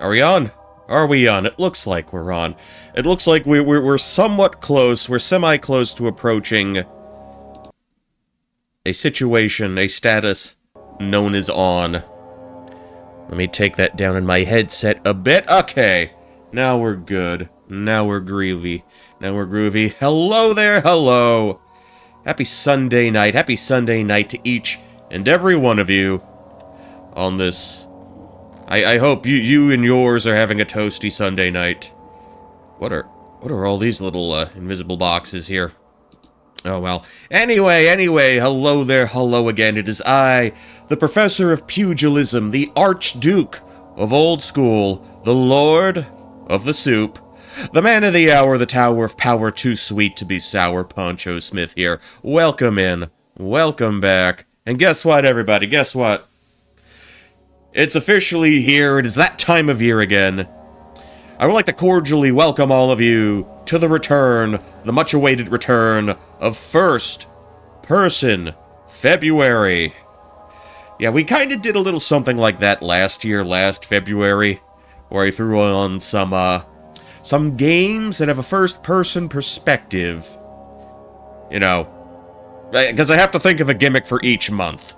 Are we on? Are we on? It looks like we're on. It looks like we're somewhat close. We're semi-close to approaching a situation, a status known as on. Let me take that down in my headset a bit. Okay. Now we're good. Now we're groovy. Now we're groovy. Hello there, hello. Happy Sunday night. Happy Sunday night to each and every one of you on this. I hope you and yours are having a toasty Sunday night. What are all these little invisible boxes here? Oh well. Anyway, hello there, hello again. It is I, the Professor of Pugilism, the Archduke of Old School, the Lord of the Soup, the man of the hour, the tower of power too sweet to be sour, Poncho Smith here. Welcome in, welcome back. And guess what, everybody, guess what? It's officially here. It is that time of year again. I would like to cordially welcome all of you to the return, the much-awaited return of First Person February. Yeah, we kind of did a little something like that last February, where I threw on some games that have a first-person perspective. You know, because I have to think of a gimmick for each month.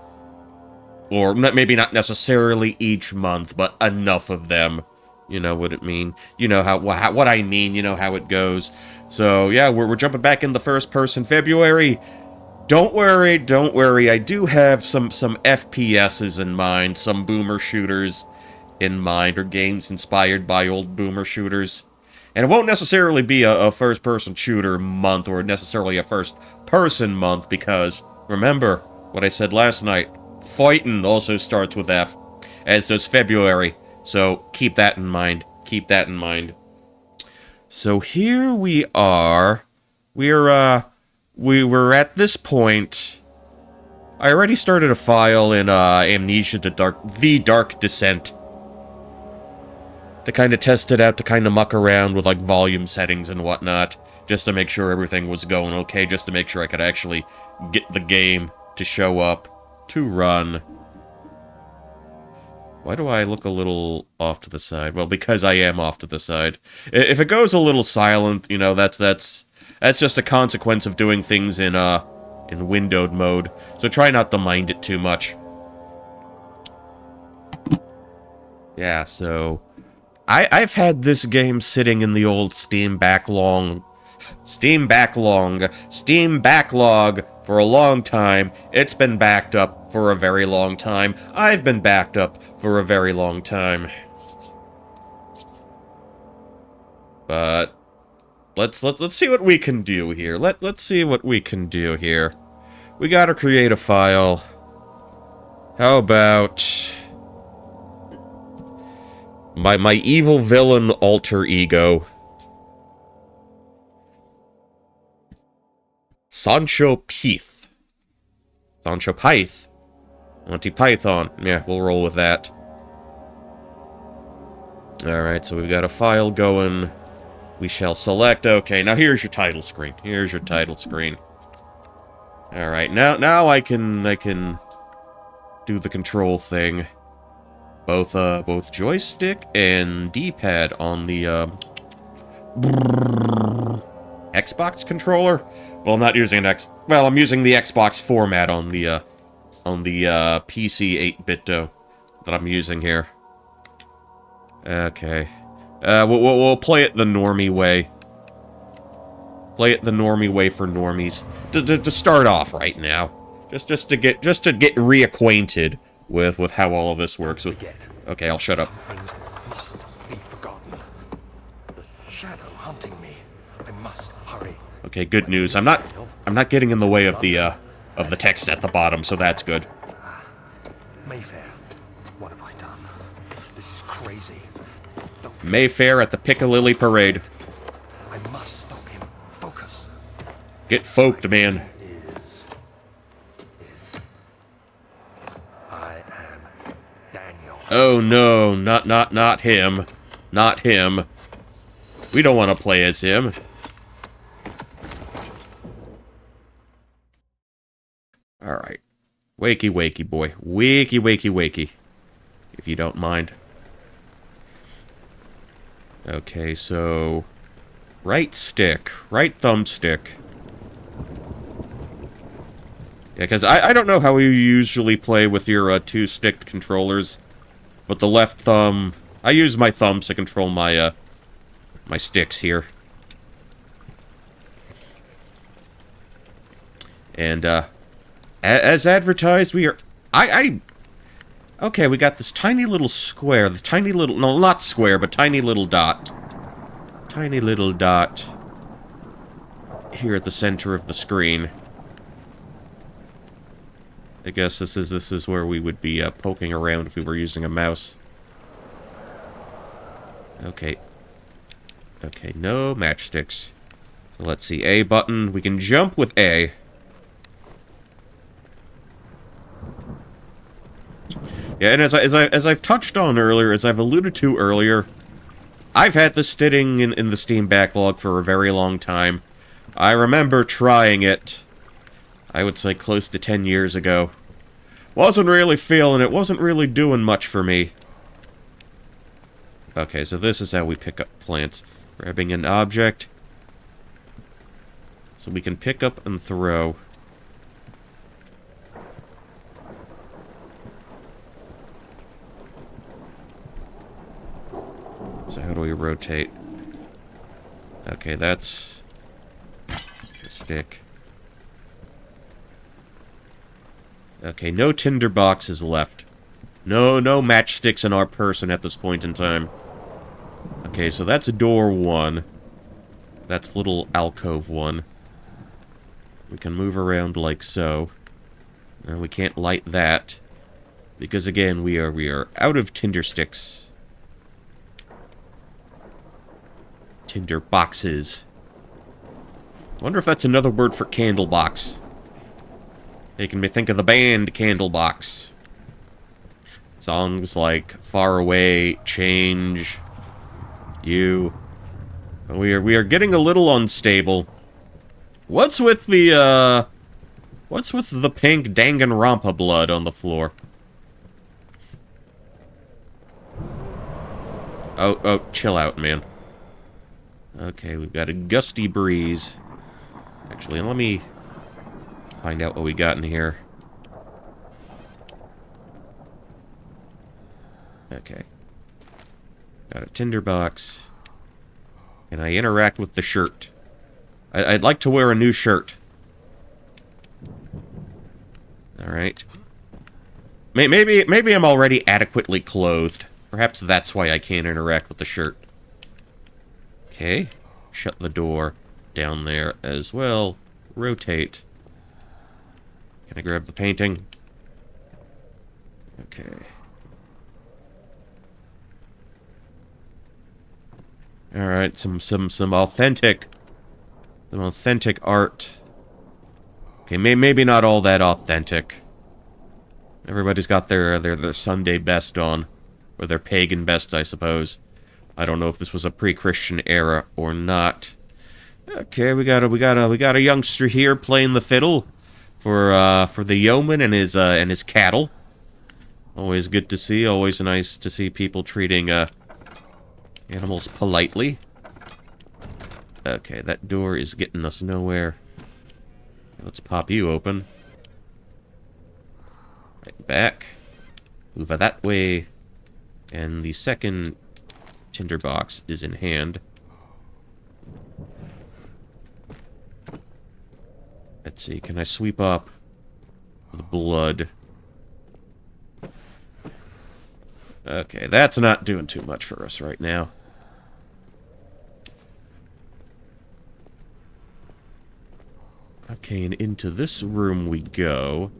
Or maybe not necessarily each month, but enough of them. You know what it mean. You know what I mean. You know how it goes. So yeah, we're jumping back in the first person February. Don't worry. I do have some FPSs in mind, some boomer shooters in mind, or games inspired by old boomer shooters. And it won't necessarily be a first person shooter month or necessarily a first person month, because remember what I said last night. Fighting also starts with F, as does February, so keep that in mind. Keep that in mind. So here we are. We were at this point. I already started a file in Amnesia, the Dark Descent, to kind of test it out, to kind of muck around with like volume settings and whatnot, just to make sure everything was going okay, just to make sure I could actually get the game to show up. To run. Why do I look a little off to the side? Well, because I am off to the side. If it goes a little silent, you know, that's just a consequence of doing things in windowed mode. So try not to mind it too much. Yeah, so I've had this game sitting in the old Steam backlog for a long time. It's been backed up for a very long time. I've been backed up for a very long time. But let's see what we can do here. Let's see what we can do here. We gotta create a file. How about my evil villain alter ego, Sancho Pyth. Sancho Pyth. Monty Python. Yeah, we'll roll with that. Alright, so we've got a file going. We shall select. Okay, now here's your title screen. Here's your title screen. Alright, now I can do the control thing. Both joystick and D-pad on the Xbox controller. Well, I'm not using I'm using the Xbox format on the PC 8-bit that I'm using here. Okay. We'll play it the normie way. Play it the normie way for normies. To start off right now. Just to get reacquainted with how all of this works. Okay, I'll shut up. Okay, good news. I'm not getting in the way of the text at the bottom, so that's good. Mayfair, what have I done? This is crazy. Mayfair at the Piccadilly Parade. I must stop him. Focus. Get folked, man. I am Daniel. Oh no, not him. Not him. We don't want to play as him. Alright. Wakey, boy. Wakey. If you don't mind. Okay, so... right stick. Right thumbstick. Yeah, because I don't know how you usually play with your two-stick controllers, but the left thumb... I use my thumbs to control my, my sticks here. And, as advertised, we are... Okay, we got this tiny little square, this tiny little... no, not square, but tiny little dot. Tiny little dot here at the center of the screen. I guess this is where we would be poking around if we were using a mouse. Okay. Okay, no matchsticks. So let's see, A button. We can jump with A. Yeah, and as I've touched on earlier, as I've alluded to earlier, I've had this sitting in the Steam backlog for a very long time. I remember trying it, I would say close to 10 years ago. Wasn't really feeling it, wasn't really doing much for me. Okay, so this is how we pick up plants. Grabbing an object. So we can pick up and throw. So how do we rotate? Okay, that's a stick. Okay, no tinder boxes left. No matchsticks in our person at this point in time. Okay, so that's door 1. That's little alcove 1. We can move around like so. And we can't light that. Because again, we are out of tinder sticks. Tinder boxes. Wonder if that's another word for candle box. Making me think of the band Candlebox. Songs like Far Away, Change, You. We are getting a little unstable. What's with the pink Danganronpa blood on the floor? Oh, chill out, man. Okay, we've got a gusty breeze. Actually, let me find out what we got in here. Okay. Got a tinderbox. Can I interact with the shirt? I'd like to wear a new shirt. Alright. Maybe I'm already adequately clothed. Perhaps that's why I can't interact with the shirt. Okay. Shut the door down there as well. Rotate. Can I grab the painting? Okay. Alright, some authentic art. Okay, maybe not all that authentic. Everybody's got their Sunday best on. Or their pagan best, I suppose. I don't know if this was a pre-Christian era or not. Okay, we got a youngster here playing the fiddle for the yeoman and his cattle. Always good to see. Always nice to see people treating animals politely. Okay, that door is getting us nowhere. Let's pop you open. Right back. Move that way. And the second tinderbox is in hand. Let's see, can I sweep up the blood? Okay, that's not doing too much for us right now. Okay, and into this room we go.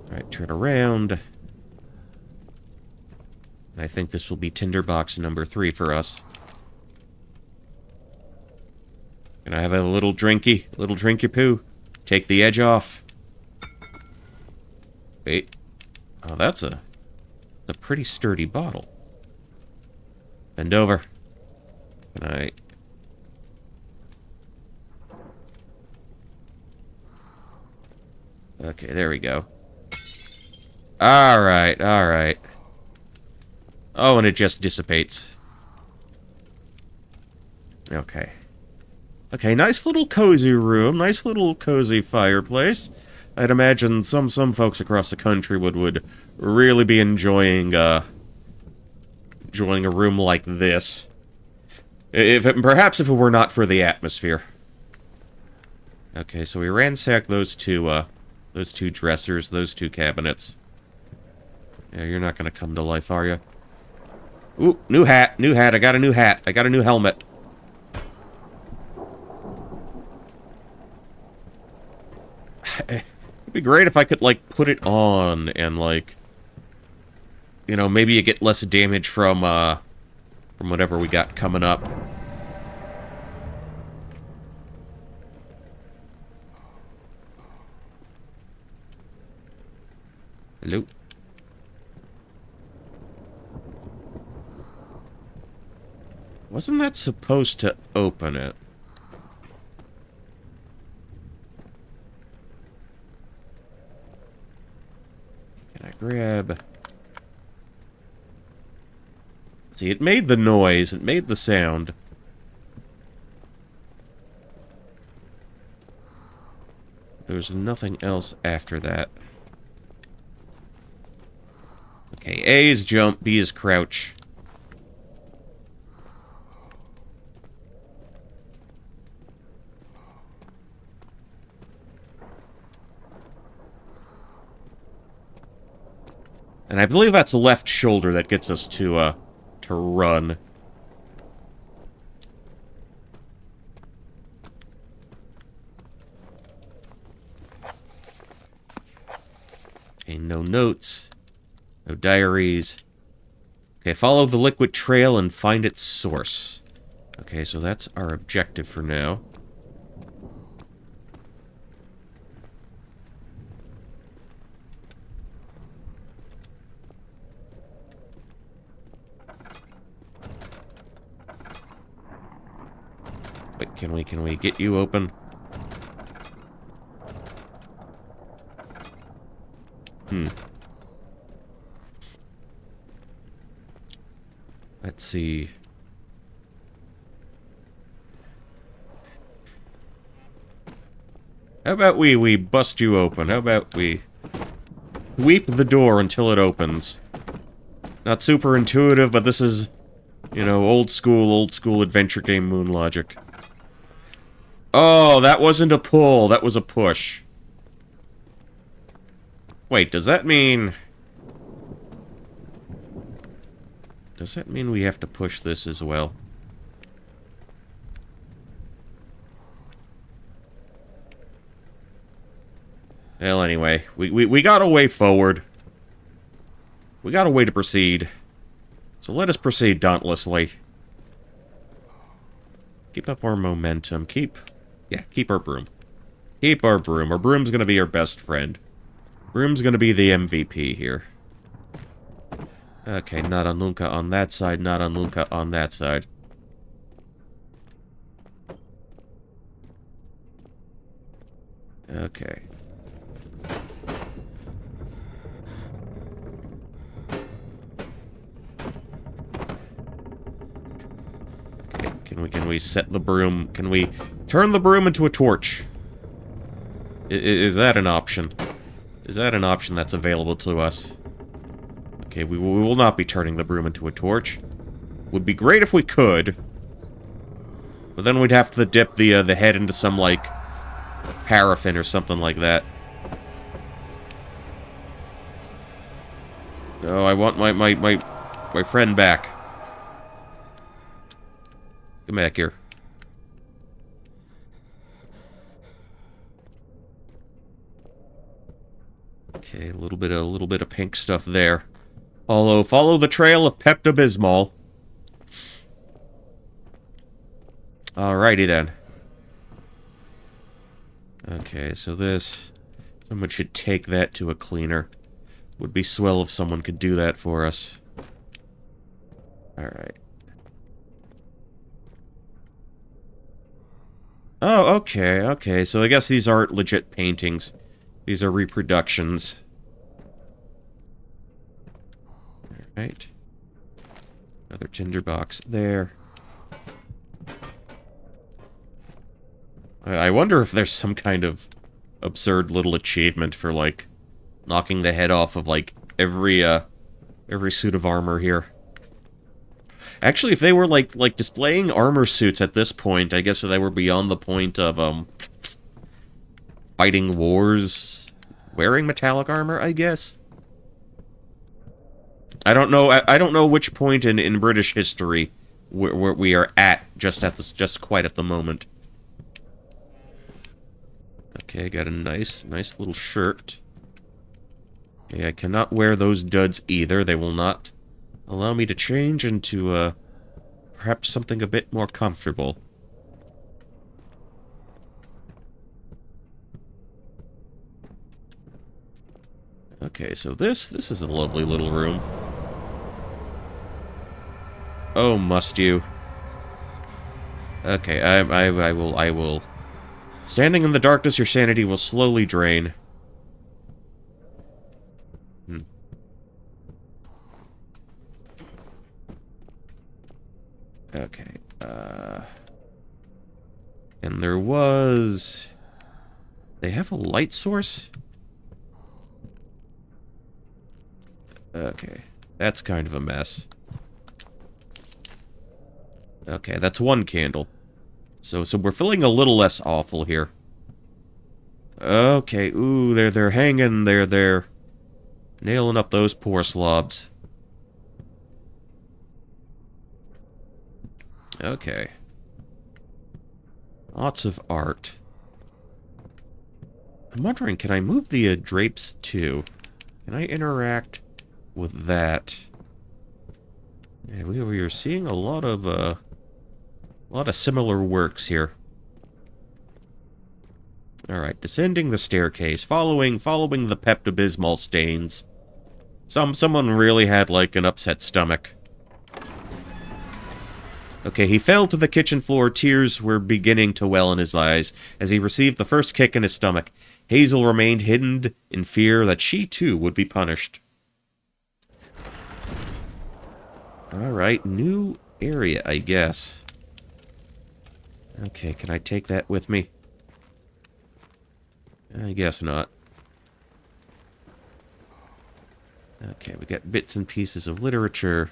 Alright, turn around. I think this will be tinderbox number 3 for us. Can I have a little drinky poo? Take the edge off. Wait. Oh, that's a pretty sturdy bottle. Bend over. Can I... Okay, there we go. Alright, alright. Oh, and it just dissipates. Okay. Okay, nice little cozy room, nice little cozy fireplace. I'd imagine some folks across the country would really be enjoying enjoying a room like this. Perhaps if it were not for the atmosphere. Okay, so we ransacked those two dressers, those two cabinets. Yeah, you're not gonna come to life, are you? Ooh, new hat, I got a new hat, I got a new helmet. It'd be great if I could, like, put it on and, like, you know, maybe you get less damage from whatever we got coming up. Hello? Wasn't that supposed to open it? Can I grab... See, it made the noise, it made the sound. There's nothing else after that. Okay, A is jump, B is crouch. And I believe that's left shoulder that gets us to run. Okay, no notes. No diaries. Okay, follow the liquid trail and find its source. Okay, so that's our objective for now. Wait, can we get you open? Let's see. How about we bust you open? How about we sweep the door until it opens? Not super intuitive, but this is, you know, old school adventure game moon logic. Oh, that wasn't a pull, that was a push. Wait, does that mean... Does that mean we have to push this as well? Well, anyway, we got a way forward. We got a way to proceed. So let us proceed dauntlessly. Keep up our momentum. Keep our broom. Keep our broom. Our broom's gonna be our best friend. Broom's gonna be the MVP here. Okay, not a nunca on that side, not a nunca on that side. Okay. Okay, can we set the broom? Can we turn the broom into a torch? Is that an option? Is that an option that's available to us? Okay, we will not be turning the broom into a torch. Would be great if we could. But then we'd have to dip the head into some, like, paraffin or something like that. No, I want my friend back. Come back here. Okay, a little bit of pink stuff there. Follow the trail of Pepto-Bismol. Alrighty then. Okay, so this... Someone should take that to a cleaner. Would be swell if someone could do that for us. Alright. Oh, okay. So I guess these aren't legit paintings. These are reproductions. Alright. Another tinderbox there. I wonder if there's some kind of absurd little achievement for, like, knocking the head off of, like, every suit of armor here. Actually, if they were, like displaying armor suits at this point, I guess they were beyond the point of, fighting wars, wearing metallic armor, I guess? I don't know, I don't know which point in British history where we are at, just quite at the moment. Okay, I got a nice little shirt. Okay, I cannot wear those duds either. They will not allow me to change into, perhaps something a bit more comfortable. Okay, so this is a lovely little room. Oh, must you? Okay, I will. Standing in the darkness, your sanity will slowly drain. Okay, and there was... They have a light source? Okay, that's kind of a mess. Okay, that's one candle. So we're feeling a little less awful here. Okay, ooh, they're hanging, they're nailing up those poor slobs. Okay. Lots of art. I'm wondering, can I move the drapes too? Can I interact with that? Yeah, we are seeing a lot of similar works here. Alright, descending the staircase, following the Pepto-Bismol stains. Someone really had, like, an upset stomach. Okay, he fell to the kitchen floor. Tears were beginning to well in his eyes as he received the first kick in his stomach. Hazel remained hidden in fear that she, too, would be punished. Alright, new area, I guess. Okay, can I take that with me? I guess not. Okay, we got bits and pieces of literature.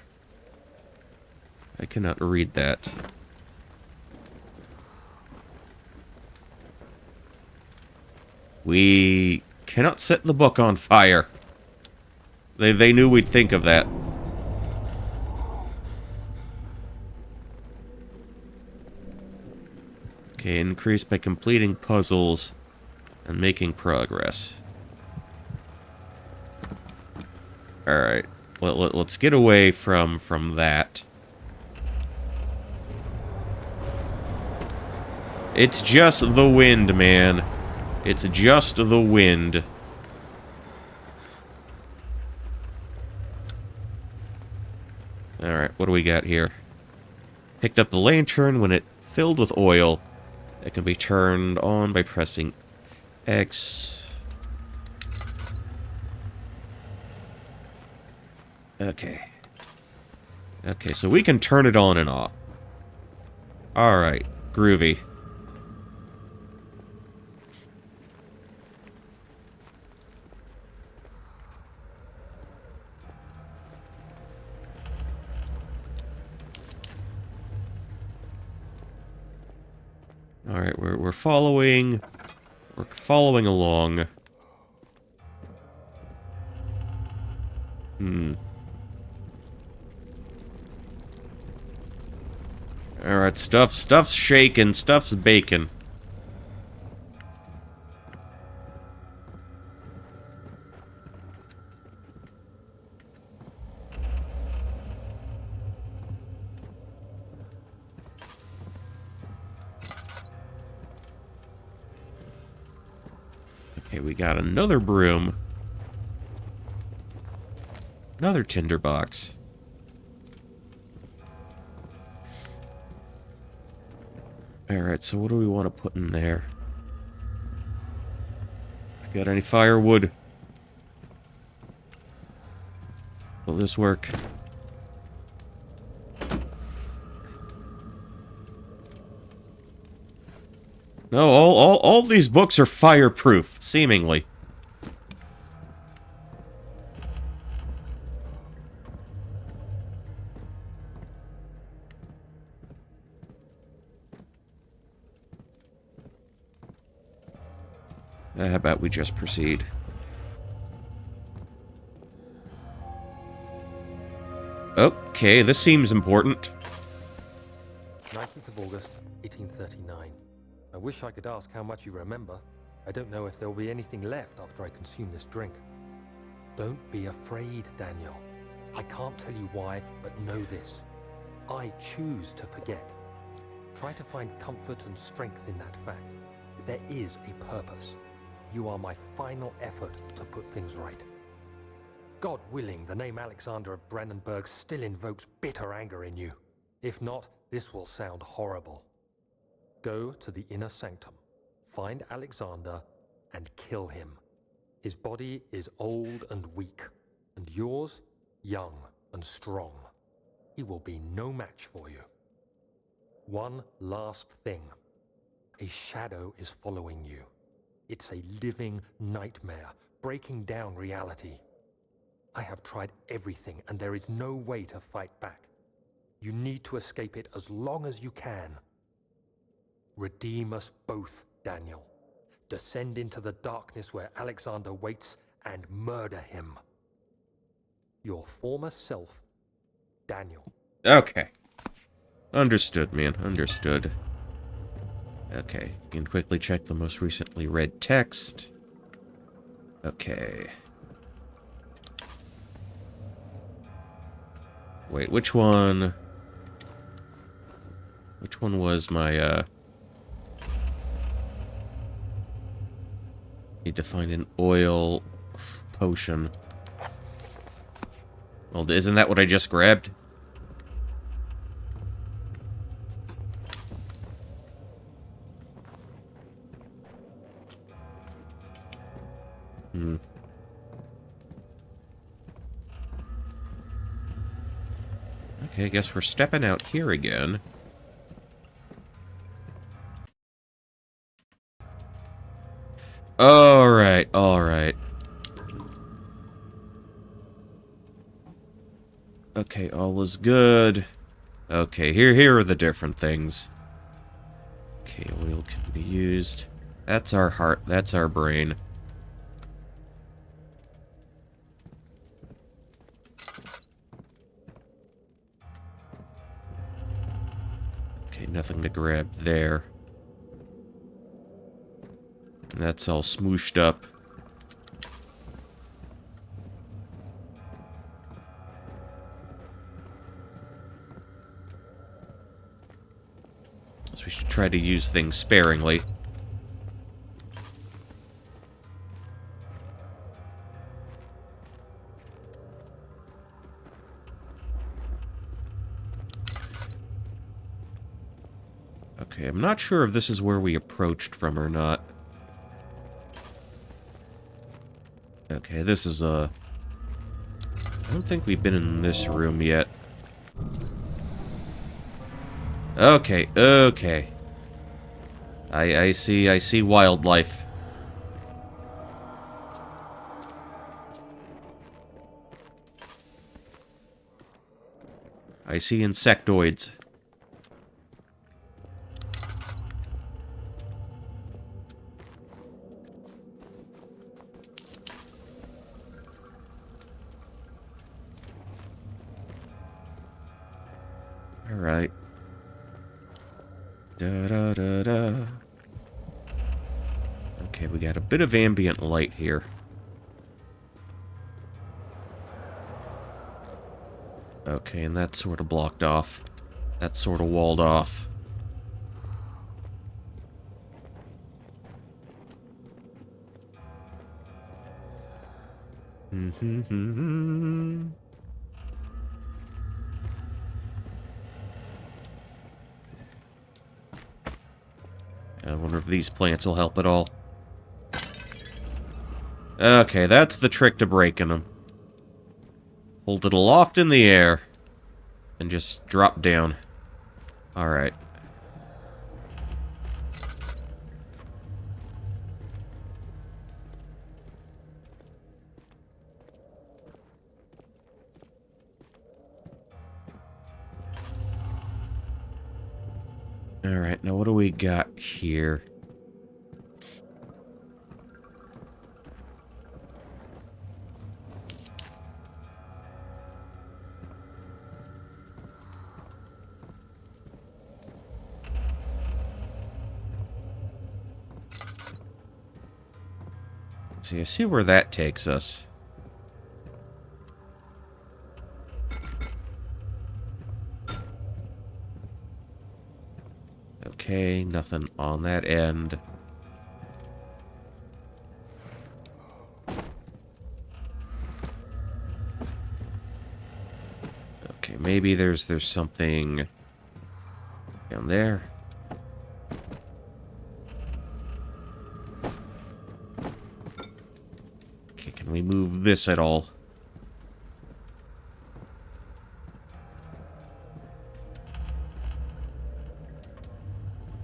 I cannot read that. We cannot set the book on fire. They knew we'd think of that. Okay, increase by completing puzzles and making progress. Alright, let's get away from that. It's just the wind, man. It's just the wind. Alright, what do we got here? Picked up the lantern when it filled with oil. It can be turned on by pressing X. Okay. Okay, so we can turn it on and off. Alright, groovy. Alright, we're following... We're following along. Alright, stuff's shaking, stuff's baking. Okay, we got another broom. Another tinderbox. Alright, so what do we want to put in there? Got any firewood? Will this work? No, all these books are fireproof, seemingly. How about we just proceed? Okay, this seems important. 19th of August, 1839. I wish I could ask how much you remember. I don't know if there will be anything left after I consume this drink. Don't be afraid, Daniel. I can't tell you why, but know this. I choose to forget. Try to find comfort and strength in that fact. There is a purpose. You are my final effort to put things right. God willing, the name Alexander of Brandenburg still invokes bitter anger in you. If not, this will sound horrible. Go to the inner sanctum, find Alexander, and kill him. His body is old and weak, and yours, young and strong. He will be no match for you. One last thing. A shadow is following you. It's a living nightmare, breaking down reality. I have tried everything, and there is no way to fight back. You need to escape it as long as you can. Redeem us both, Daniel. Descend into the darkness where Alexander waits and murder him. Your former self, Daniel. Okay. Understood, man. Understood. Okay. You can quickly check the most recently read text. Okay. Wait, which one? Which one was my, Need to find an oil potion. Well, isn't that what I just grabbed? Okay, I guess we're stepping out here again. Alright, alright. Okay, all is good. Okay, here are the different things. Okay, oil can be used. That's our heart, that's our brain. Okay, nothing to grab there. And that's all smooshed up. So we should try to use things sparingly. Okay, I'm not sure if this is where we approached from or not. Okay, this is I don't think we've been in this room yet. Okay, okay. I see wildlife. I see insectoids. Alright. Da-da-da-da. Okay, we got a bit of ambient light here. Okay, and that's sort of blocked off. That's sort of walled off. I wonder if these plants will help at all. Okay, that's the trick to breaking them. Hold it aloft in the air. And just drop down. Alright. Alright, now what do we got here? See, I see where that takes us. Okay, nothing on that end. Okay, maybe there's something down there. Okay, can we move this at all?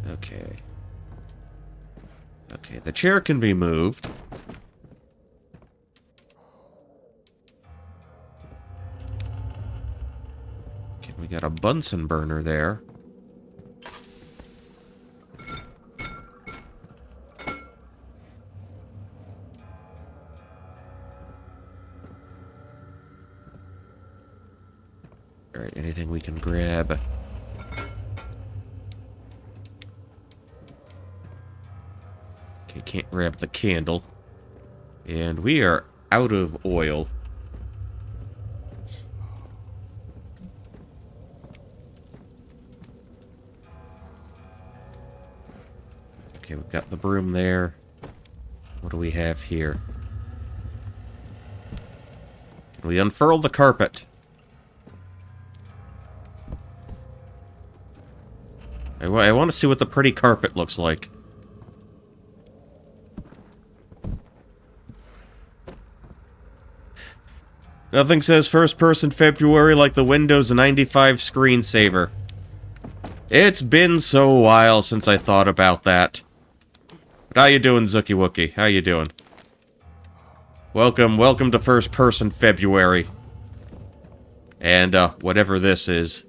Okay. Okay, the chair can be moved. Okay, we got a Bunsen burner there. Alright, anything we can grab? Okay, can't grab the candle. And we are out of oil. Okay, we've got the broom there. What do we have here? Can we unfurl the carpet? I want to see what the pretty carpet looks like. Nothing says first-person February like the Windows 95 screensaver. It's been so a while since I thought about that. But how you doing, Zookie Wookie? How you doing? Welcome to first-person February. And, whatever this is.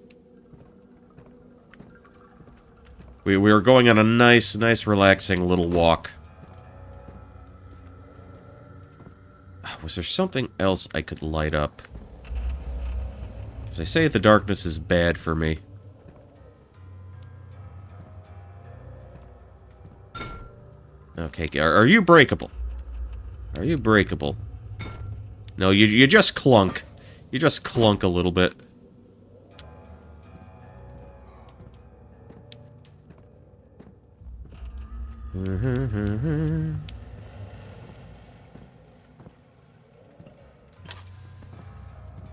We were going on a nice, relaxing little walk. Was there something else I could light up? As I say, the darkness is bad for me. Okay, are you breakable? Are you breakable? No, you just clunk. You just clunk a little bit.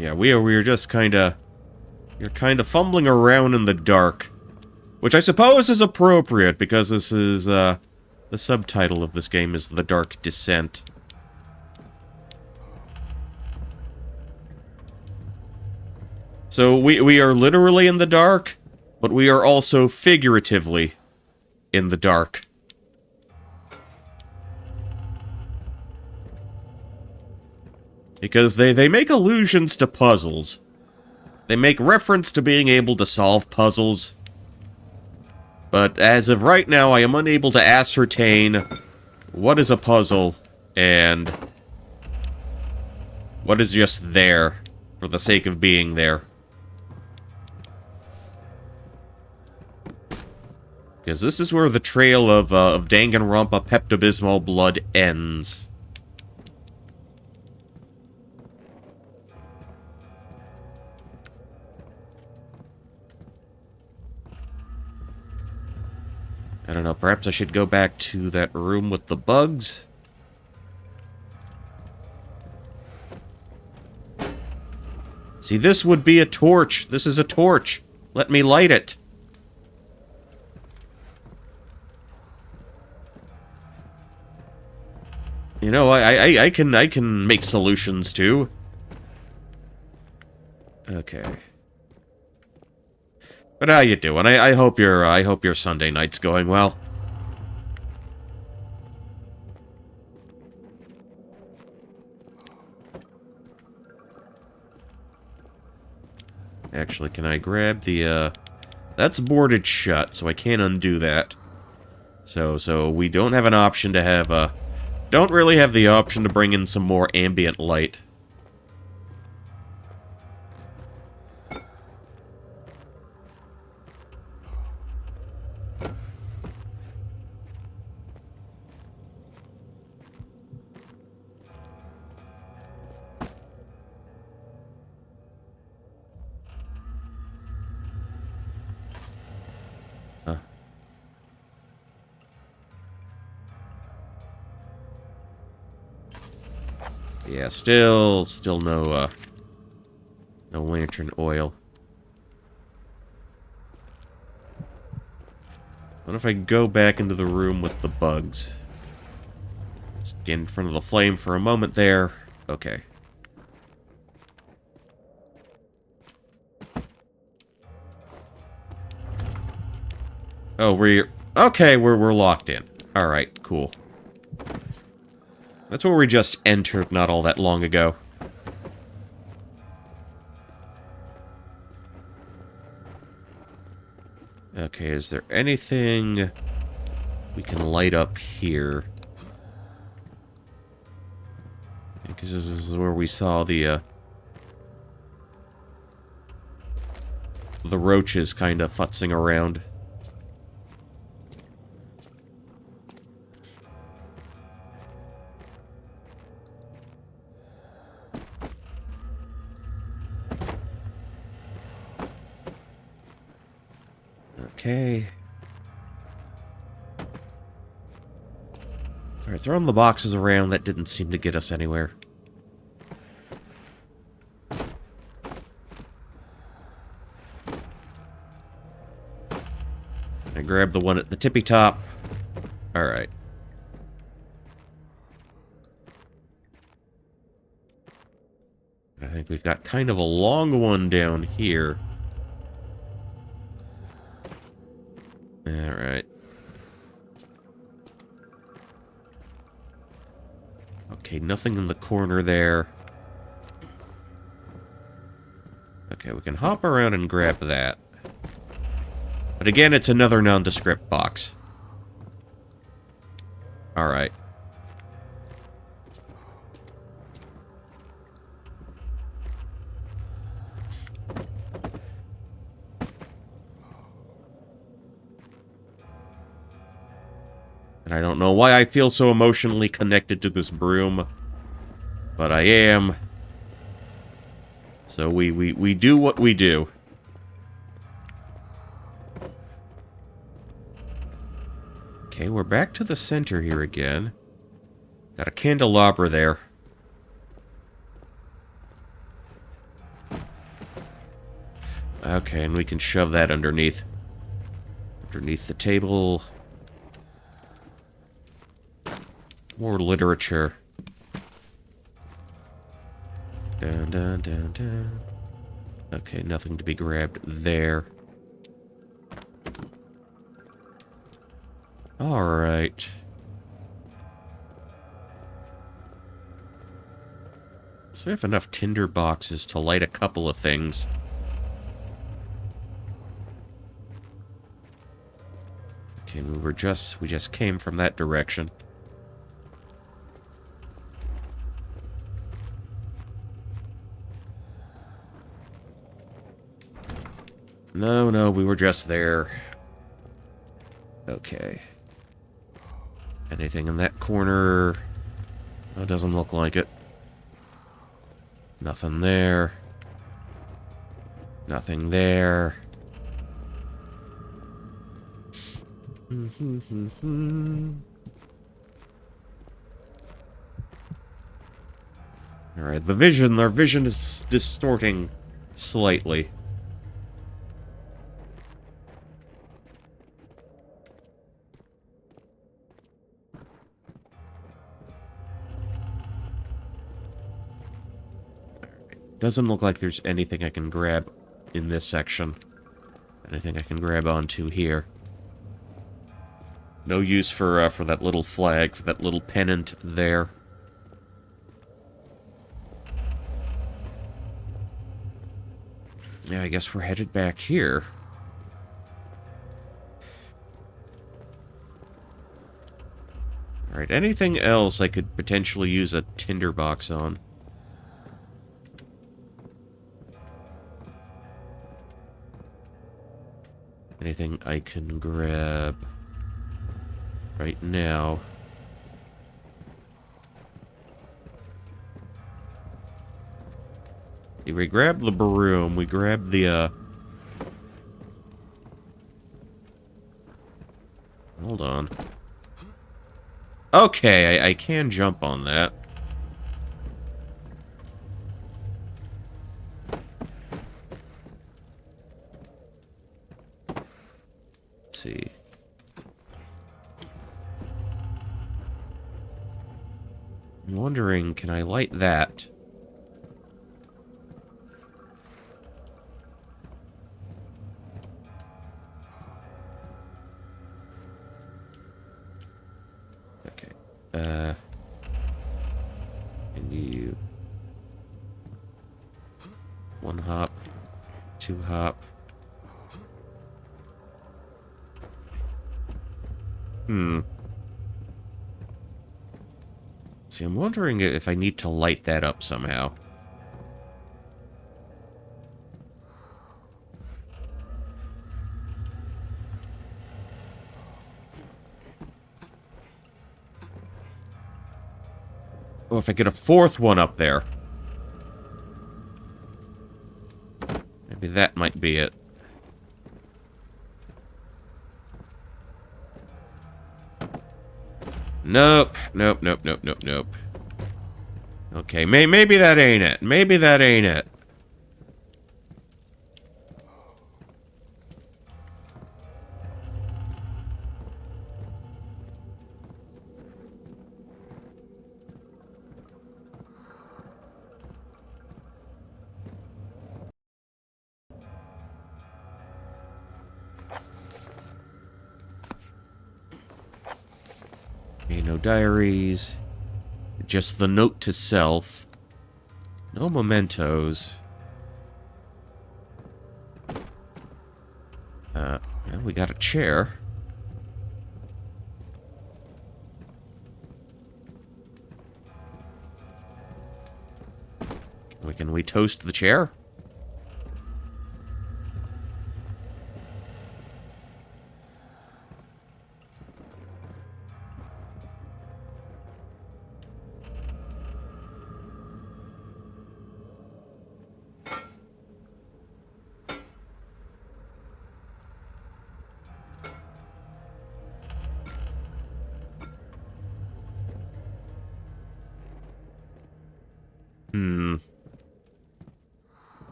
Yeah, we are just kinda... You're kinda fumbling around in the dark. Which I suppose is appropriate, because this is, the subtitle of this game is The Dark Descent. So, we are literally in the dark, but we are also figuratively in the dark. Because they make allusions to puzzles. They make reference to being able to solve puzzles. But as of right now, I am unable to ascertain what is a puzzle and what is just there for the sake of being there. Because this is where the trail of Danganronpa Pepto-Bismol blood ends. I don't know, perhaps I should go back to that room with the bugs? See, this would be a torch. This is a torch. Let me light it. You know, I can make solutions too. Okay. But how you doing? I hope your Sunday night's going well. Actually, can I grab the That's boarded shut, so I can't undo that. So we don't have an option to have don't really have the option to bring in some more ambient light. Yeah, still no lantern oil. What if I go back into the room with the bugs? Just get in front of the flame for a moment there. Okay. Oh, we're locked in. Alright, cool. That's where we just entered not all that long ago. Okay, is there anything we can light up here? Because this is where we saw the roaches kind of futzing around. Okay. Alright, throwing the boxes around, that didn't seem to get us anywhere. I grabbed the one at the tippy top. Alright. I think we've got kind of a long one down here. Alright. Okay, nothing in the corner there. Okay, we can hop around and grab that. But again, it's another nondescript box. Alright. And I don't know why I feel so emotionally connected to this broom, but I am. So we do what we do. Okay, we're back to the center here again. Got a candelabra there. Okay, and we can shove that underneath. Underneath the table. More literature. Dun, dun, dun, dun. Okay, nothing to be grabbed there. Alright. So we have enough tinder boxes to light a couple of things. Okay, we just came from that direction. No, we were just there. Okay. Anything in that corner? Oh, it doesn't look like it. Nothing there. Nothing there. Alright, our vision is distorting slightly. Doesn't look like there's anything I can grab in this section. Anything I can grab onto here. No use for that little flag, for that little pennant there. Yeah, I guess we're headed back here. Alright, anything else I could potentially use a tinderbox on? Anything I can grab right now? We grabbed the broom, we grabbed the, hold on. Okay, I can jump on that. Let's see. I'm wondering, can I light that? Okay. Can you... One hop. Two hop. See, I'm wondering if I need to light that up somehow. Oh, if I get a fourth one up there. Maybe that might be it. Nope. Nope, nope, nope, nope, nope. Okay, maybe that ain't it. Maybe that ain't it. Okay, no diaries. Just the note to self. No mementos. Well, we got a chair. Can we toast the chair?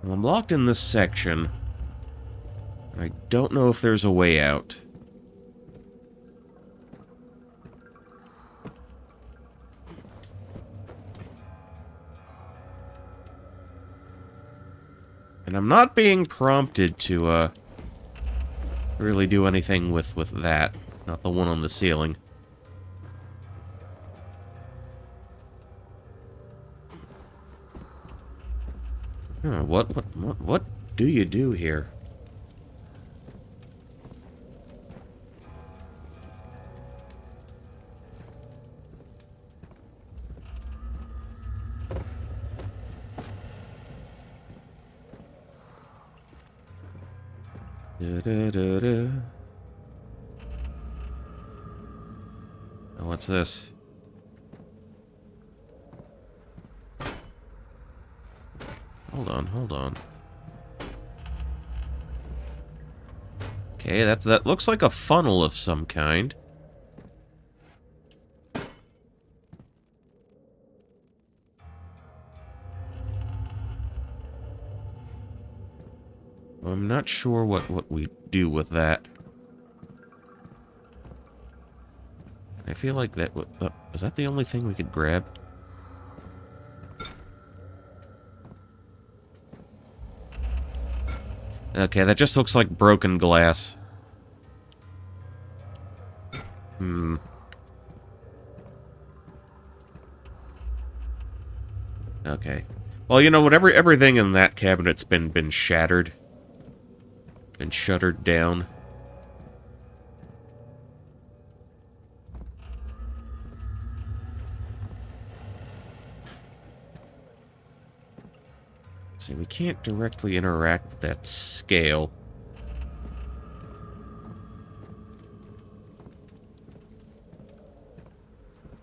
Well, I'm locked in this section. I don't know if there's a way out. And I'm not being prompted to, really do anything with that. Not the one on the ceiling. Huh, what do you do here? Da-da-da-da. Oh, what's this? Hold on, hold on. Okay, that looks like a funnel of some kind. I'm not sure what we do with that. I feel like that... is that the only thing we could grab? Okay, that just looks like broken glass. Okay. Well, you know, everything in that cabinet's been shattered. Been shuttered down. See, we can't directly interact with that scale.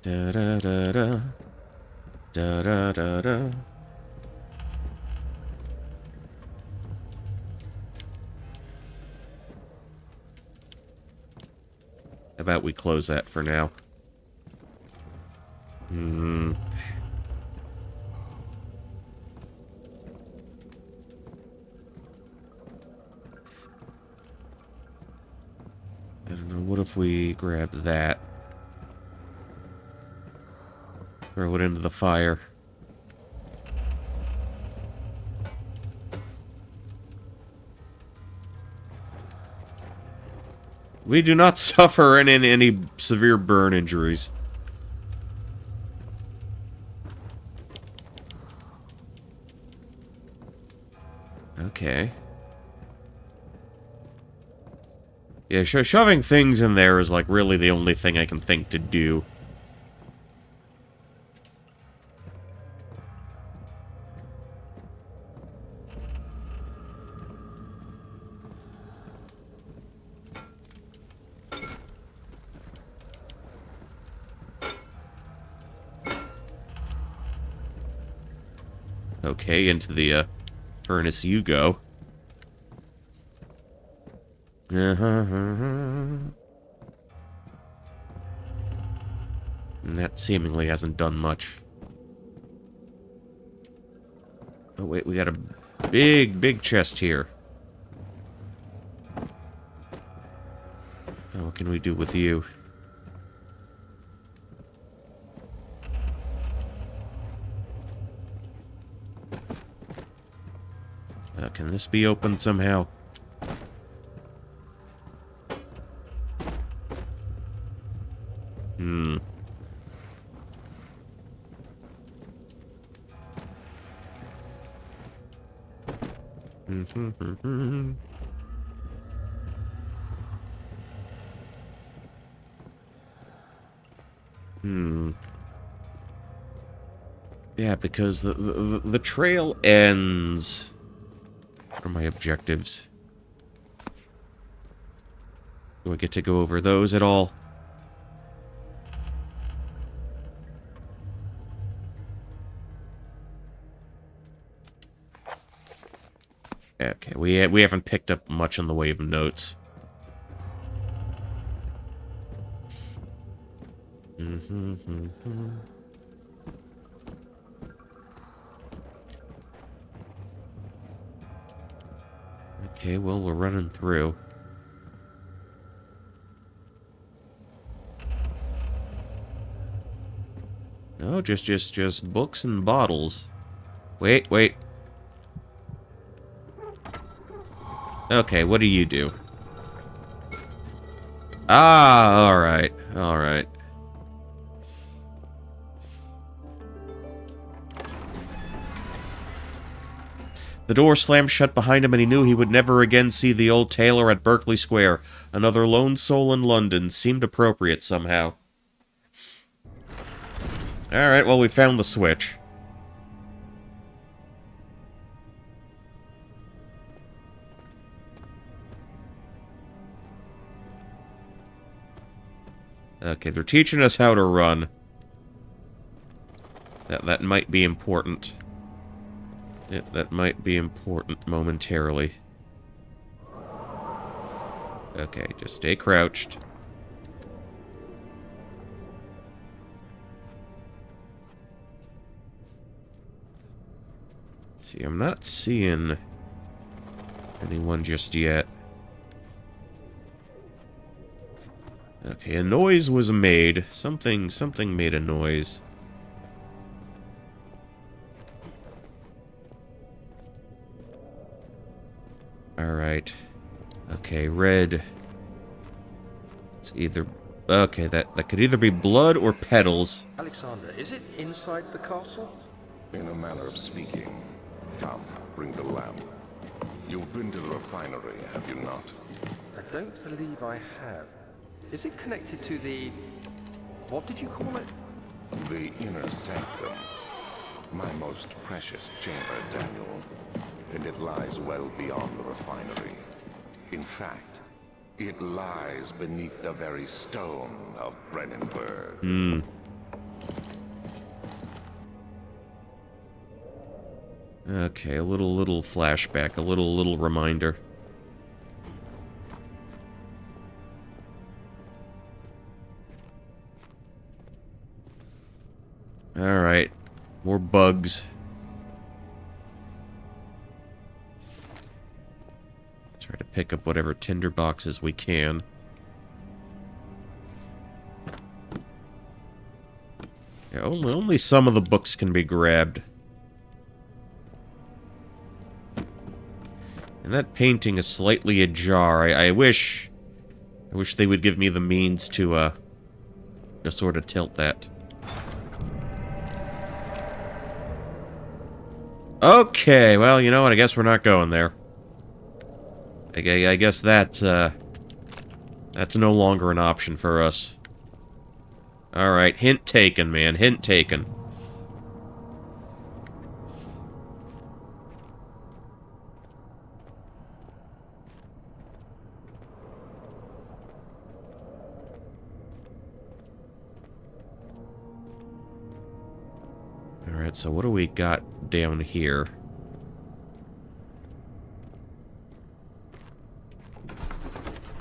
Da da da da. Da da da da. How about we close that for now? I don't know, what if we grab that? Throw it into the fire. We do not suffer any severe burn injuries. Okay. Yeah, shoving things in there is like really the only thing I can think to do. Okay, into the furnace you go. And that seemingly hasn't done much. Oh wait, we got a big chest here. Oh, what can we do with you? Can this be opened somehow? Yeah, because the trail ends. What are my objectives? Do I get to go over those at all? Okay, we haven't picked up much in the way of notes. Okay, well, we're running through. No, just books and bottles. Wait. Okay, what do you do? Ah, alright. The door slammed shut behind him, and he knew he would never again see the old tailor at Berkeley Square. Another lone soul in London seemed appropriate somehow. Alright, well, we found the switch. Okay, they're teaching us how to run. That might be important. That might be important momentarily. Okay, just stay crouched. See, I'm not seeing anyone just yet. Okay, a noise was made. Something made a noise. Alright. Okay, red. It's either... Okay, that could either be blood or petals. Alexander, is it inside the castle? In a manner of speaking. Come, bring the lamp. You've been to the refinery, have you not? I don't believe I have. Is it connected to the... what did you call it? The inner sanctum. My most precious chamber, Daniel. And it lies well beyond the refinery. In fact, it lies beneath the very stone of Brennenburg. Okay, a little flashback, a little reminder. Alright, more bugs. Try to pick up whatever tinder boxes we can. Yeah, only some of the books can be grabbed. And that painting is slightly ajar. I wish they would give me the means to sort of tilt that. Okay, well, you know what? I guess we're not going there. I guess that's no longer an option for us. Alright, hint taken, man. Hint taken. Alright, so what do we got down here?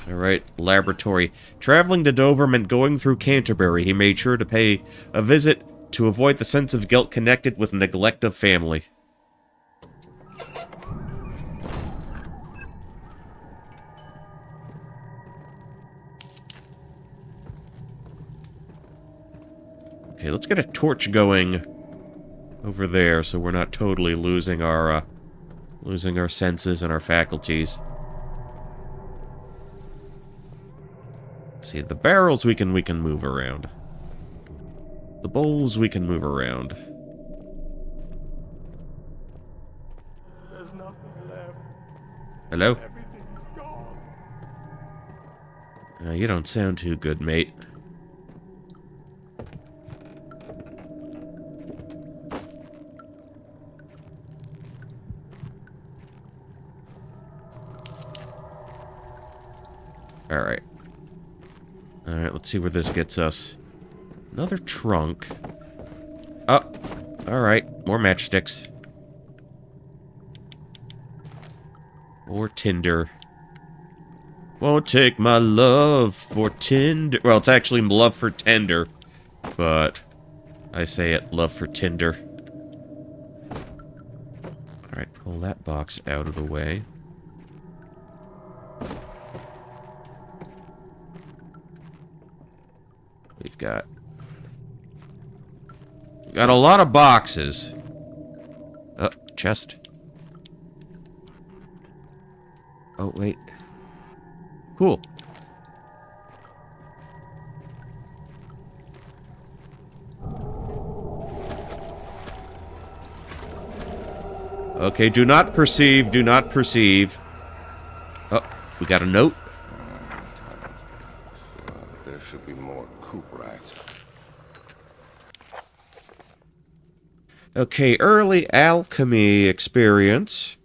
Alright, laboratory. Traveling to Dover meant going through Canterbury. He made sure to pay a visit to avoid the sense of guilt connected with neglect of family. Okay, let's get a torch going over there so we're not totally losing our senses and our faculties. See, the barrels we can move around. The bowls we can move around. There's nothing left. Hello? Everything's gone. You don't sound too good, mate. Alright. Alright, let's see where this gets us. Another trunk. Oh, alright. More matchsticks. More tinder. Won't take my love for tinder. Well, it's actually love for tender. But I say it love for tinder. Alright, pull that box out of the way. We've got a lot of boxes. Oh, chest. Oh, wait. Cool. Okay, do not perceive, do not perceive. Oh, we got a note. There should be more coop racks. Okay, early alchemy experience.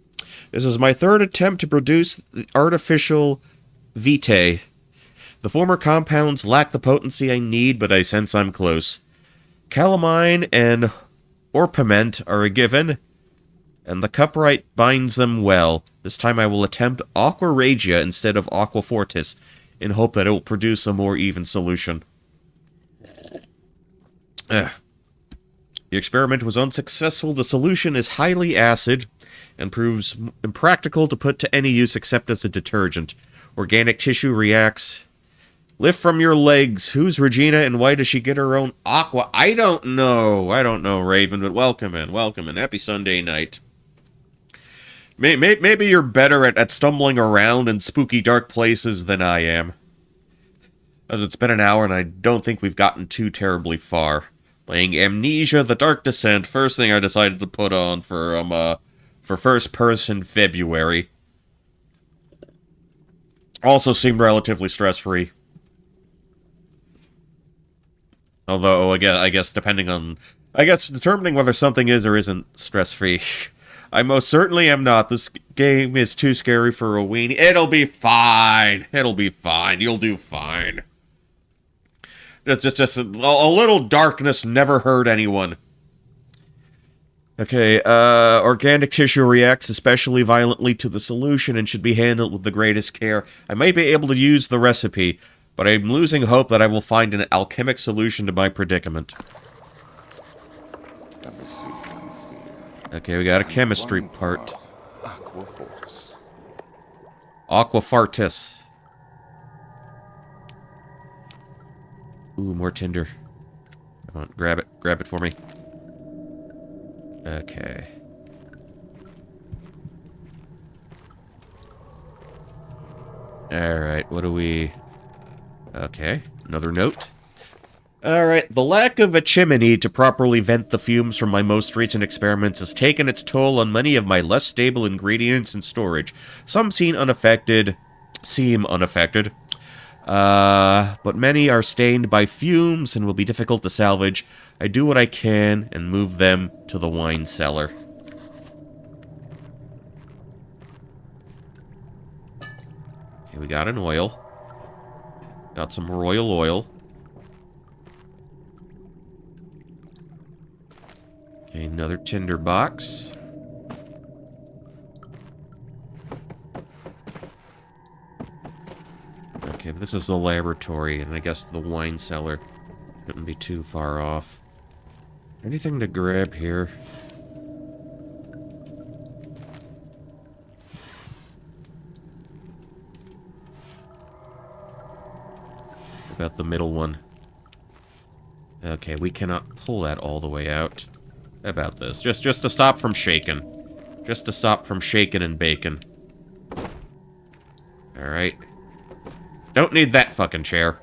This is my third attempt to produce the artificial vitae. The former compounds lack the potency I need, but I sense I'm close. Calamine and orpiment are a given, and the cuprite binds them well. This time I will attempt aqua regia instead of aqua fortis, in hope that it will produce a more even solution. The experiment was unsuccessful. The solution is highly acid and proves impractical to put to any use except as a detergent. Organic tissue reacts. Lift from your legs. Who's Regina and why does she get her own aqua? I don't know. I don't know, Raven, but welcome in. Welcome in. Happy Sunday night. Maybe you're better at stumbling around in spooky dark places than I am. As it's been an hour and I don't think we've gotten too terribly far. Playing Amnesia, The Dark Descent, first thing I decided to put on for first person February. Also seemed relatively stress-free. Although, again, I guess determining whether something is or isn't stress-free. I most certainly am not. This game is too scary for a weenie. It'll be fine. It'll be fine. You'll do fine. Just a little darkness never hurt anyone. Okay, organic tissue reacts especially violently to the solution and should be handled with the greatest care. I might be able to use the recipe, but I'm losing hope that I will find an alchemic solution to my predicament. Let me see. Okay, we got a chemistry part. Aquafortis. Aquafartis. Ooh, more tinder. Come on, grab it. Grab it for me. Okay. Alright, what do we... Okay, another note. Alright, the lack of a chimney to properly vent the fumes from my most recent experiments has taken its toll on many of my less stable ingredients in storage. Some seem unaffected, but many are stained by fumes and will be difficult to salvage. I do what I can and move them to the wine cellar. Okay, we got an oil. Got some royal oil. Okay, another tinder box. Okay, but this is the laboratory, and I guess the wine cellar shouldn't be too far off. Anything to grab here? About the middle one. Okay, we cannot pull that all the way out. About this. Just to stop from shaking. Just to stop from shaking and baking. Alright. Don't need that fucking chair.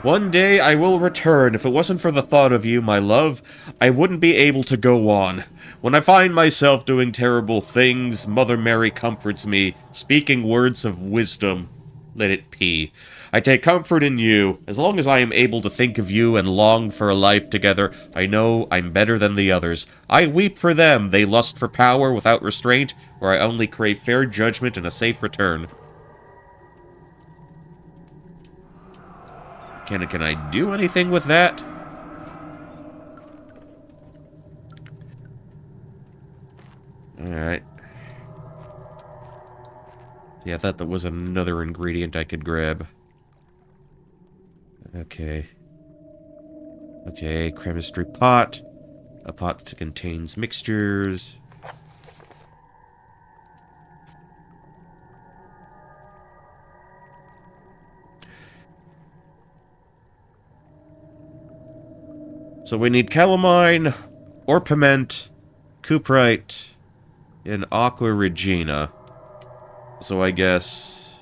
One day I will return. If it wasn't for the thought of you, my love, I wouldn't be able to go on. When I find myself doing terrible things, Mother Mary comforts me, speaking words of wisdom. Let it be. I take comfort in you. As long as I am able to think of you and long for a life together, I know I'm better than the others. I weep for them. They lust for power without restraint, or I only crave fair judgment and a safe return. Can I do anything with that? Alright. Yeah, I thought that was another ingredient I could grab. Okay. Okay, chemistry pot. A pot that contains mixtures. So we need calamine, orpiment, cuprite, and aqua regina. So I guess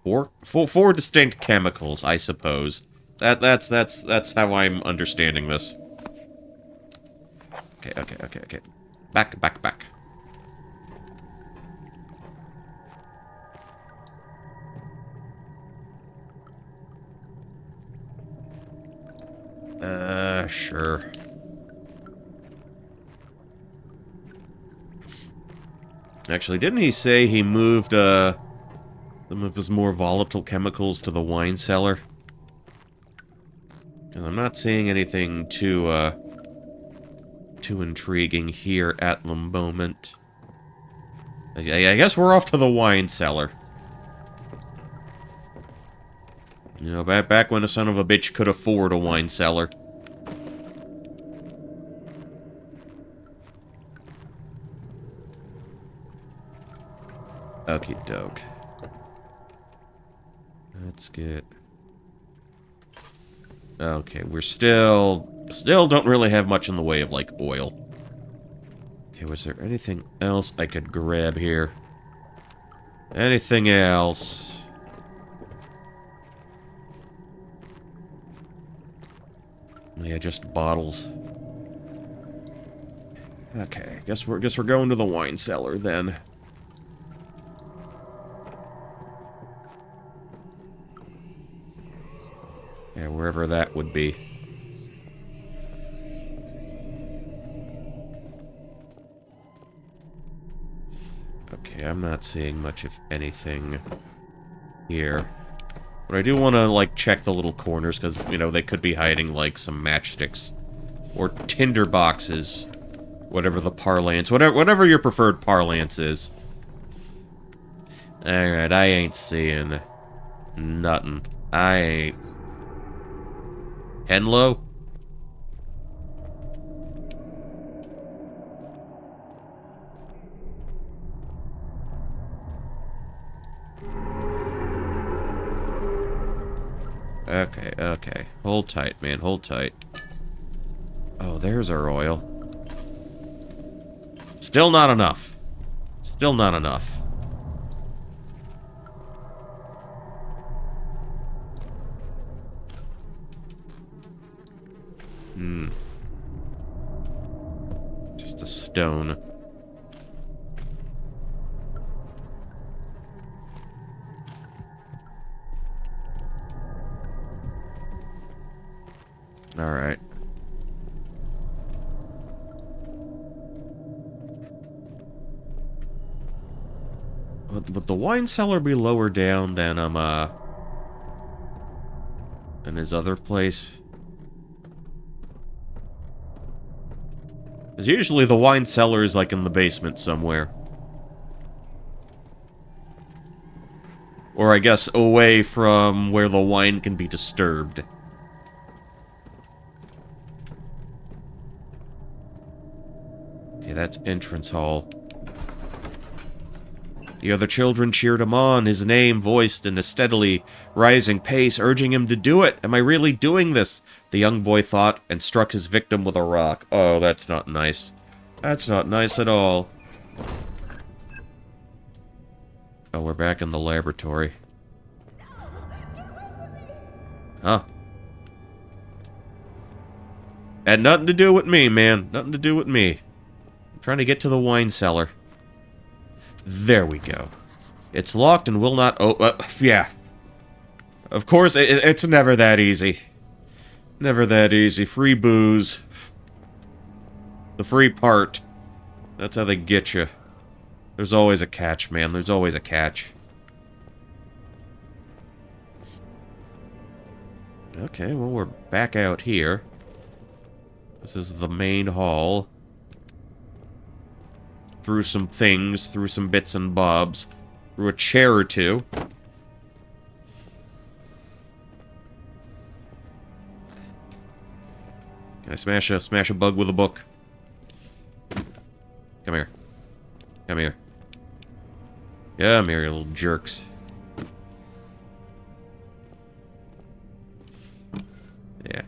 four distinct chemicals, I suppose. That's how I'm understanding this. Okay. Back. Sure. Actually, didn't he say he moved, some of his more volatile chemicals to the wine cellar? And I'm not seeing anything too intriguing here at the moment. I guess we're off to the wine cellar. You know, back when a son of a bitch could afford a wine cellar. Okie doke. Let's get... Okay, we're still don't really have much in the way of, like, oil. Okay, was there anything else I could grab here? Anything else? Yeah, just bottles. Okay, guess we're going to the wine cellar then. Yeah, wherever that would be. Okay, I'm not seeing much of anything here. But I do want to, like, check the little corners, because, you know, they could be hiding, like, some matchsticks. Or tinder boxes. Whatever the parlance, whatever your preferred parlance is. Alright, I ain't seeing nothing. I ain't. Henlo? Okay, okay. Hold tight, man. Hold tight. Oh, there's our oil. Still not enough. Still not enough. Just a stone. Alright. Would the wine cellar be lower down than, than his other place? Because usually the wine cellar is, like, in the basement somewhere. Or, I guess, away from where the wine can be disturbed. Okay, that's entrance hall. The other children cheered him on, his name voiced in a steadily rising pace, urging him to do it. Am I really doing this? The young boy thought, and struck his victim with a rock. Oh, that's not nice. That's not nice at all. Oh, we're back in the laboratory. Huh. Had nothing to do with me, man. Nothing to do with me. I'm trying to get to the wine cellar. There we go. It's locked and will not yeah. Of course, it's never that easy. Never that easy. Free booze. The free part. That's how they get you. There's always a catch, man. There's always a catch. Okay, well, we're back out here. This is the main hall. Through some things, through some bits and bobs, through a chair or two. Can I smash a bug with a book? Come here. Come here. Come here, you little jerks. Yeah.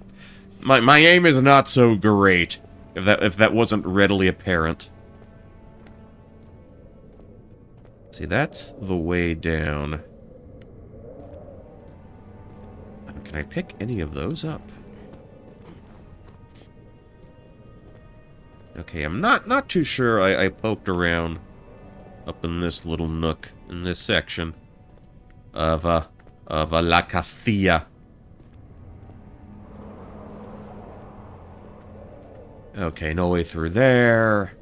My aim is not so great, if that wasn't readily apparent. See, that's the way down. Can I pick any of those up? Okay, I'm not too sure. I poked around up in this little nook, in this section of La Castilla. Okay, no way through there.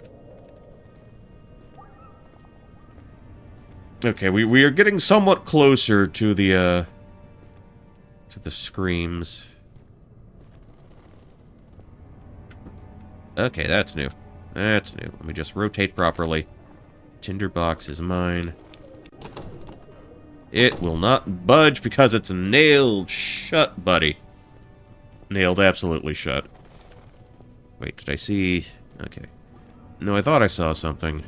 Okay, we are getting somewhat closer to the screams. Okay, that's new. That's new. Let me just rotate properly. Tinderbox is mine. It will not budge because it's nailed shut, buddy. Nailed absolutely shut. Wait, did I see... Okay. No, I thought I saw something.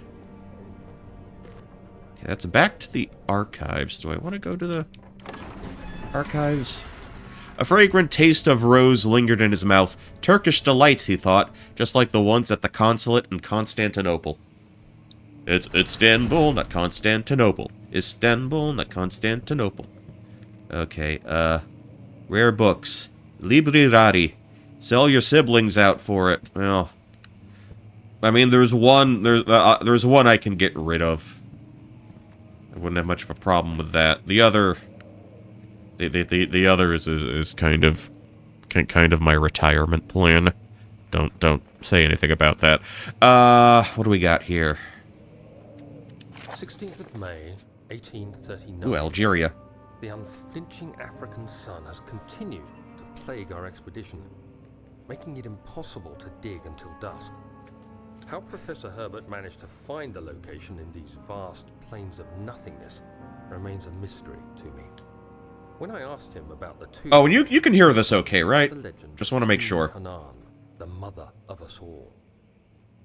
Okay, that's back to the archives. Do I want to go to the archives? A fragrant taste of rose lingered in his mouth. Turkish delights, he thought, just like the ones at the consulate in Constantinople. It's Istanbul, not Constantinople. Istanbul, not Constantinople. Okay, rare books. Libri rari. Sell your siblings out for it. Well, I mean, there's one I can get rid of. I wouldn't have much of a problem with that. The other The other is kind of my retirement plan. Don't say anything about that. What do we got here? 16th of May, 1839. Ooh, Algeria. The unflinching African sun has continued to plague our expedition, making it impossible to dig until dusk. How Professor Herbert managed to find the location in these vast plains of nothingness remains a mystery to me. When I asked him about the two... Oh, and you can hear this okay, right? the legend Just want to make of sure. Hanan, the mother of us all.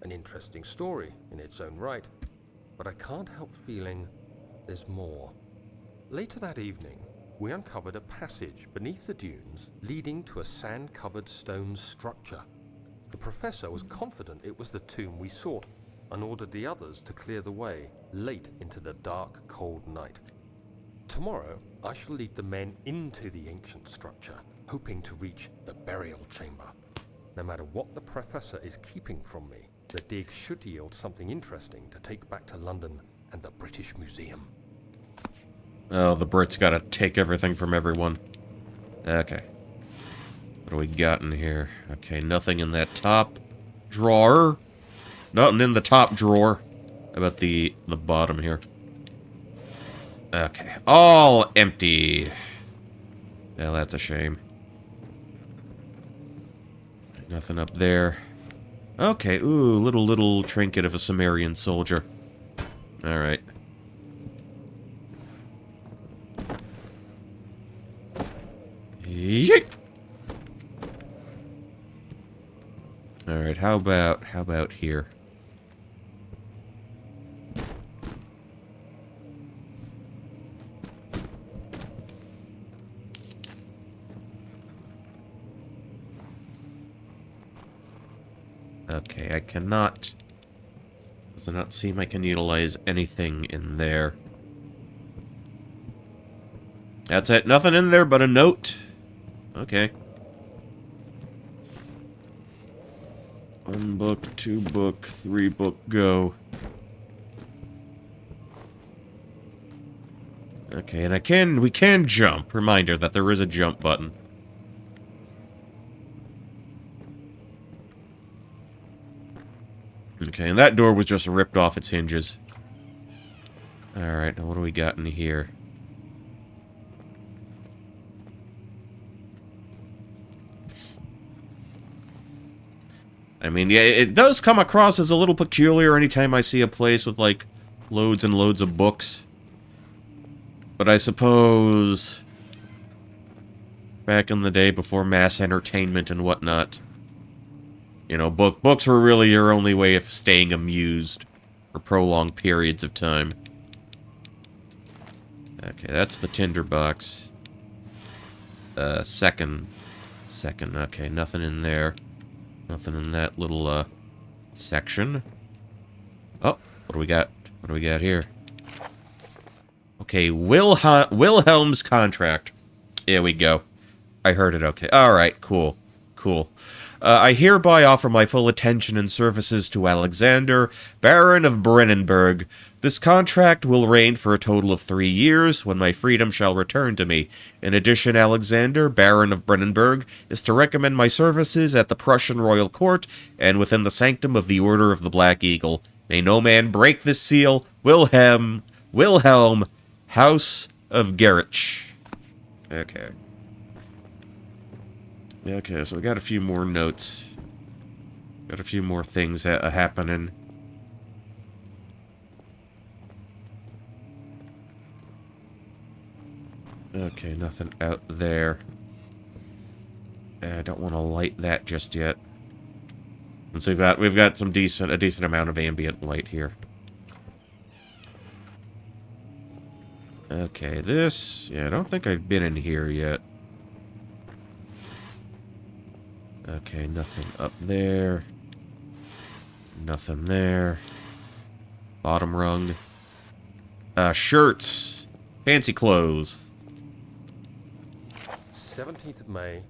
An interesting story in its own right, but I can't help feeling there's more. Later that evening, we uncovered a passage beneath the dunes leading to a sand-covered stone structure. The professor was confident it was the tomb we sought and ordered the others to clear the way late into the dark, cold night. Tomorrow, I shall lead the men into the ancient structure, hoping to reach the burial chamber. No matter what the professor is keeping from me, the dig should yield something interesting to take back to London and the British Museum. Oh, the Brits gotta take everything from everyone. Okay. What do we got in here? Okay, nothing in that top drawer. Nothing in the top drawer. How about the bottom here? Okay, all empty. Well, that's a shame. Nothing up there. Okay, ooh, little trinket of a Sumerian soldier. Alright. Yeet! Alright, how about here? Okay, I cannot... Does it not seem I can utilize anything in there? That's it. Nothing in there but a note. Okay. 1 book, 2 book, 3 book, go. Okay, and we can jump. Reminder that there is a jump button. Okay, and that door was just ripped off its hinges. Alright, now what do we got in here? I mean, yeah, it does come across as a little peculiar anytime I see a place with, like, loads and loads of books. But I suppose... back in the day before mass entertainment and whatnot... You know, books were really your only way of staying amused for prolonged periods of time. Okay, that's the tinderbox. Second. Okay, nothing in there. Nothing in that little, section. Oh, what do we got? What do we got here? Okay, Wilhelm's contract. Here we go. I heard it okay. Alright, cool. Cool. I hereby offer my full attention and services to Alexander, Baron of Brennenburg. This contract will reign for a total of 3 years, when my freedom shall return to me. In addition, Alexander, Baron of Brennenburg, is to recommend my services at the Prussian royal court, and within the sanctum of the Order of the Black Eagle. May no man break this seal. Wilhelm, House of Gerich. Okay. Okay, so we got a few more notes. Got a few more things happening. Okay, nothing out there. I don't want to light that just yet. And so we've got a decent amount of ambient light here. Okay, this... yeah, I don't think I've been in here yet. Okay, nothing up there. Nothing there. Bottom rung. Shirts. Fancy clothes. 17th of May,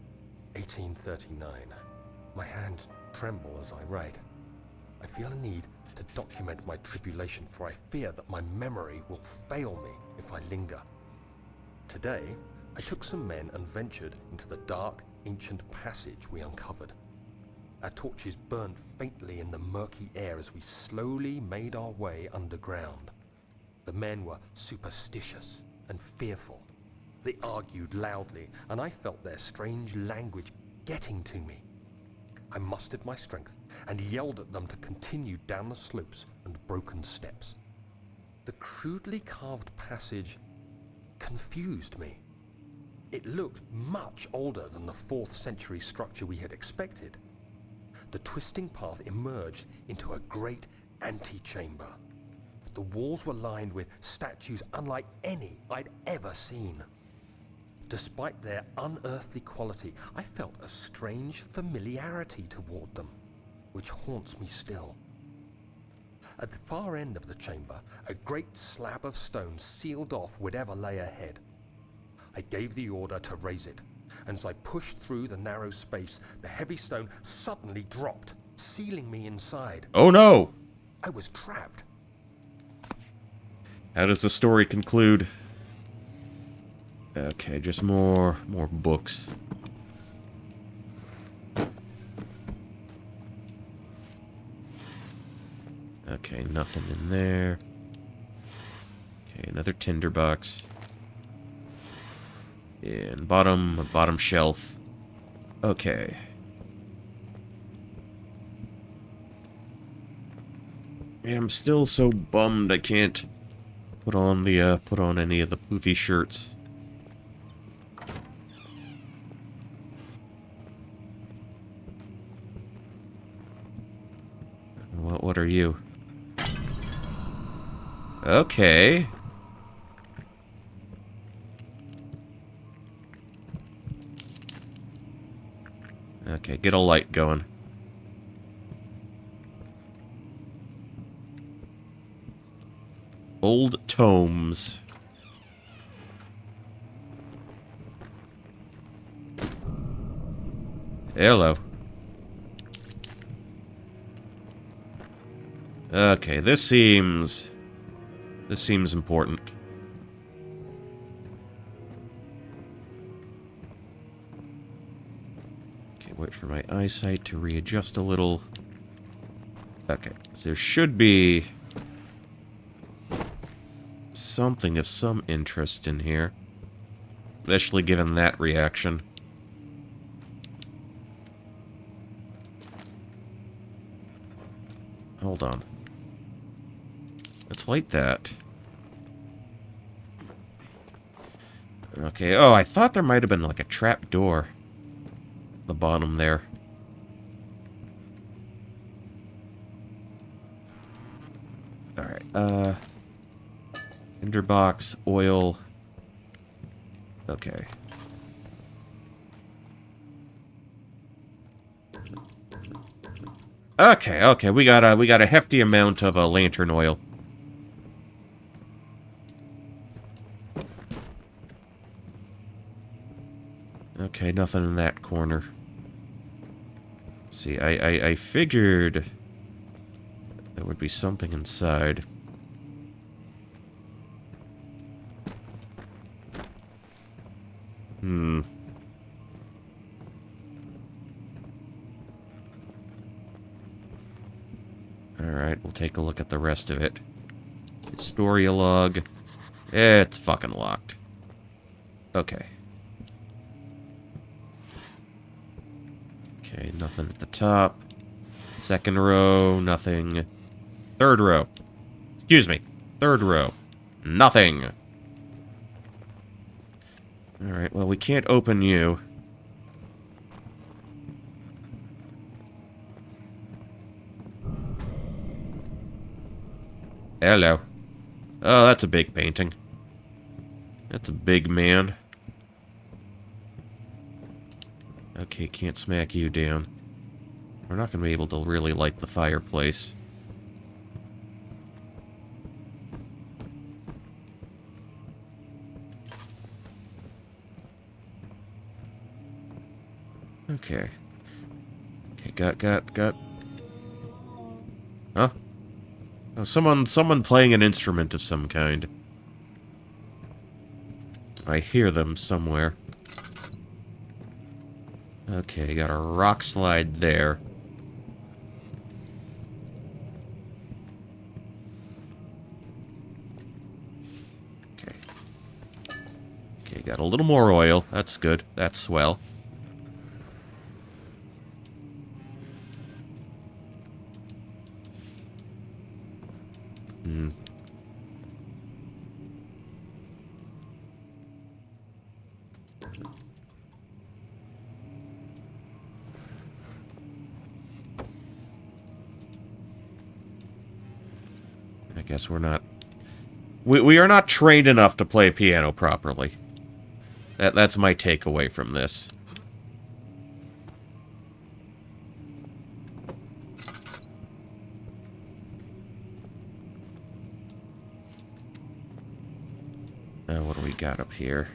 1839. My hands tremble as I write. I feel a need to document my tribulation, for I fear that my memory will fail me if I linger. Today, I took some men and ventured into the dark, ancient passage we uncovered. Our torches burned faintly in the murky air as we slowly made our way underground. The men were superstitious and fearful. They argued loudly, and I felt their strange language getting to me. I mustered my strength and yelled at them to continue down the slopes and broken steps. The crudely carved passage confused me. It looked much older than the 4th century structure we had expected. The twisting path emerged into a great antechamber. The walls were lined with statues unlike any I'd ever seen. Despite their unearthly quality, I felt a strange familiarity toward them, which haunts me still. At the far end of the chamber, a great slab of stone sealed off whatever lay ahead. I gave the order to raise it, and as I pushed through the narrow space, the heavy stone suddenly dropped, sealing me inside. Oh no! I was trapped. How does the story conclude? Okay, just more books. Okay, nothing in there. Okay, another tinderbox. And bottom shelf. Okay. Yeah, I'm still so bummed I can't put on any of the poofy shirts. What are you? Okay. Okay, get a light going. Old tomes. Hello. Okay, this seems important. Okay, wait for my eyesight to readjust a little. Okay, so there should be something of some interest in here. Especially given that reaction. Hold on. Let's light that. Okay, oh, I thought there might have been like a trap door at the bottom there. Alright, tinderbox, oil. Okay. Okay, we got a hefty amount of lantern oil. Okay, nothing in that corner. See, I figured there would be something inside. Alright, we'll take a look at the rest of it. Historia log. It's fucking locked. Okay. Okay, nothing at the top. Second row, nothing. Third row. Excuse me. Third row. Nothing. Alright, well, we can't open you. Hello. Oh, that's a big painting. That's a big man. Okay, can't smack you down. We're not going to be able to really light the fireplace. Okay. Okay, got. Huh? Oh, someone playing an instrument of some kind. I hear them somewhere. Okay, got a rock slide there. Okay. Okay, got a little more oil. That's good. That's swell. I guess we're not... We are not trained enough to play piano properly. That's my takeaway from this. What do we got up here?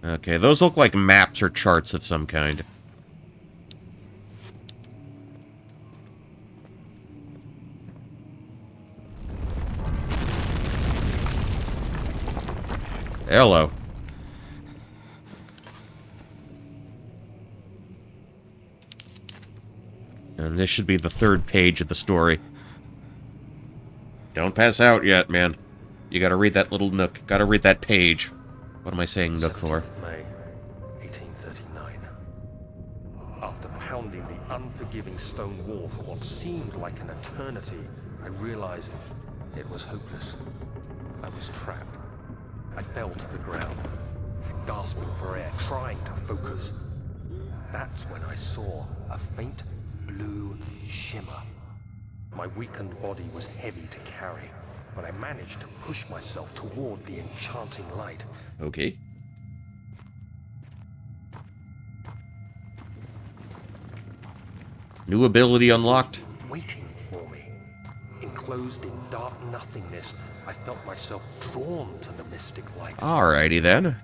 Okay, those look like maps or charts of some kind. Hello. And this should be the third page of the story. Don't pass out yet, man. You gotta read that little nook. Gotta read that page. What am I saying nook for? 17th May, 1839. After pounding the unforgiving stone wall for what seemed like an eternity, I realized it was hopeless. I was trapped. I fell to the ground, gasping for air, trying to focus. That's when I saw a faint blue shimmer. My weakened body was heavy to carry, but I managed to push myself toward the enchanting light. Okay. New ability unlocked. Waiting for me. Enclosed in dark nothingness, I felt myself drawn to the mystic light. Alrighty then.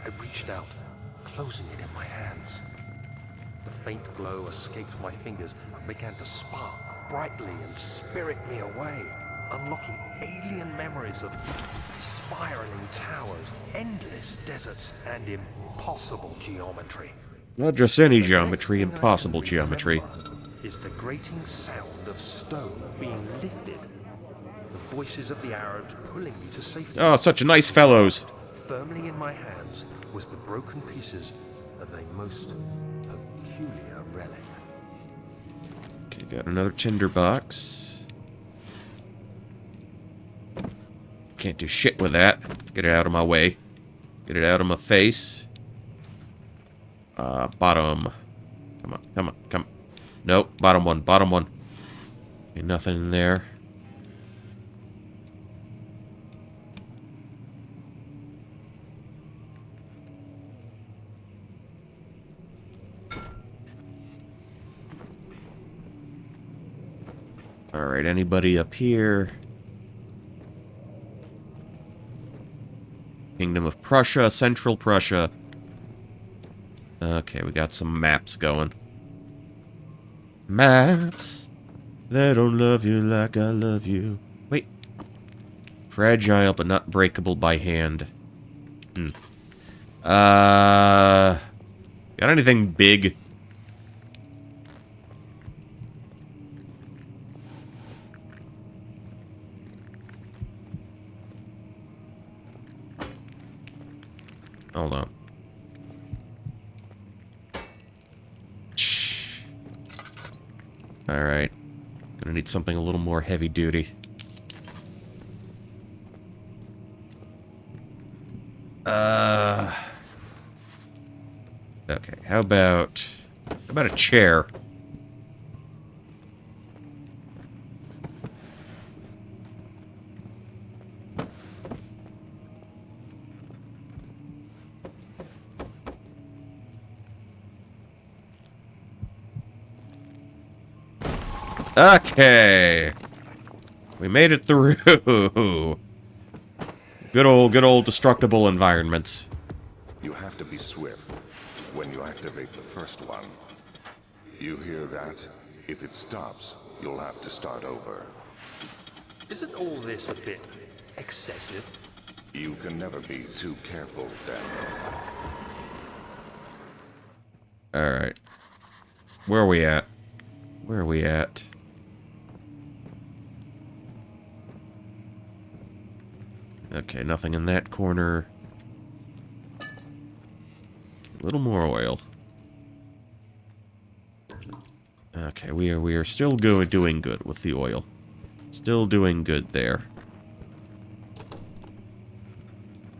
I reached out, closing it in my hands. The faint glow escaped my fingers and began to spark brightly and spirit me away, unlocking alien memories of spiraling towers, endless deserts, and impossible geometry. Not just any geometry, impossible geometry. Is the grating sound of stone being lifted. The voices of the Arabs pulling me to safety. Oh, such nice fellows. Firmly in my hands was the broken pieces of a most peculiar relic. Okay, got another tinder box. Can't do shit with that. Get it out of my way. Get it out of my face. Bottom. Come on, come on, come on. Nope, bottom one, bottom one. Ain't nothing in there. Alright, anybody up here? Kingdom of Prussia, Central Prussia. Okay, we got some maps going. Maps, they don't love you like I love you. Wait. Fragile but not breakable by hand. Got anything big? Hold on. Alright. Gonna need something a little more heavy duty. Okay, how about a chair? Okay. We made it through. Good old destructible environments. be swift. When you activate the first one, you hear that? If it stops, you'll have to start over. Isn't all this a bit excessive? You can never be too careful, Daniel. Alright. Where are we at? Where are we at? Okay, nothing in that corner. A little more oil. Okay, we are still doing good with the oil. Still doing good there.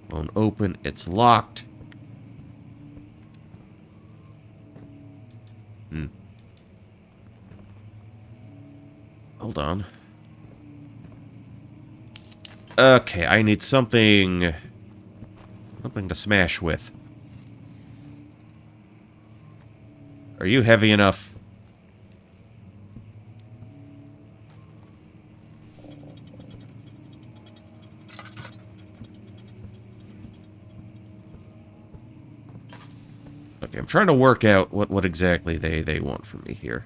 Won't open. It's locked. Hold on. Okay, I need something... something to smash with. Are you heavy enough? Okay, I'm trying to work out what exactly they want from me here.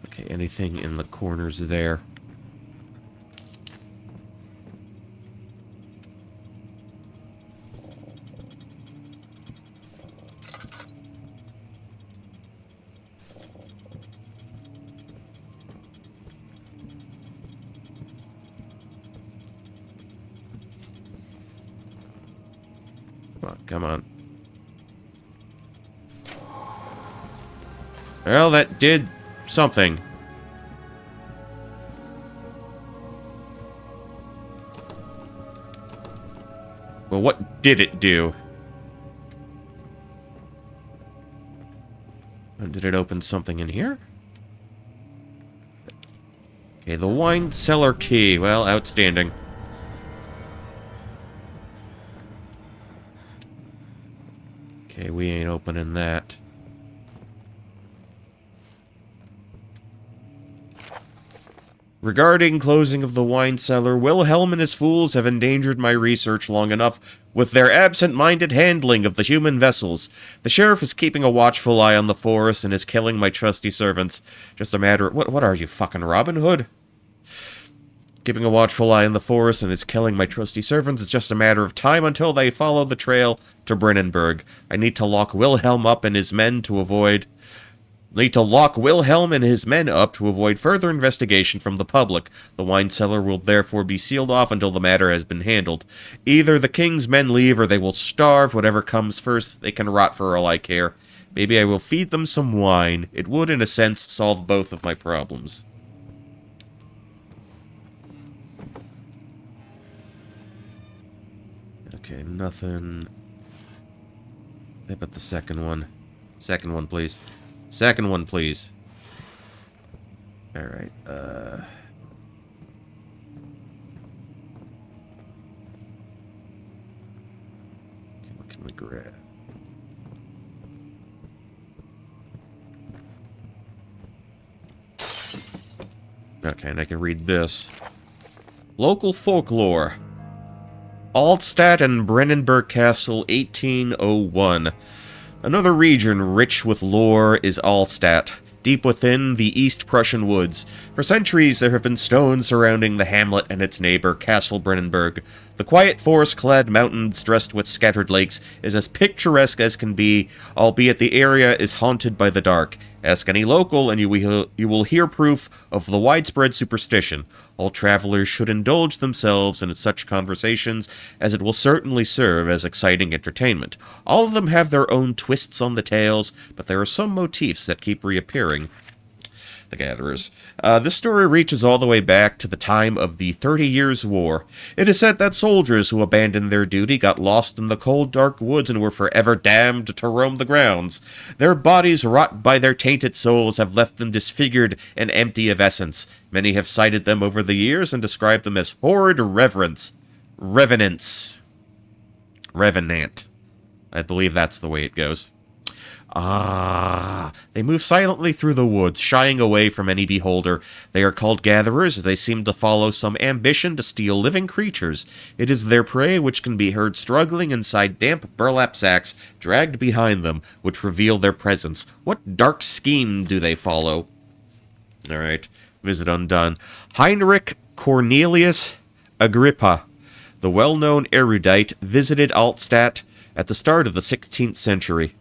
Okay, anything in the corners there? Come on. Well, that did something. Well, what did it do? Did it open something in here? Okay, the wine cellar key. Well, outstanding. Okay, we ain't opening that. Regarding closing of the wine cellar, Wilhelm and his fools have endangered my research long enough with their absent-minded handling of the human vessels. The sheriff is keeping a watchful eye on the forest and is killing my trusty servants. Just a matter of... What are you, fucking Robin Hood? Keeping a watchful eye on the forest and is killing my trusty servants. It's just a matter of time until they follow the trail to Brennenburg. I need to lock Wilhelm up and his men to avoid... further investigation from the public. The wine cellar will therefore be sealed off until the matter has been handled. Either the king's men leave or they will starve. Whatever comes first, they can rot for all I care. Maybe I will feed them some wine. It would, in a sense, solve both of my problems. Okay, nothing. How about the second one? Second one, please. Second one, please. Alright, what can we grab? Okay, and I can read this. Local folklore. Altstadt and Brennenburg Castle, 1801. Another region rich with lore is Altstadt, deep within the East Prussian woods. For centuries there have been stones surrounding the hamlet and its neighbor, Castle Brennenburg. The quiet forest-clad mountains dressed with scattered lakes is as picturesque as can be, albeit the area is haunted by the dark. Ask any local and you will hear proof of the widespread superstition. All travelers should indulge themselves in such conversations, as it will certainly serve as exciting entertainment. All of them have their own twists on the tales, but there are some motifs that keep reappearing. The Gatherers. This story reaches all the way back to the time of the 30 Years' War. It is said that soldiers who abandoned their duty got lost in the cold, dark woods and were forever damned to roam the grounds. Their bodies, wrought by their tainted souls, have left them disfigured and empty of essence. Many have cited them over the years and described them as horrid revenants. Revenant. I believe that's the way it goes. Ah, they move silently through the woods, shying away from any beholder. They are called gatherers, as they seem to follow some ambition to steal living creatures. It is their prey which can be heard struggling inside damp burlap sacks dragged behind them, which reveal their presence. What dark scheme do they follow? Alright, visit undone. Heinrich Cornelius Agrippa, the well-known erudite, visited Altstadt at the start of the 16th century.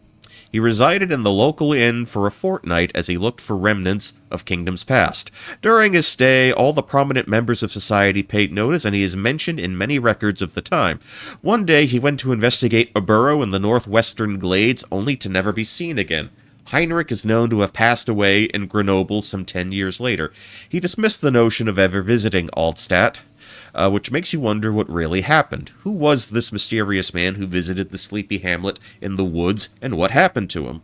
He resided in the local inn for a fortnight as he looked for remnants of kingdoms past. During his stay, all the prominent members of society paid notice, and he is mentioned in many records of the time. One day, he went to investigate a burrow in the northwestern glades, only to never be seen again. Heinrich is known to have passed away in Grenoble some 10 years later. He dismissed the notion of ever visiting Altstadt, which makes you wonder what really happened. Who was this mysterious man who visited the sleepy hamlet in the woods, and what happened to him?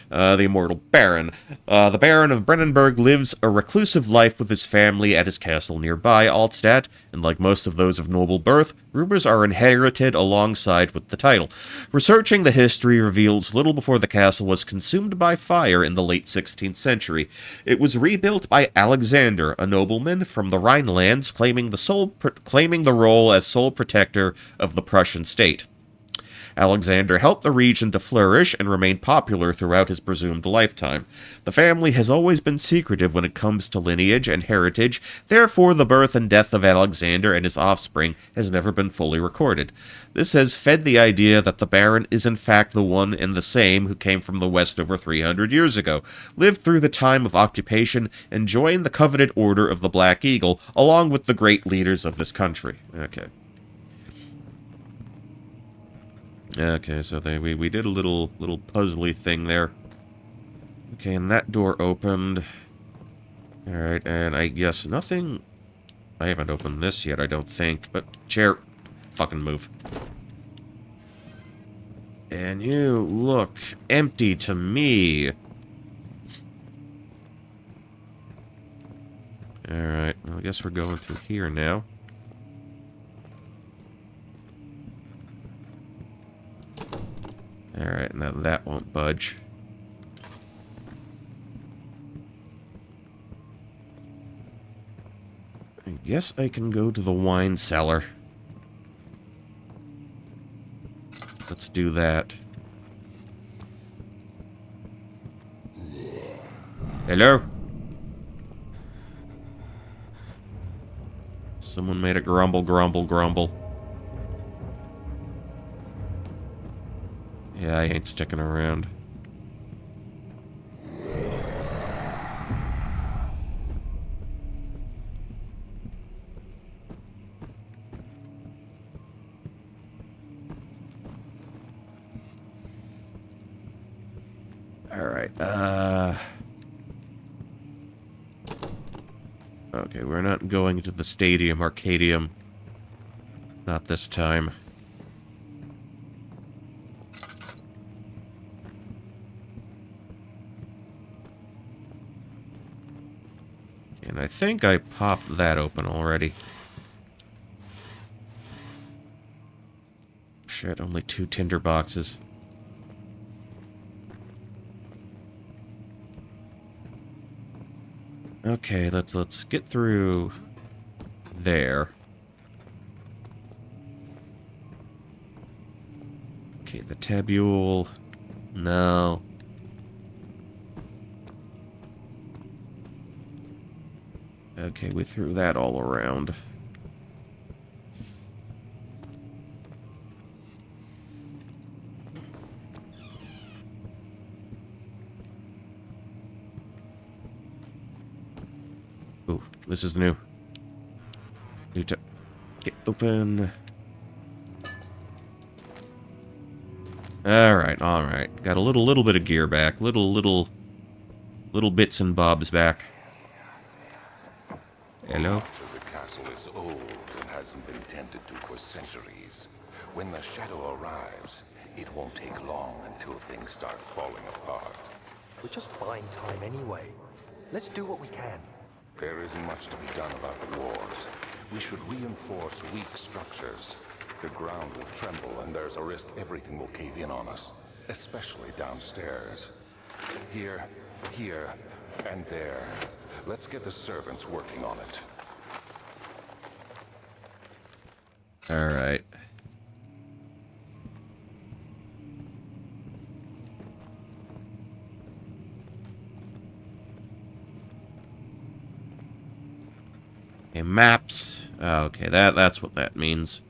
The immortal Baron. The Baron of Brennenburg lives a reclusive life with his family at his castle nearby, Altstadt, and like most of those of noble birth, rumors are inherited alongside with the title. Researching the history reveals little before the castle was consumed by fire in the late 16th century. It was rebuilt by Alexander, a nobleman from the Rhinelands, claiming the role as sole protector of the Prussian state. Alexander helped the region to flourish and remain popular throughout his presumed lifetime. The family has always been secretive when it comes to lineage and heritage, therefore the birth and death of Alexander and his offspring has never been fully recorded. This has fed the idea that the Baron is in fact the one and the same who came from the west over 300 years ago, lived through the time of occupation, and joined the coveted Order of the Black Eagle, along with the great leaders of this country. Okay, so we did a little puzzly thing there. Okay, and that door opened. Alright, and I guess nothing... I haven't opened this yet, I don't think. But, chair, fucking move. And you look empty to me. Alright, well, I guess we're going through here now. Alright, now that won't budge. I guess I can go to the wine cellar. Let's do that. Hello? Someone made a grumble, grumble, grumble. Yeah, I ain't sticking around. Alright, okay, we're not going to the Stadium Arcadium. Not this time. And I think I popped that open already. Shit, only 2 tinder boxes. Okay, let's get through there. Okay, the tabule. No. Okay, we threw that all around. Ooh, this is new. Need to get open. Alright, alright. Got a little bit of gear back. Little bits and bobs back. Hello? The castle is old and hasn't been tended to for centuries. When the shadow arrives, it won't take long until things start falling apart. We're just buying time anyway. Let's do what we can. There isn't much to be done about the wars. We should reinforce weak structures. The ground will tremble, and there's a risk everything will cave in on us, especially downstairs. Here, and there. Let's get the servants working on it. Alright. Okay, maps. Okay, that's what that means.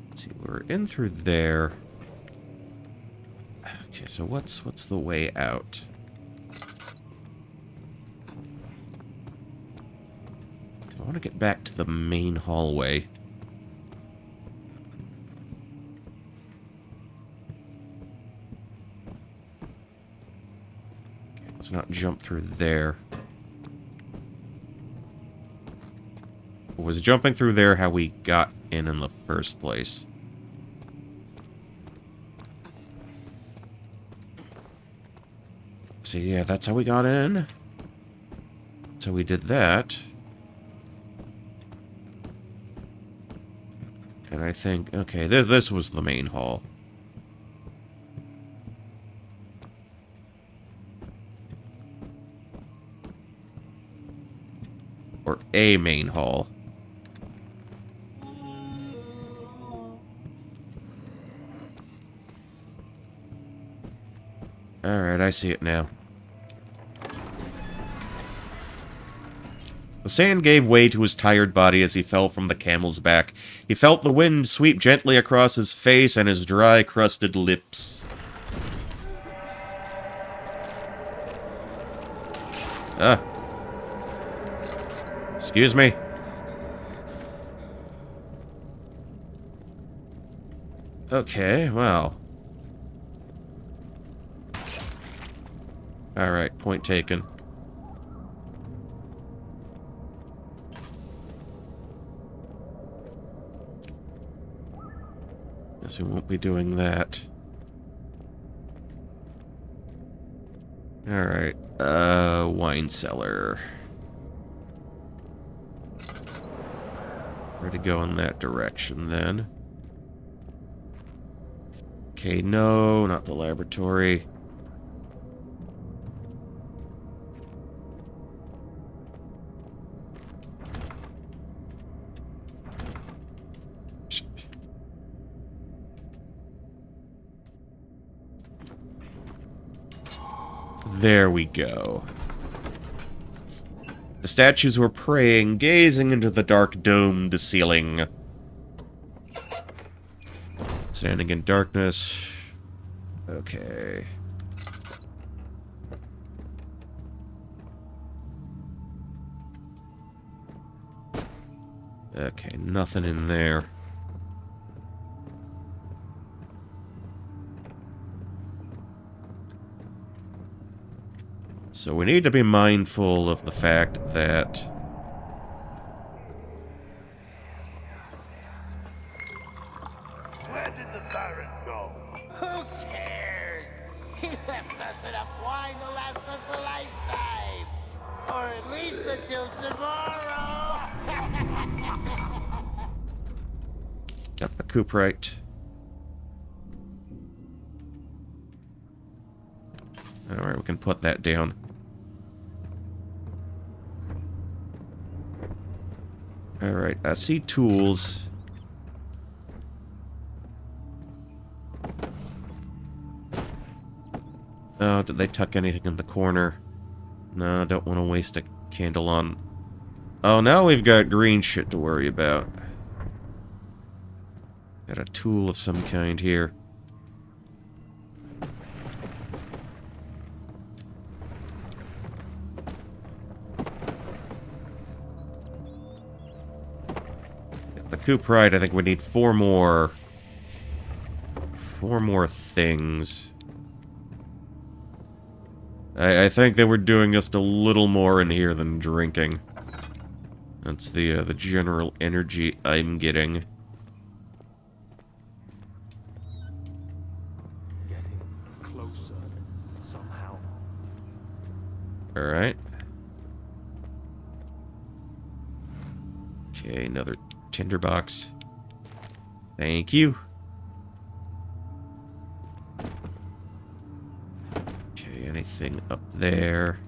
Let's see, we're in through there. Okay, so what's the way out? I want to get back to the main hallway. Okay, let's not jump through there. Was jumping through there how we got in the first place? So yeah, that's how we got in. So we did that. And I think, okay, this was the main hall. Or a main hall. Alright, I see it now. The sand gave way to his tired body as he fell from the camel's back. He felt the wind sweep gently across his face and his dry, crusted lips. Excuse me. Okay, well. Alright, point taken. Guess we won't be doing that. Alright, wine cellar. Where to go in that direction, then? Okay, no, not the laboratory. There we go. The statues were praying, gazing into the dark domed ceiling. Standing in darkness. Okay. Okay, nothing in there. So we need to be mindful of the fact that Where did the Baron go? Who cares? He left us enough wine to last us a lifetime. Or at least until tomorrow. got the coop right. Alright, we can put that down. Alright, I see tools. Oh, did they tuck anything in the corner? No, I don't want to waste a candle on... Oh, now we've got green shit to worry about. Got a tool of some kind here. The coop right, I think we need four more things. I think they were doing just a little more in here than drinking. That's the general energy I'm getting. Getting closer. Some Alright. Okay, another tinderbox. Thank you. Okay, anything up there?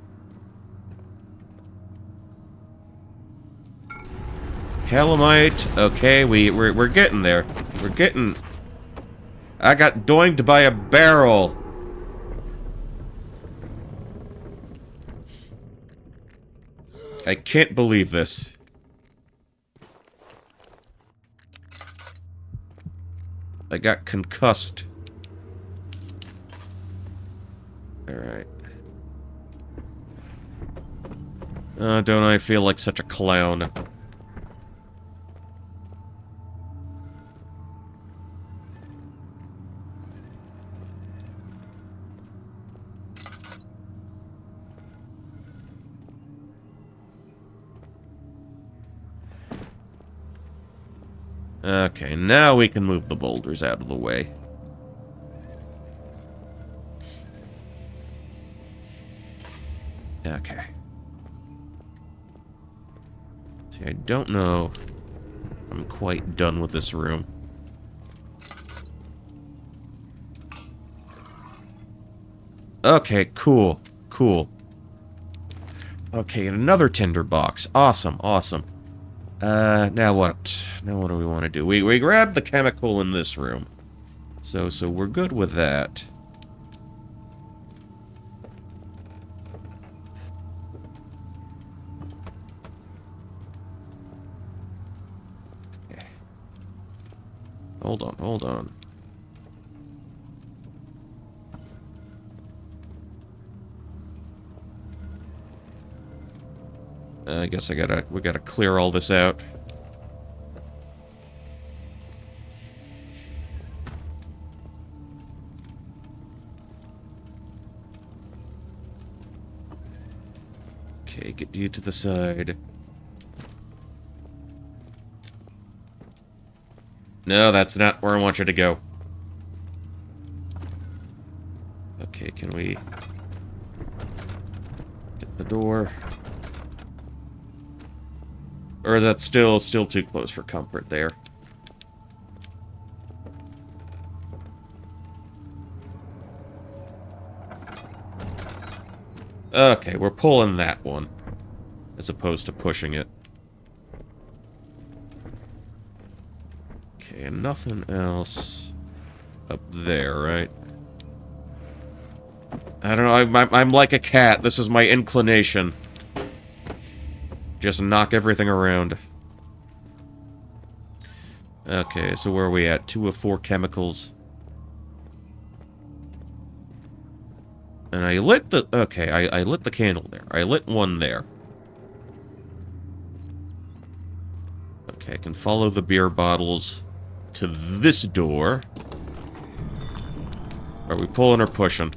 Calamite. Okay, we're getting there. We're getting... I got doinked by a barrel. I can't believe this. I got concussed. Alright. Don't I feel like such a clown? Okay, now we can move the boulders out of the way. Okay. See, I don't know if I'm quite done with this room. Okay, cool. Cool. Okay, and another tinderbox. Awesome, awesome. Now what? Now what do we want to do? We grabbed the chemical in this room. So we're good with that. Okay. Hold on, hold on. I guess we gotta clear all this out. Okay, get you to the side. No, that's not where I want you to go. Okay, can we get the door? Or that's still too close for comfort there. Okay, we're pulling that one, as opposed to pushing it. Okay, and nothing else up there, right? I don't know, I'm like a cat. This is my inclination. Just knock everything around. Okay, so where are we at? 2 of 4 chemicals. And I lit the... Okay, I lit the candle there. I lit one there. Okay, I can follow the beer bottles to this door. Are we pulling or pushing?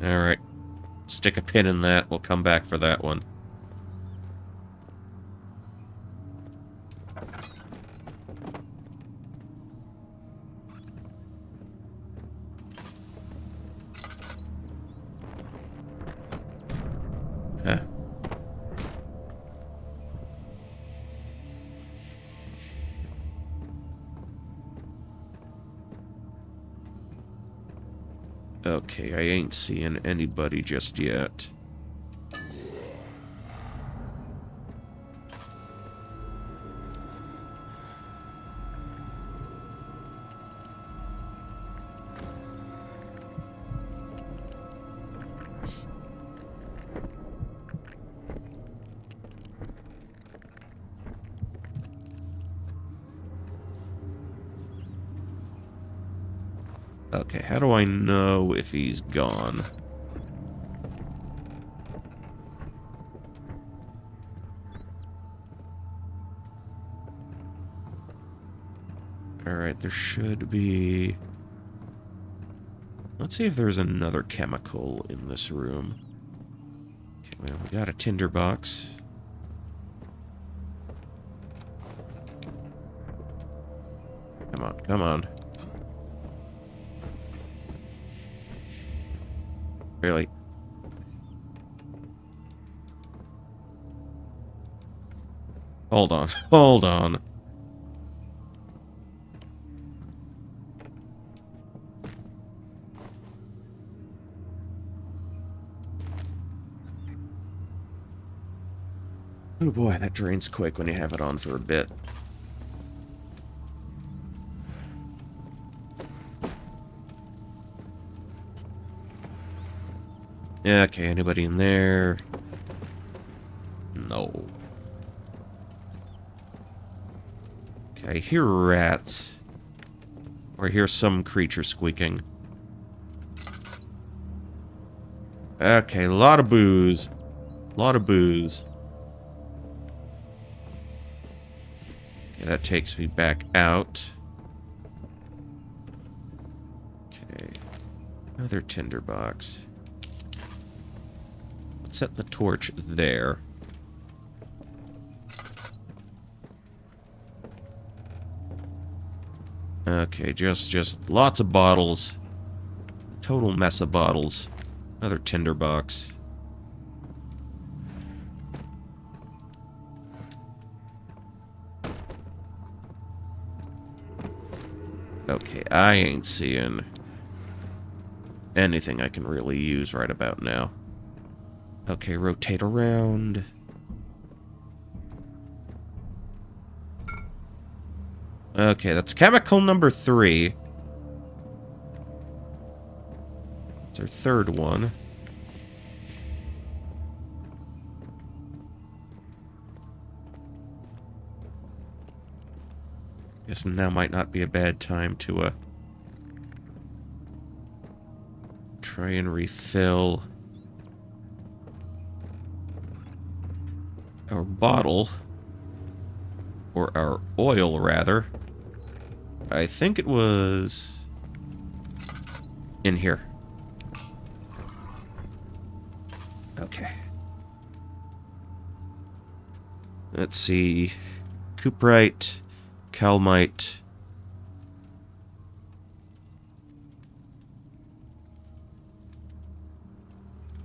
Alright. Stick a pin in that. We'll come back for that one. Huh. Okay, I ain't seeing anybody just yet. Okay, how do I know if he's gone? Alright, there should be... Let's see if there's another chemical in this room. Okay, well, we got a tinderbox. Come on, come on. Really? Hold on. Hold on. Oh boy, that drains quick when you have it on for a bit. Yeah, okay, anybody in there? No. Okay, I hear rats. Or I hear some creature squeaking. Okay, a lot of booze. A lot of booze. Okay, that takes me back out. Okay. Another tinderbox. Let's set the torch there. Okay, just lots of bottles. Total mess of bottles. Another tinderbox. Okay, I ain't seeing anything I can really use right about now. Okay, rotate around. Okay, that's chemical number 3. It's our third one. Guess now might not be a bad time to, try and refill our bottle. Or our oil, rather. I think it was in here. Okay. Let's see. Cuprite, calmite.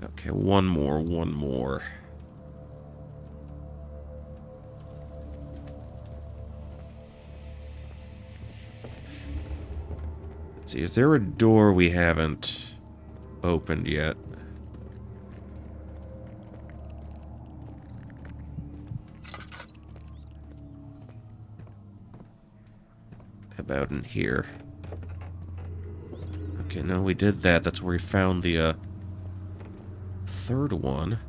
Okay, one more. Let's see, is there a door we haven't opened yet? About in here. Okay, no, we did that. That's where we found the, third one.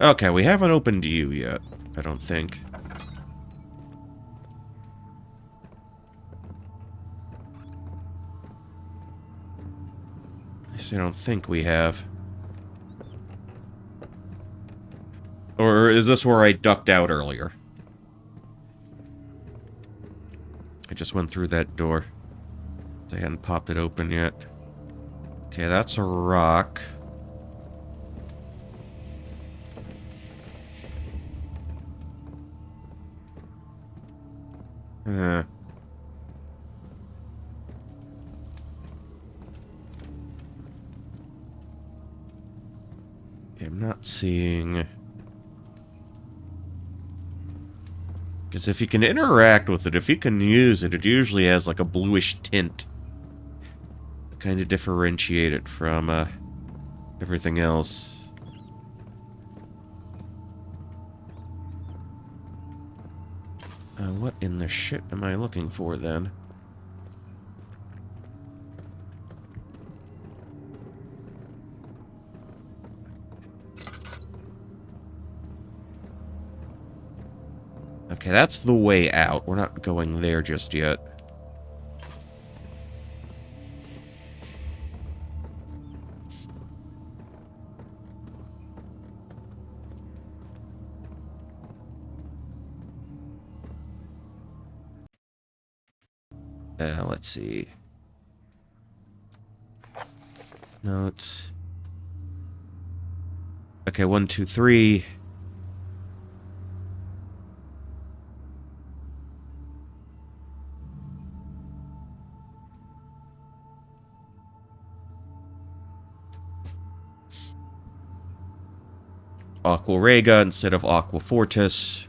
Okay, we haven't opened you yet, I don't think. At least I don't think we have. Or is this where I ducked out earlier? I just went through that door. I hadn't popped it open yet. Okay, that's a rock. I'm not seeing... Because if you can interact with it, if you can use it, it usually has like a bluish tint. Kind of differentiate it from everything else. What in the shit am I looking for then? Okay, that's the way out. We're not going there just yet. Let's see. No, it's... Okay, 1, 2, 3. Aqua Rega instead of Aqua Fortis.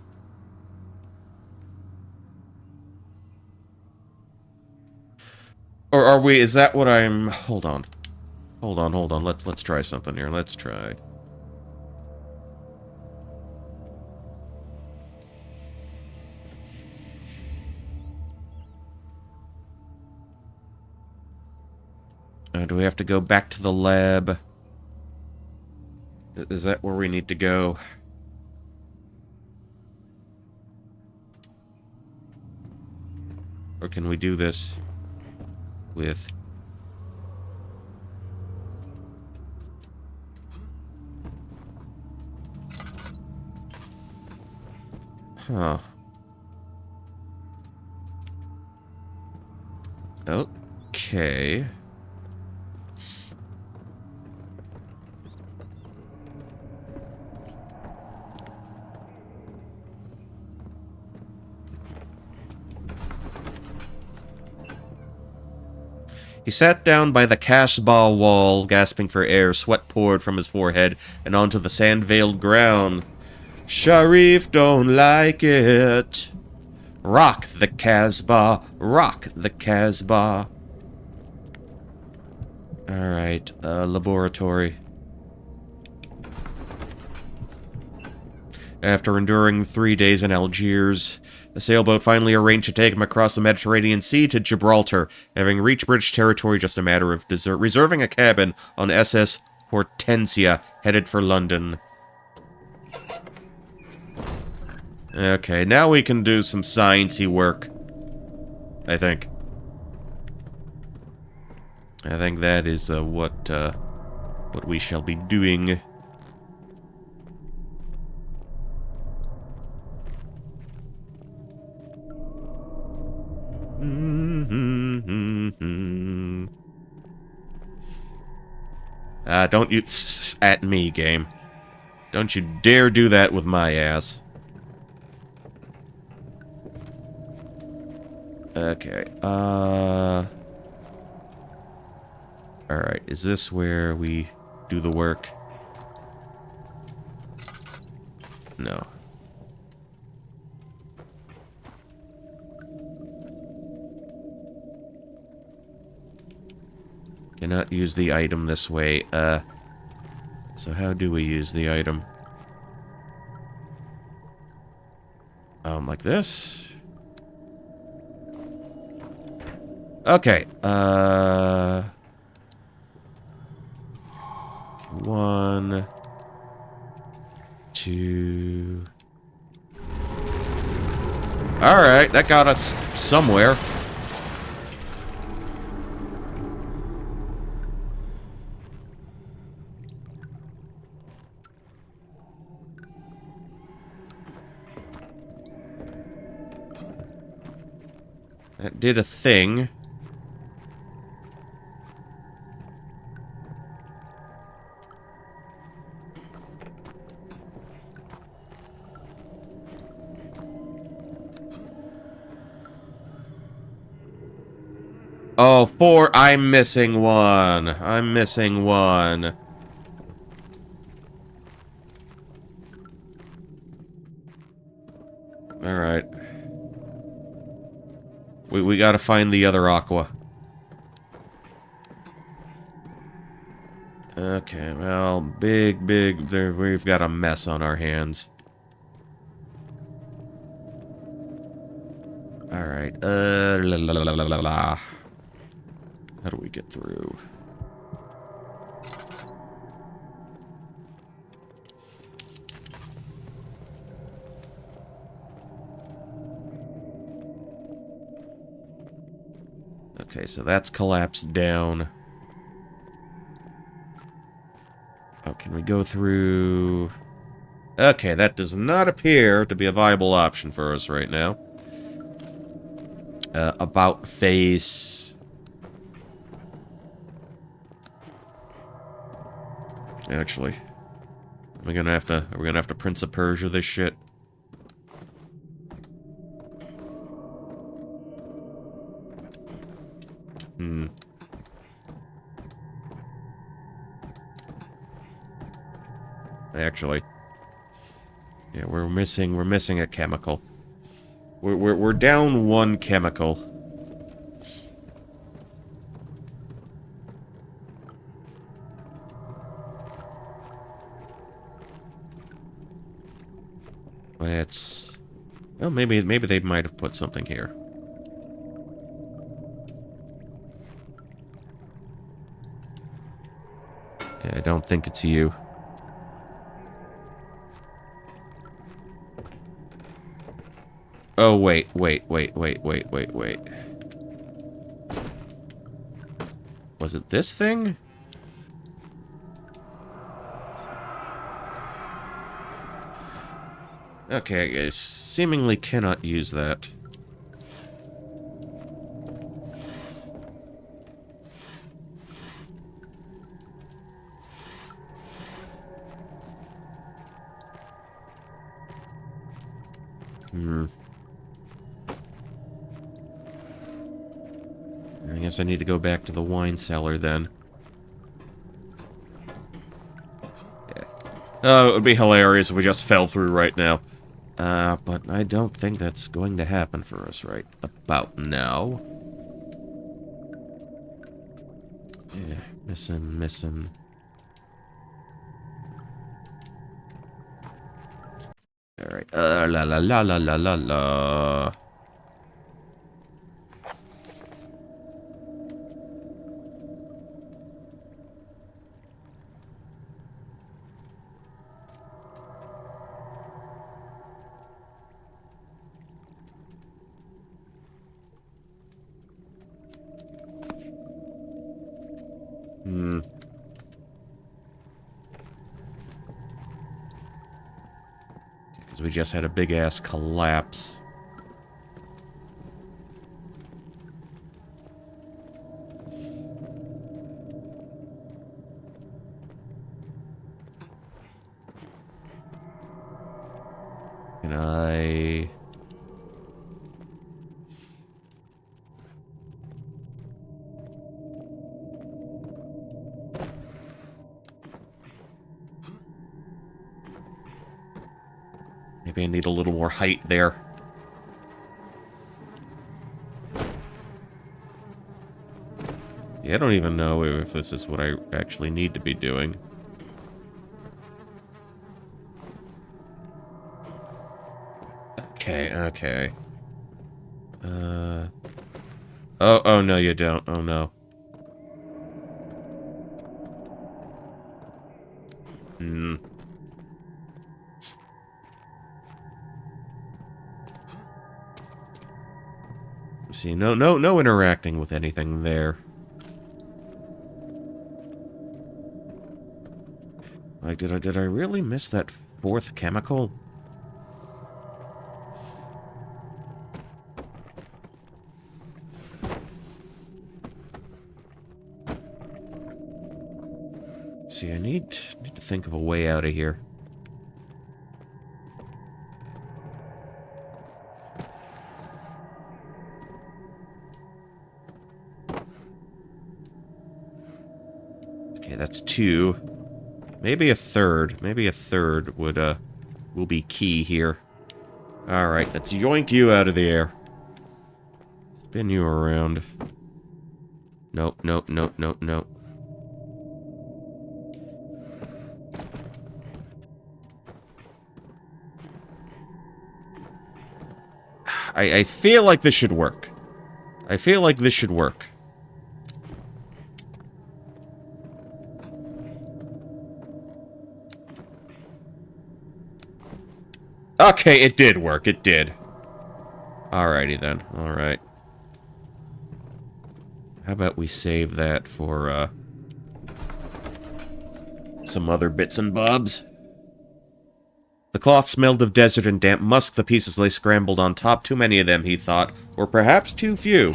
Or are we, is that what I'm, hold on. Hold on, let's try something here, let's try. Do we have to go back to the lab? Is that where we need to go? Or can we do this with... Huh. Okay. He sat down by the Casbah wall, gasping for air. Sweat poured from his forehead and onto the sand-veiled ground. Sharif don't like it. Rock the Casbah, rock the Casbah. Alright, laboratory. After enduring 3 days in Algiers, the sailboat finally arranged to take him across the Mediterranean Sea to Gibraltar. Having reached British territory, just a matter of reserving a cabin on SS Hortensia, headed for London. Okay, now we can do some sciencey work. I think. I think that is what we shall be doing. Don't you at me, game. Don't you dare do that with my ass. Okay, alright, is this where we do the work? No. Cannot use the item this way. So how do we use the item? Like this? Okay, 1, 2... Alright, that got us somewhere. That did a thing. Oh, 4. I'm missing one. I'm missing one. Alright. We gotta find the other Aqua. Okay, well, we've got a mess on our hands. Alright, how do we get through? Okay, so that's collapsed down. Oh, can we go through... Okay, that does not appear to be a viable option for us right now. About face... Actually, are we gonna have to Prince of Persia this shit? Actually, Yeah, we're missing a chemical. We're down one chemical. Let's... Well, maybe they might have put something here. Yeah, I don't think it's you. Oh, wait. Was it this thing? Okay, I seemingly cannot use that. I guess I need to go back to the wine cellar then. Yeah. Oh, it would be hilarious if we just fell through right now. But I don't think that's going to happen for us right about now. Yeah, missing. Alright, la. Because we just had a big-ass collapse. Can I... Maybe I need a little more height there. Yeah, I don't even know if this is what I actually need to be doing. Okay. Oh, no, you don't. Oh, no. See, no interacting with anything there. Like, did I really miss that fourth chemical? See, I need to think of a way out of here. Okay, that's two. Maybe a third. Maybe a third will be key here. Alright, let's yoink you out of the air. Spin you around. Nope. I feel like this should work. Okay, it did work. It did. Alrighty then. Alright. How about we save that for, some other bits and bobs? The cloth smelled of desert and damp musk. The pieces lay scrambled on top. Too many of them, he thought. Or perhaps too few.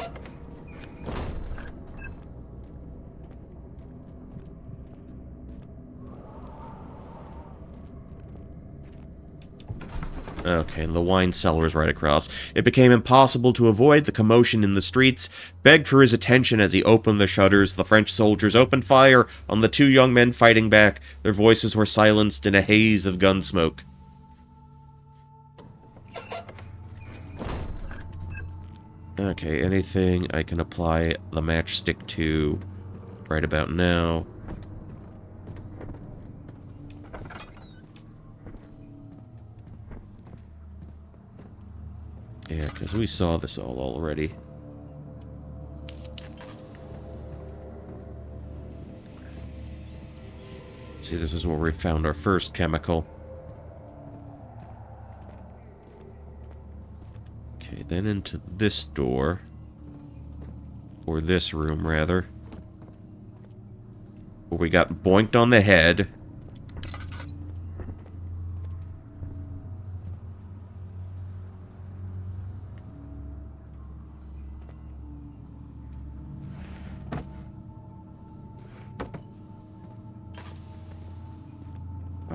Okay, the wine cellar is right across. It became impossible to avoid the commotion in the streets, begged for his attention as he opened the shutters. The French soldiers opened fire on the two young men fighting back. Their voices were silenced in a haze of gun smoke. Okay, anything I can apply the matchstick to right about now. Yeah, because we saw this all already. See, this is where we found our first chemical. Okay, then into this door. Or this room, rather. Where we got boinked on the head.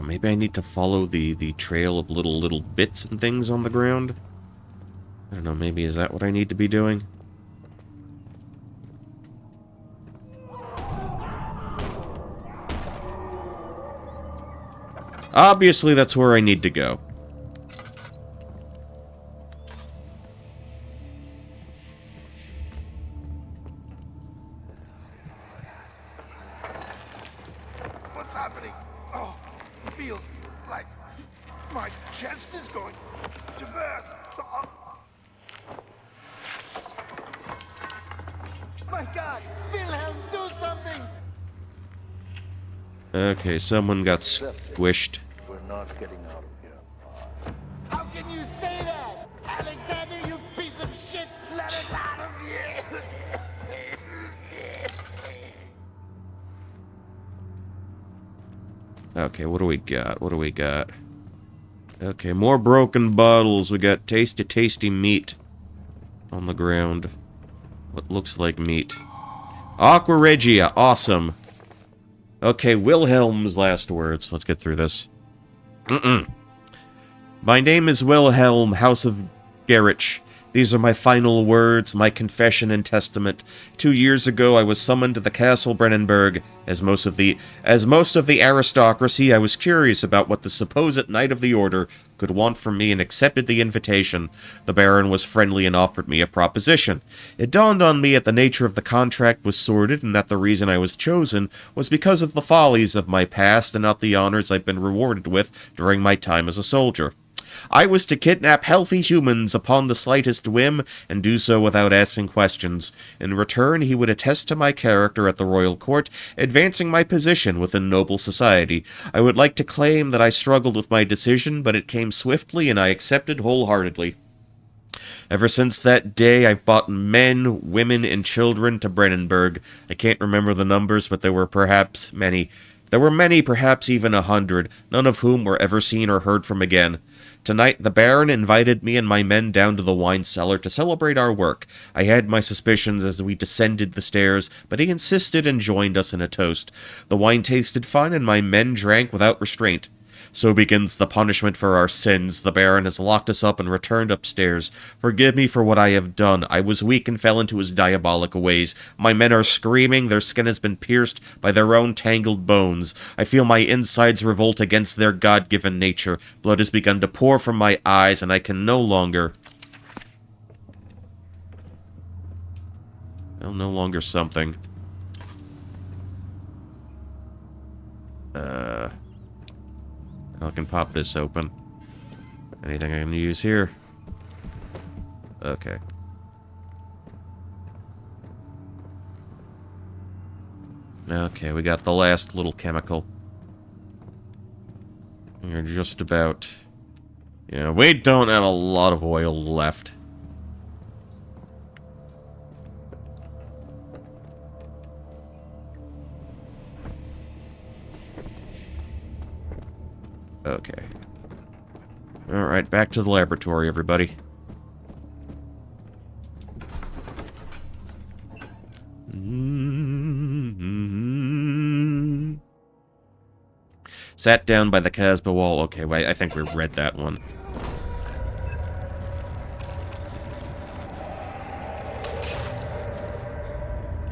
Maybe I need to follow the trail of little bits and things on the ground. I don't know, maybe is that what I need to be doing? Obviously, that's where I need to go. What's happening? Oh, it feels like my chest is going to burst. Oh. My God! Wilhelm, do something! Okay, someone got squished. We're not getting out of here. How can you say that? Alexander, you piece of shit! Let us out of here! Okay, what do we got? What do we got? Okay, more broken bottles. We got tasty meat on the ground. What looks like meat. Aqua Regia, awesome. Okay, Wilhelm's last words. Let's get through this. My name is Wilhelm, House of Gerich. These are my final words, my confession and testament. 2 years ago, I was summoned to the Castle Brennenburg. As most of the aristocracy, I was curious about what the supposed Knight of the Order could want from me and accepted the invitation. The Baron was friendly and offered me a proposition. It dawned on me that the nature of the contract was sordid and that the reason I was chosen was because of the follies of my past and not the honors I've been rewarded with during my time as a soldier. I was to kidnap healthy humans upon the slightest whim, and do so without asking questions. In return, he would attest to my character at the royal court, advancing my position within noble society. I would like to claim that I struggled with my decision, but it came swiftly, and I accepted wholeheartedly. Ever since that day, I've brought men, women, and children to Brennenburg. I can't remember the numbers, but there were perhaps many. There were many, perhaps even 100, none of whom were ever seen or heard from again. Tonight, the Baron invited me and my men down to the wine cellar to celebrate our work. I had my suspicions as we descended the stairs, but he insisted and joined us in a toast. The wine tasted fine, and my men drank without restraint. So begins the punishment for our sins. The Baron has locked us up and returned upstairs. Forgive me for what I have done. I was weak and fell into his diabolic ways. My men are screaming. Their skin has been pierced by their own tangled bones. I feel my insides revolt against their God-given nature. Blood has begun to pour from my eyes, and I can no longer... Well, no longer something. I can pop this open. Anything I can use here? Okay. Okay, we got the last little chemical. You're just about... Yeah, we don't have a lot of oil left. Okay. Alright, back to the laboratory, everybody. Sat down by the Casbah wall. Okay, wait, I think we read that one.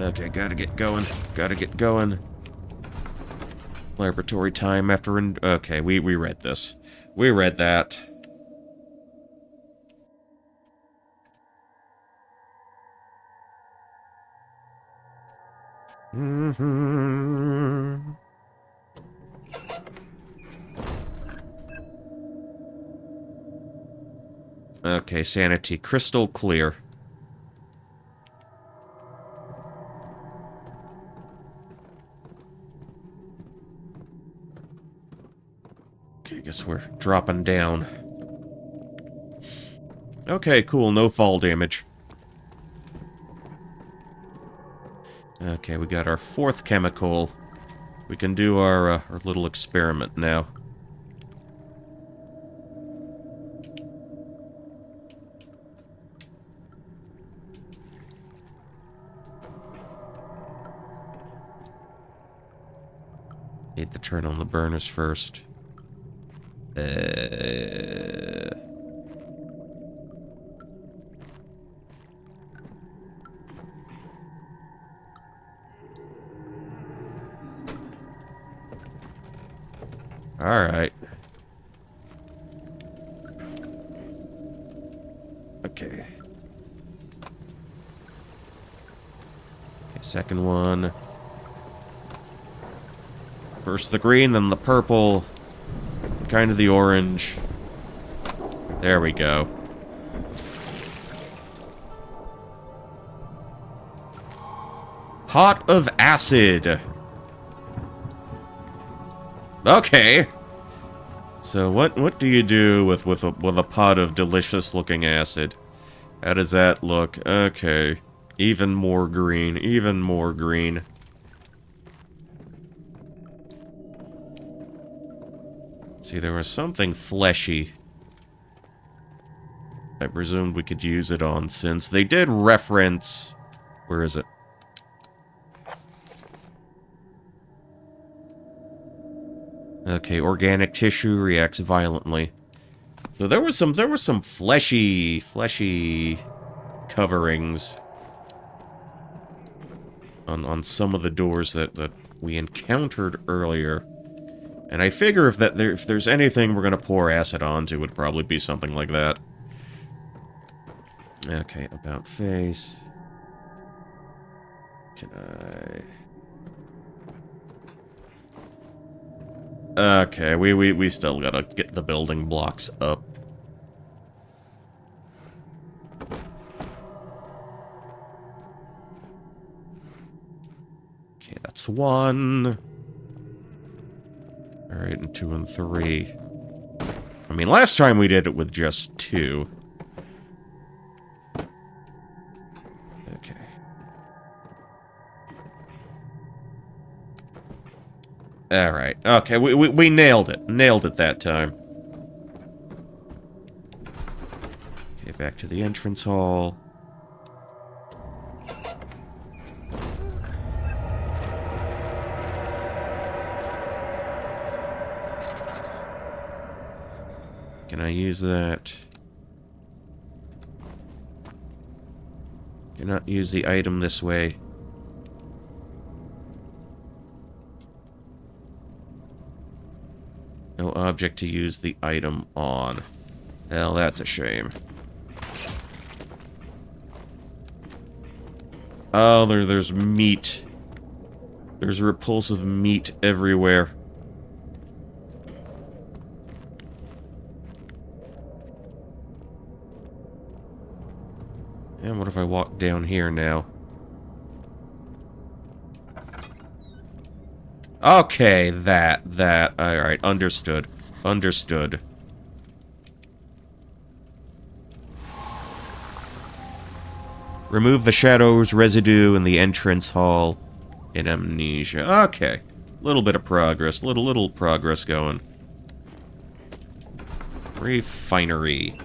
Okay, gotta get going. Gotta get going. Laboratory time after... Okay, we read this. We read that. Okay, sanity. Crystal clear. Okay, I guess we're dropping down. Okay, cool. No fall damage. Okay, we got our 4th chemical. We can do our little experiment now. Need to turn on the burners first. Alright. Okay. Second one. First the green, then the purple. Kind of the orange. There we go. Pot of acid. Okay. So what do you do with a pot of delicious looking acid? How does that look? Okay. Even more green. Even more green. See, there was something fleshy. I presumed we could use it on, since they did reference... Where is it? Okay, organic tissue reacts violently. So there was some fleshy coverings on some of the doors that we encountered earlier. And I figure if there's anything we're gonna pour acid onto, it would probably be something like that. Okay, about face. Can I... Okay, we still gotta get the building blocks up. Okay, that's 1. Alright, and 2 and 3. I mean, last time we did it with just 2. Okay. Alright, okay, we nailed it. Nailed it that time. Okay, back to the entrance hall. Can I use that? Cannot use the item this way. No object to use the item on. Hell, that's a shame. Oh, there's meat. There's repulsive meat everywhere. And what if I walk down here now? Okay, that. Alright, understood. Understood. Remove the shadows residue in the entrance hall in Amnesia. Okay. Little bit of progress. Little progress going. Refinery.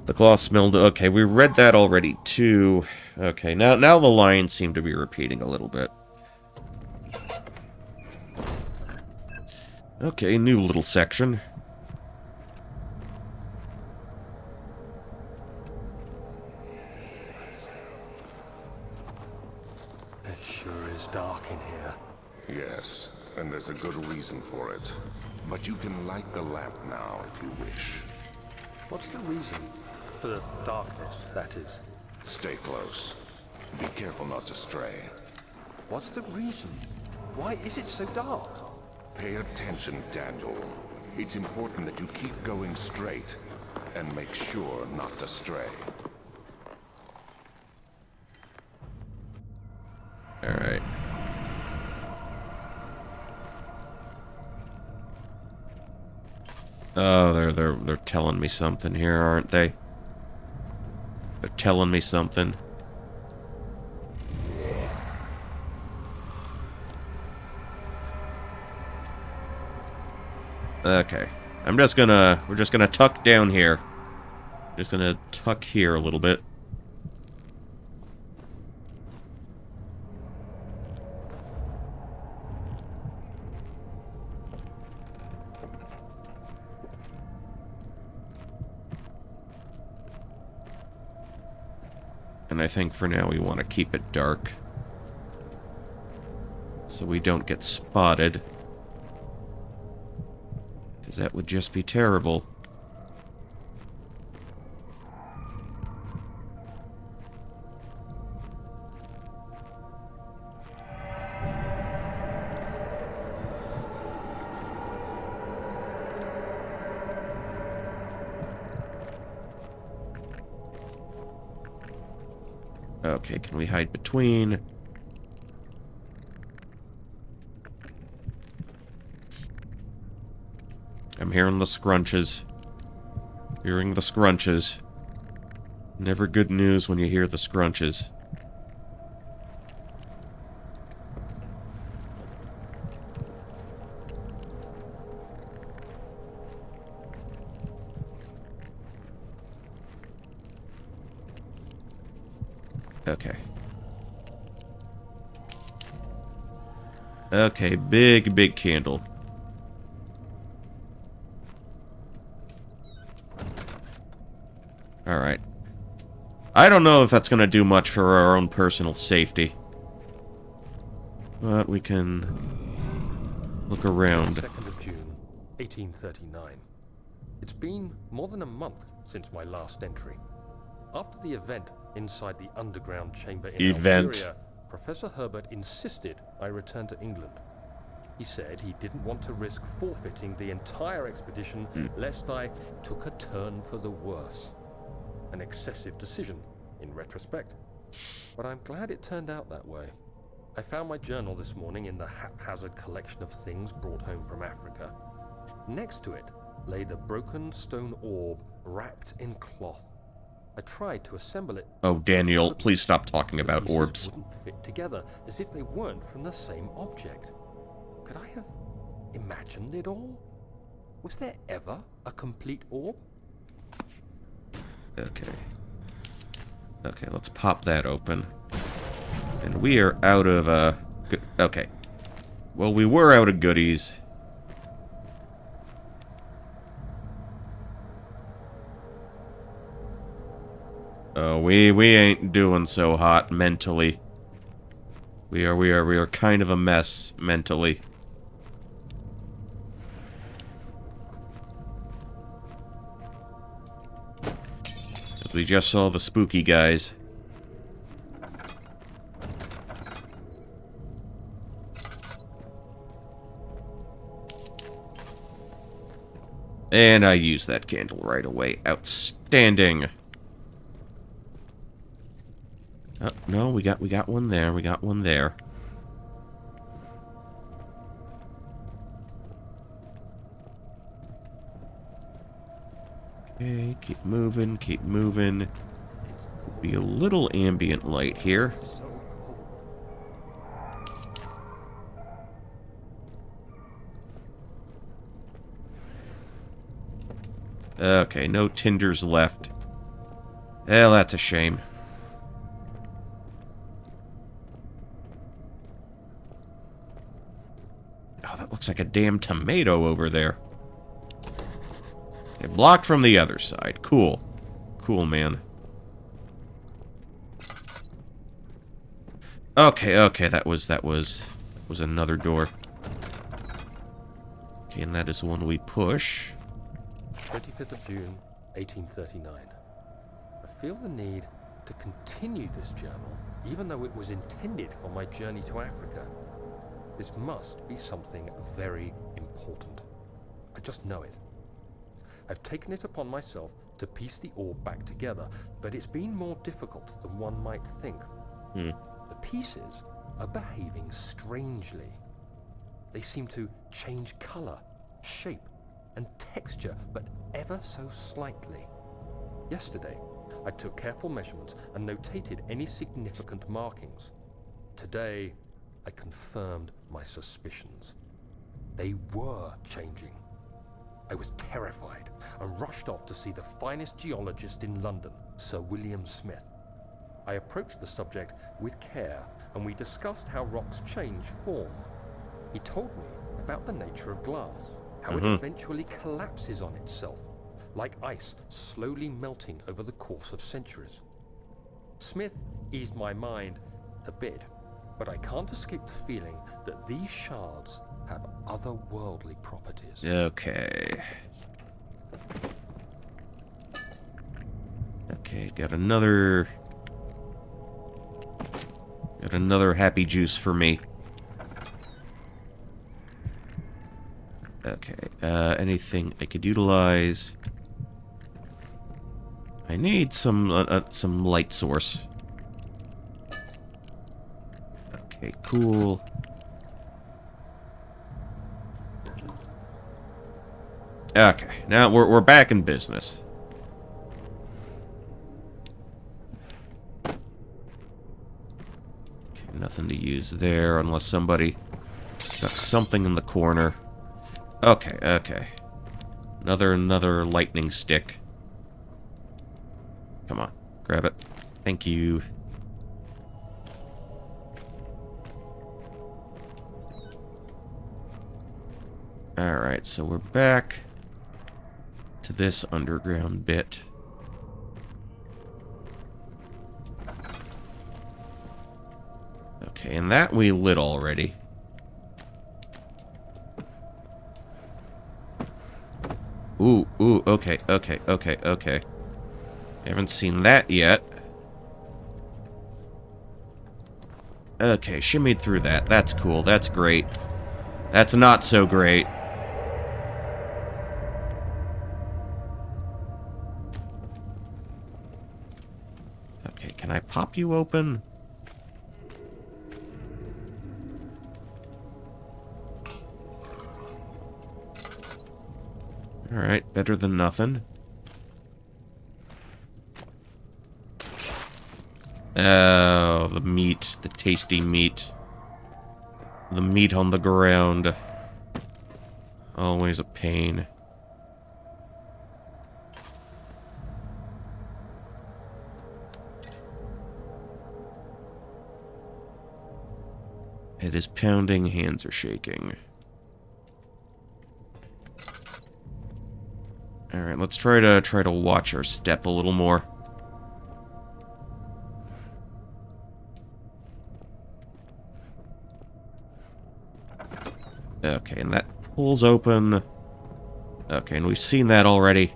The cloth smelled... Okay, we read that already, too. Okay, now the lines seem to be repeating a little bit. Okay, new little section. It sure is dark in here. Yes, and there's a good reason for it. But you can light the lamp now if you wish. What's the reason? For the darkness, that is. Stay close. Be careful not to stray. What's the reason? Why is it so dark? Pay attention, Daniel. It's important that you keep going straight and make sure not to stray. Alright. Oh, they're telling me something here, aren't they? They're telling me something. Okay. We're just gonna tuck down here. Just gonna tuck here a little bit. And I think for now we want to keep it dark, so we don't get spotted. Because that would just be terrible. Okay, can we hide between? I'm hearing the scrunches. Hearing the scrunches. Never good news when you hear the scrunches. Okay. Okay, big candle. Alright. I don't know if that's gonna do much for our own personal safety. But we can look around. 2nd of June, 1839. It's been more than a month since my last entry. After the event inside the underground chamber in Algeria, Professor Herbert insisted I return to England. He said he didn't want to risk forfeiting the entire expedition lest I took a turn for the worse. An excessive decision, in retrospect. But I'm glad it turned out that way. I found my journal this morning in the haphazard collection of things brought home from Africa. Next to it lay the broken stone orb wrapped in cloth. I tried to assemble it. Oh, Daniel, please stop talking about orbs. Wouldn't fit together, as if they weren't from the same object. Could I have imagined it all? Was there ever a complete orb? Okay. Okay, let's pop that open. And we are out of, okay. Well, we were out of goodies. Oh, we ain't doing so hot mentally. We are kind of a mess mentally. We just saw the spooky guys. And I used that candle right away. Outstanding. Oh, no, we got one there. We got one there. Okay, keep moving, keep moving. Be a little ambient light here. Okay, no tinders left. Well, that's a shame. Oh, that looks like a damn tomato over there. Okay, blocked from the other side. Cool. Cool, man. Okay, okay, that was another door. Okay, and that is the one we push. 25th of June, 1839. I feel the need to continue this journal, even though it was intended for my journey to Africa. This must be something very important. I just know it. I've taken it upon myself to piece the orb back together, but it's been more difficult than one might think. The pieces are behaving strangely. They seem to change color, shape, and texture, but ever so slightly. Yesterday, I took careful measurements and notated any significant markings. Today, I confirmed my suspicions. They were changing. I was terrified and rushed off to see the finest geologist in London, Sir William Smith. I approached the subject with care, and we discussed how rocks change form. He told me about the nature of glass, how it eventually collapses on itself, like ice slowly melting over the course of centuries. Smith eased my mind a bit, but I can't escape the feeling that these shards have otherworldly properties. Okay. Okay, got another happy juice for me. Okay, anything I could utilize? I need some light source. Okay, cool. Okay, now we're back in business. Okay, nothing to use there unless somebody stuck something in the corner. Okay, okay. Another lightning stick. Come on, grab it. Thank you. Alright, so we're back to this underground bit. Okay, and that we lit already. Ooh, okay. Haven't seen that yet. Okay, shimmied through that. That's cool, that's great. That's not so great. Okay, can I pop you open? Alright, better than nothing. Oh, the meat. The tasty meat. The meat on the ground. Always a pain. Head is pounding, hands are shaking. Alright, let's try to watch our step a little more. Okay, and that pulls open. Okay, and we've seen that already.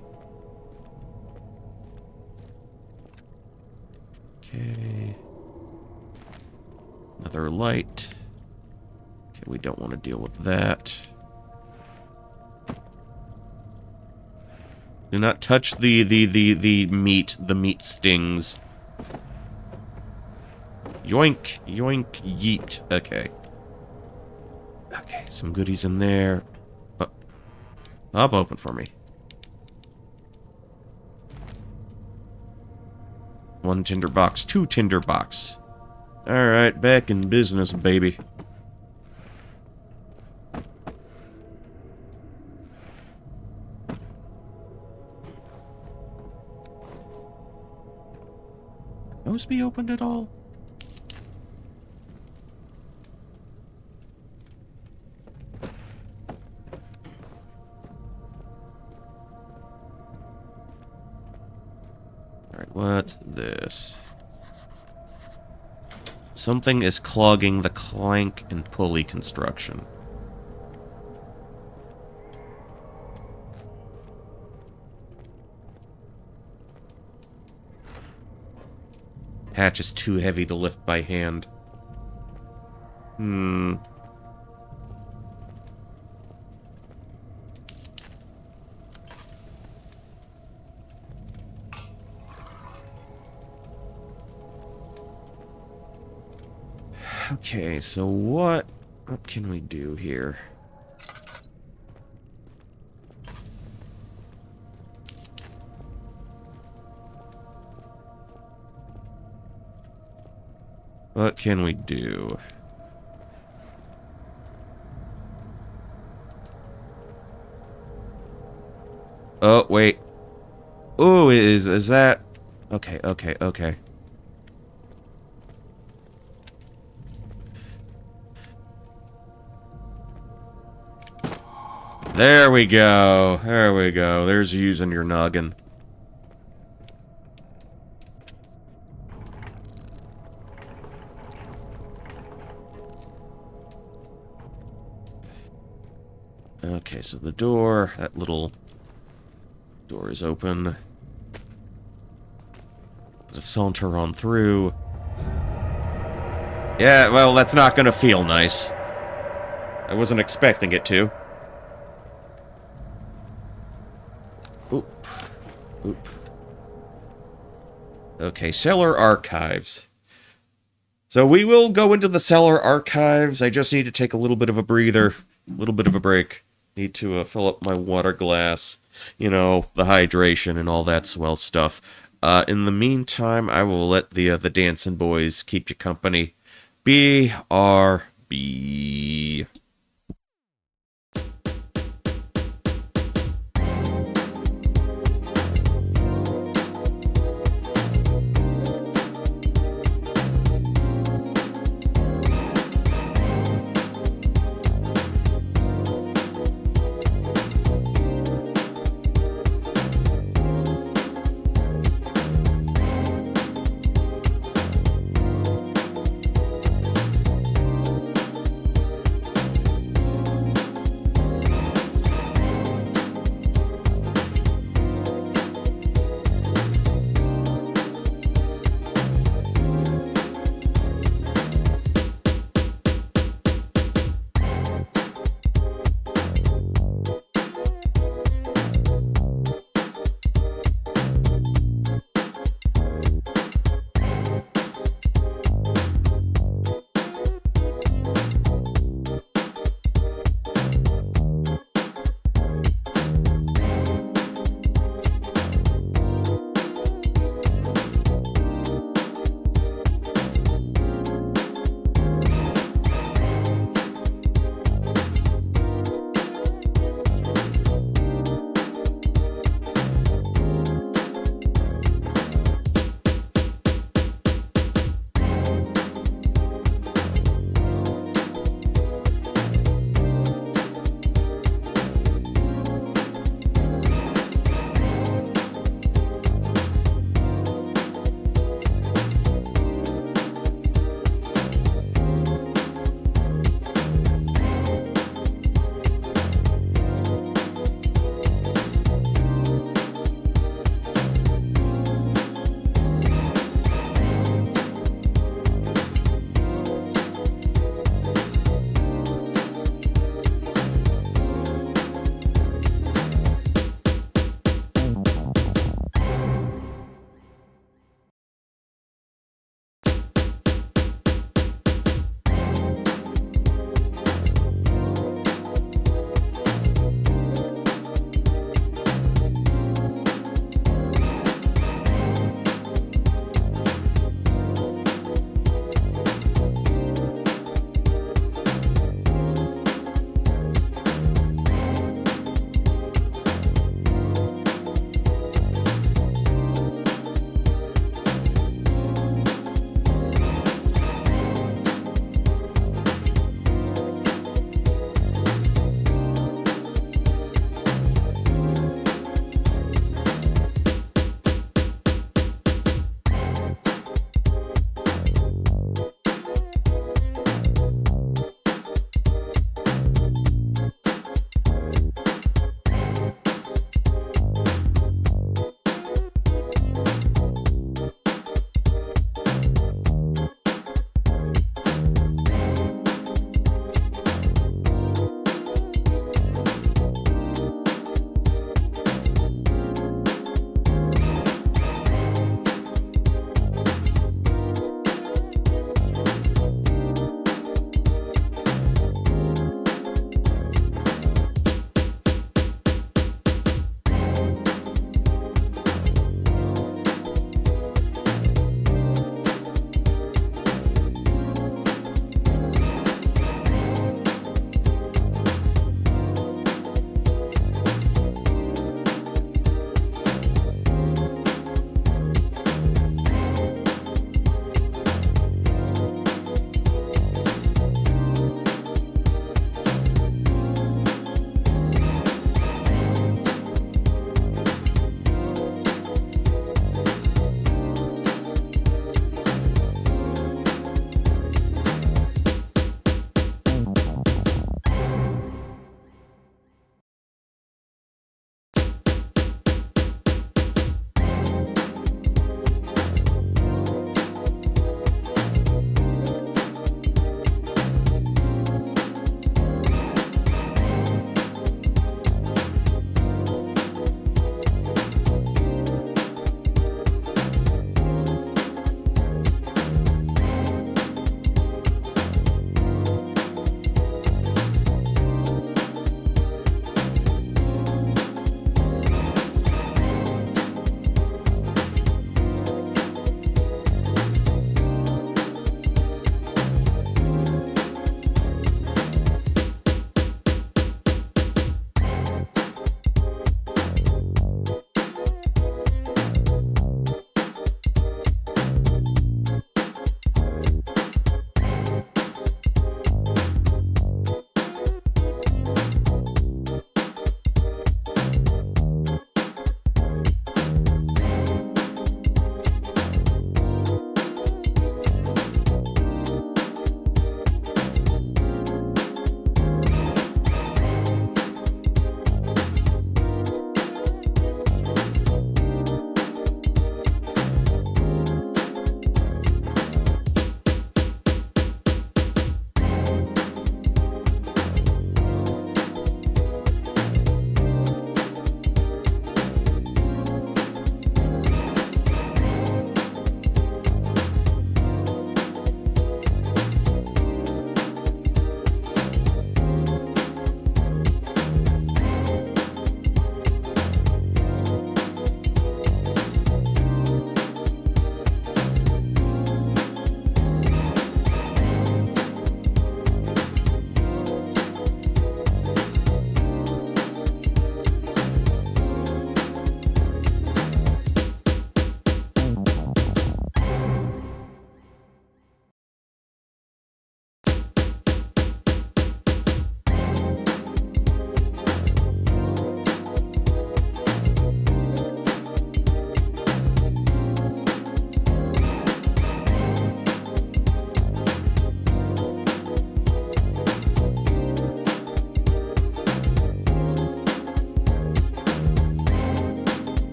Okay. Another light. Okay, we don't want to deal with that. Do not touch the meat. The meat stings. Yoink, yoink, yeet. Okay. Okay, some goodies in there. Up, open for me. One tinder box, two tinder box. Alright, back in business, baby. Those be opened at all? Alright, what's this? Something is clogging the clank and pulley construction. Hatch is too heavy to lift by hand. Okay, so what can we do here? What can we do? Oh, wait. Oh, is that... Okay, okay, okay. There we go. There we go. There's using your noggin. Okay, so the door, that little door is open. Let's saunter on through. Yeah, well, that's not gonna feel nice. I wasn't expecting it to. Oop. Oop. Okay, cellar archives. So we will go into the cellar archives. I just need to take a little bit of a breather. A little bit of a break. Need to fill up my water glass. You know, the hydration and all that swell stuff. In the meantime, I will let the dancing boys keep you company. BRB.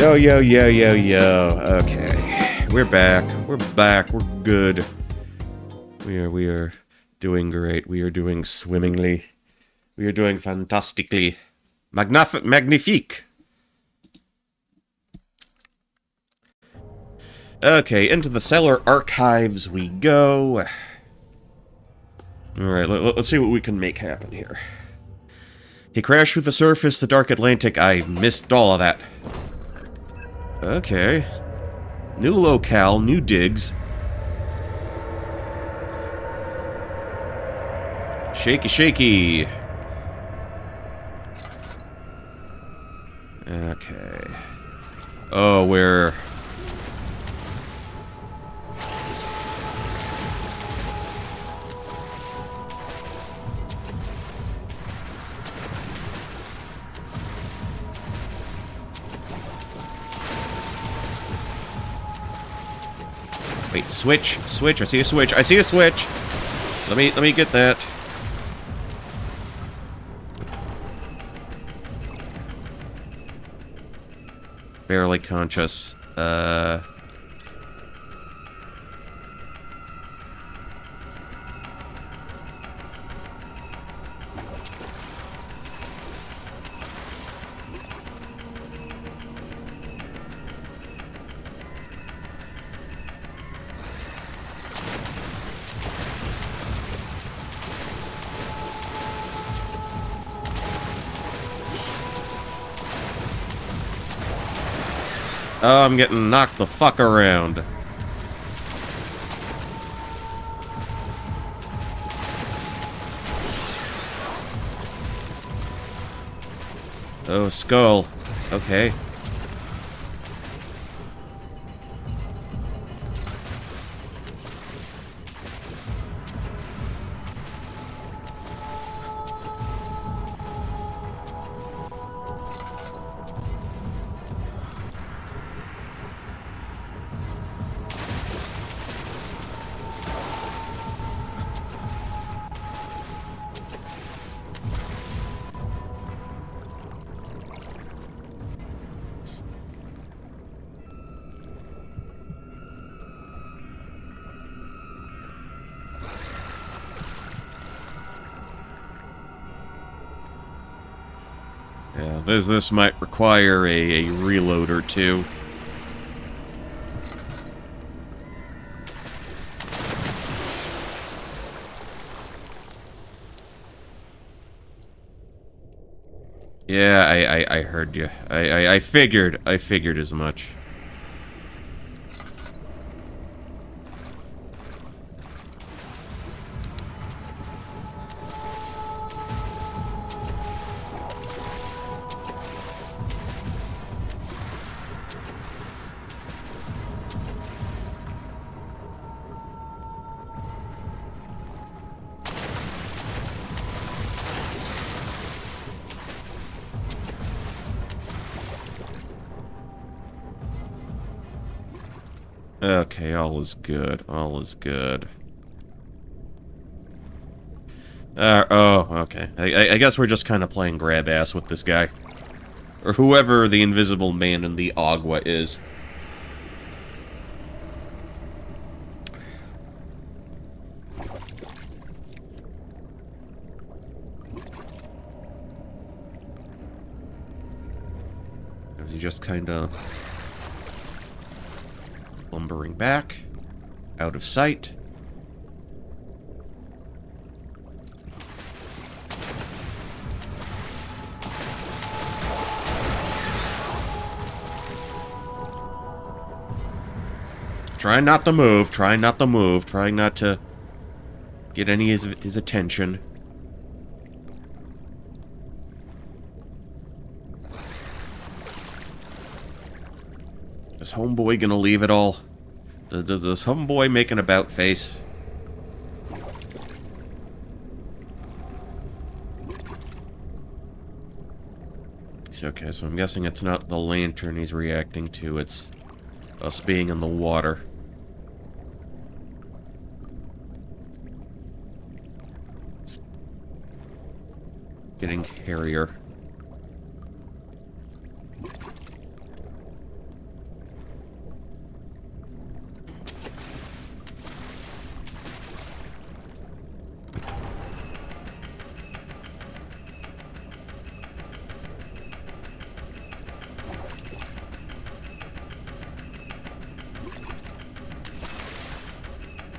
Yo, yo, yo, yo, yo. Okay. We're back. We're back. We're good. We are doing great. We are doing swimmingly. We are doing fantastically. Magnifique. Okay, into the cellar archives we go. Alright, let's see what we can make happen here. He crashed through the surface, the dark Atlantic. I missed all of that. Okay. New locale, new digs. Shaky, shaky. Okay. Oh, we're... Wait, switch, switch, I see a switch, I see a switch! Let me get that. Barely conscious, Oh, I'm getting knocked the fuck around. Oh, skull. Okay. Yeah, this might require a reload or two. Yeah, I heard you. I figured as much. Okay, all is good. All is good. Oh, okay. I guess we're just kind of playing grab ass with this guy. Or whoever the invisible man in the Agua is. He just kind of lumbering back, out of sight. Trying not to move, trying not to move, trying not to get any of his attention. Is homeboy gonna leave it all? Does homeboy make an about face? Okay, so I'm guessing it's not the lantern he's reacting to, it's us being in the water. Getting hairier.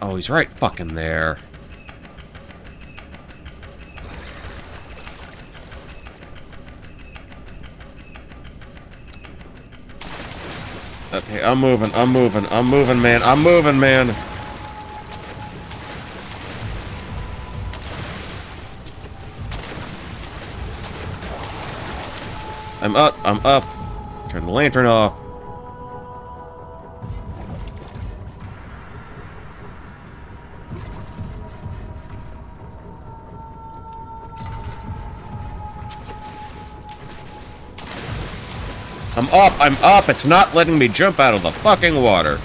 Oh, he's right fucking there. Okay, I'm moving, man, I'm moving, man. I'm up. Turn the lantern off. I'm up, it's not letting me jump out of the fucking water.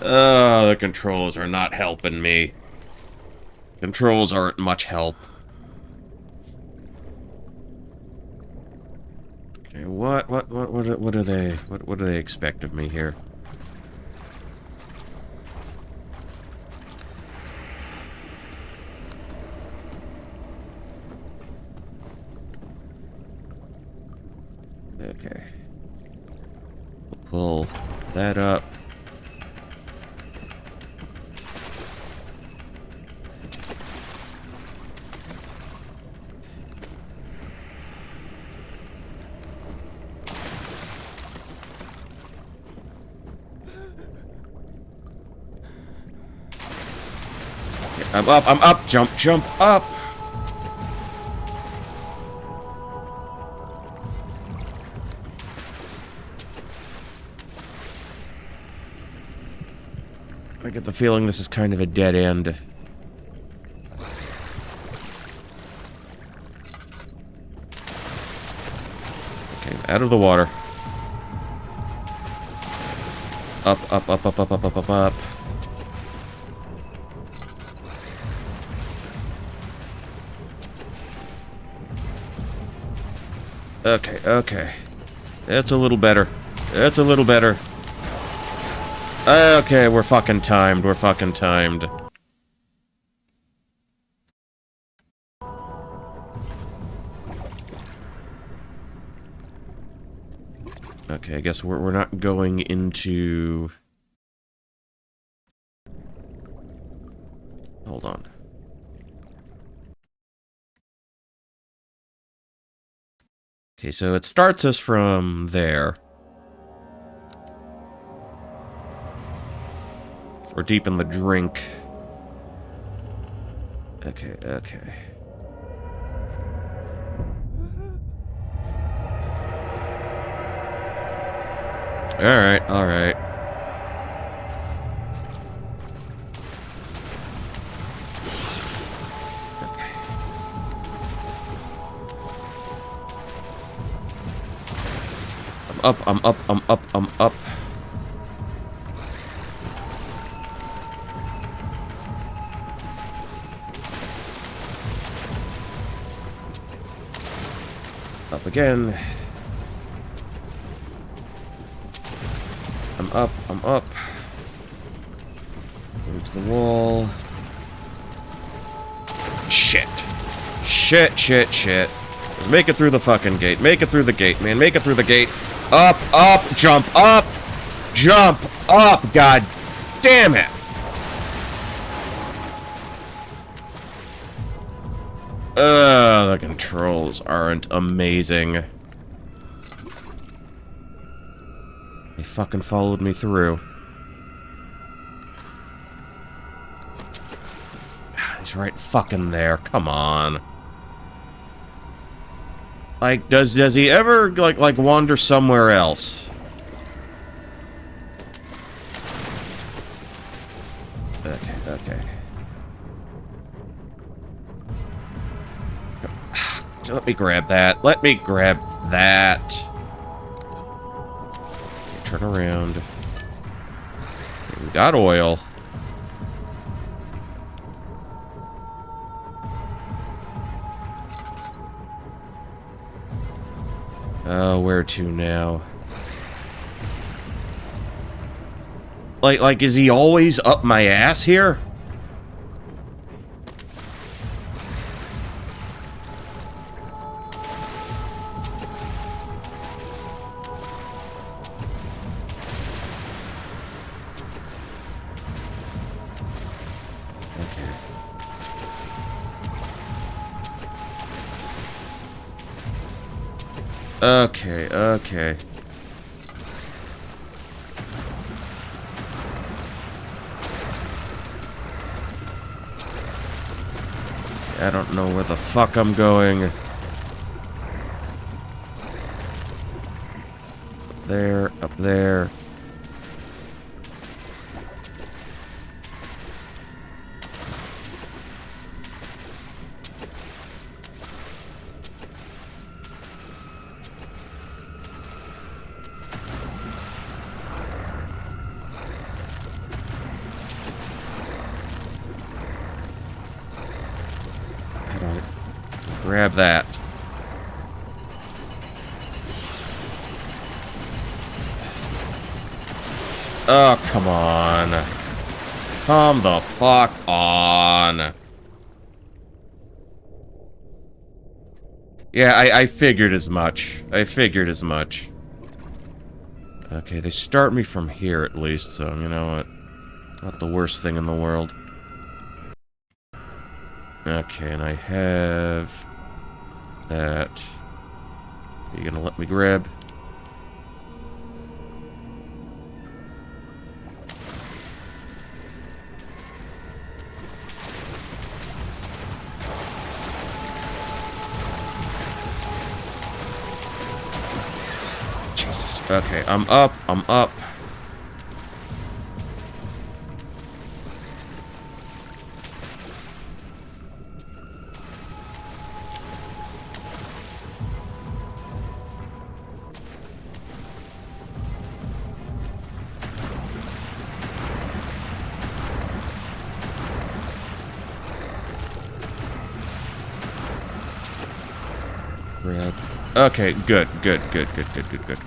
Oh, the controls are not helping me. Controls aren't much help. Okay, what do they expect of me here? Okay. We'll pull that up. I'm up, jump up! I get the feeling this is kind of a dead end. Okay, out of the water. Up. Okay. That's a little better. Okay, we're fucking timed. Okay, I guess we're not going into... Hold on. Okay, so it starts us from there. We're deep in the drink. Okay. Alright. I'm up. Up again. I'm up. Move to the wall. Shit. Just make it through the fucking gate. Make it through the gate, man. Make it through the gate. Up, jump up, god damn it. The controls aren't amazing. They fucking followed me through. He's right fucking there, come on. Like, does he ever, like, wander somewhere else? Okay. Let me grab that. Turn around. We got oil. Oh, where to now? Like, is he always up my ass here? Okay, okay. I don't know where the fuck I'm going. Up there, up there. Grab that. Oh, come on. Come the fuck on. Yeah, I figured as much. I figured as much. Okay, they start me from here at least, so you know what? Not the worst thing in the world. Okay, and I have that. Are you gonna let me grab? Jesus. Okay, I'm up. I'm up. Grab. Okay, good, good, good, good, good, good, good.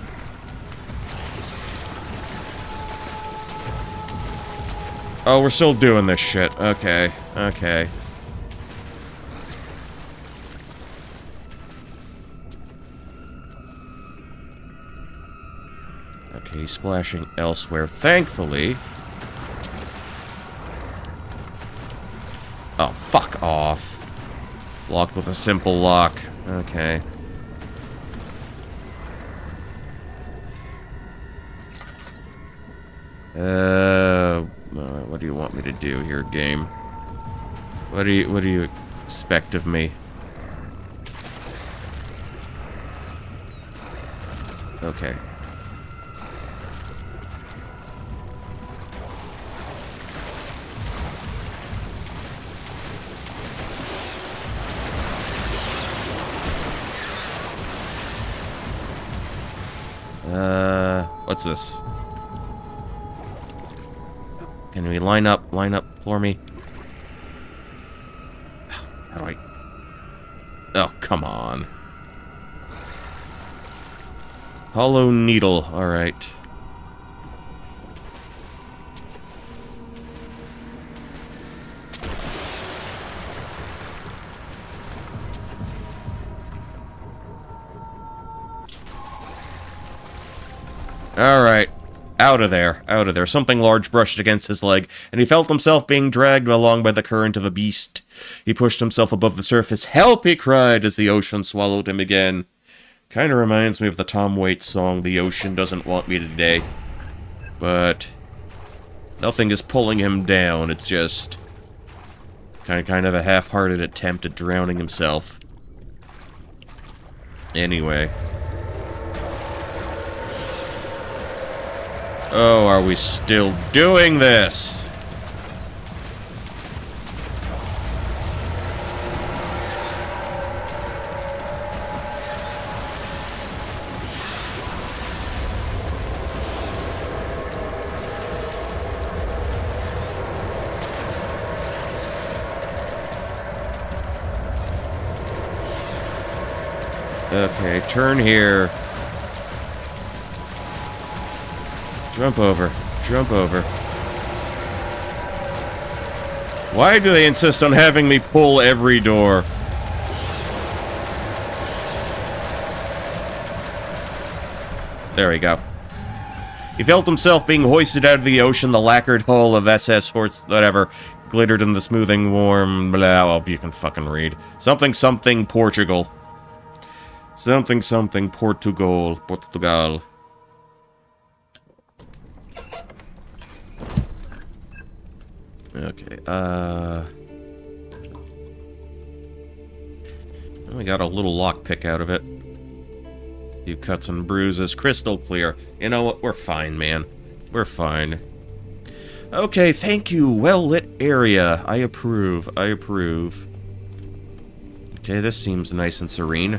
Oh, we're still doing this shit. Okay, okay. Okay, he's splashing elsewhere. Thankfully. Oh, fuck off. Locked with a simple lock. Okay. What do you want me to do here, game? What do you expect of me? Okay. What's this? Can we line up for me? How do I... Oh, come on. Hollow needle, alright. Alright. Out of there. Out of there. Something large brushed against his leg, and he felt himself being dragged along by the current of a beast. He pushed himself above the surface. Help! He cried as the ocean swallowed him again. Kinda reminds me of the Tom Waits song, The Ocean Doesn't Want Me Today. But nothing is pulling him down. It's just kind of a half-hearted attempt at drowning himself. Anyway. Oh, are we still doing this? Okay, turn here. Jump over. Jump over. Why do they insist on having me pull every door? There we go. He felt himself being hoisted out of the ocean. The lacquered hull of SS Horse, whatever, glittered in the smoothing warm blah. Well, you can fucking read. Something, Portugal. Something, something, Portugal. Portugal. Okay, we got a little lockpick out of it. Few cuts and bruises, crystal clear. You know what? We're fine, man. We're fine. Okay, thank you. Well-lit area. I approve. I approve. Okay, this seems nice and serene.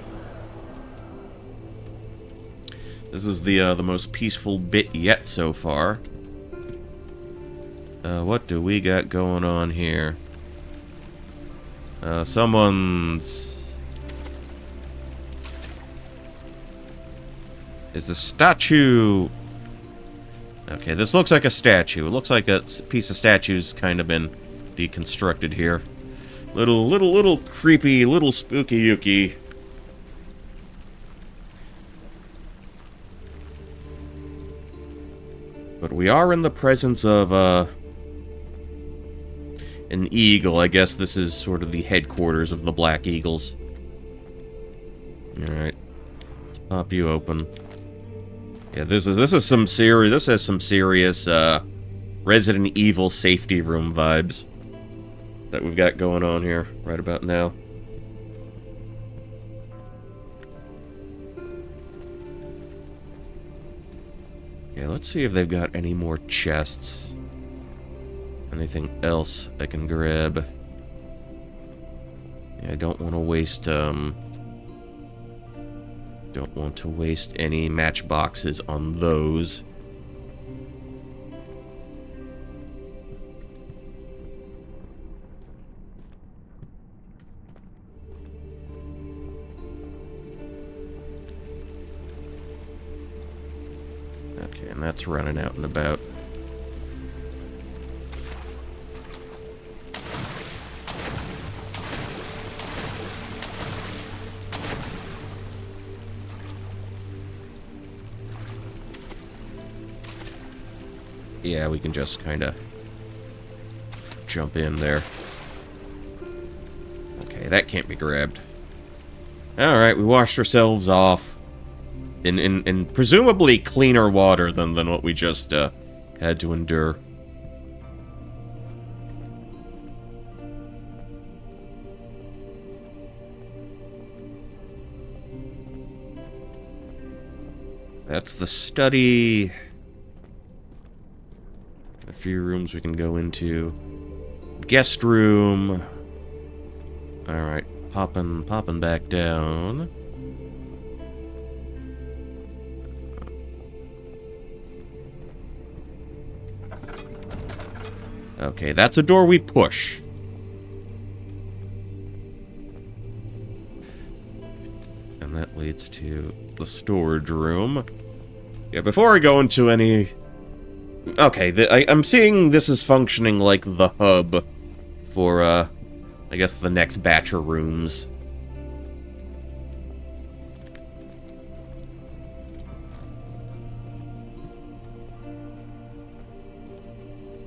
This is the most peaceful bit yet so far. What do we got going on here? Someone's... Is the statue... Okay, this looks like a statue. It looks like a piece of statue's kind of been deconstructed here. Little creepy, little spooky yuki. But we are in the presence of, an eagle. I guess this is sort of the headquarters of the Black Eagles. Alright. Let's pop you open. Yeah, this has some serious Resident Evil safety room vibes that we've got going on here right about now. Yeah, let's see if they've got any more chests. Anything else I can grab? Yeah, I don't want to waste, don't want to waste any matchboxes on those. Okay, and that's running out and about. Yeah, we can just kind of jump in there. Okay, that can't be grabbed. Alright, we washed ourselves off in presumably cleaner water than what we just had to endure. That's the study. A few rooms we can go into. Guest room. Alright, popping back down. Okay, that's a door we push. And that leads to the storage room. Yeah, before I go into any... Okay, I'm seeing this is functioning like the hub for, I guess the next batch of rooms.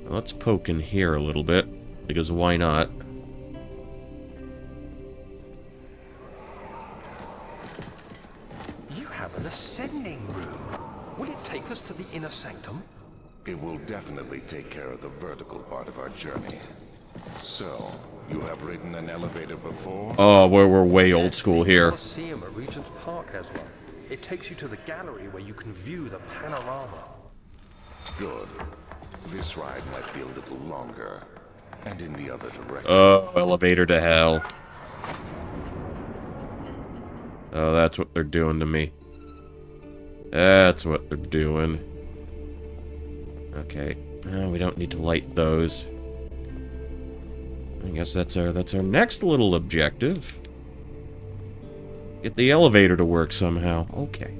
Let's poke in here a little bit, because why not? You have an ascending room. Will it take us to the inner sanctum? It will definitely take care of the vertical part of our journey. So, you have ridden an elevator before? Oh, we're way old school here. The Colosseum at Regent's Park has one. It takes you to the gallery where you can view the panorama. Good. This ride might be a little longer, and in the other direction. Oh, elevator to hell. Oh, that's what they're doing to me. That's what they're doing. Okay, we don't need to light those. I guess that's our next little objective. Get the elevator to work somehow. Okay.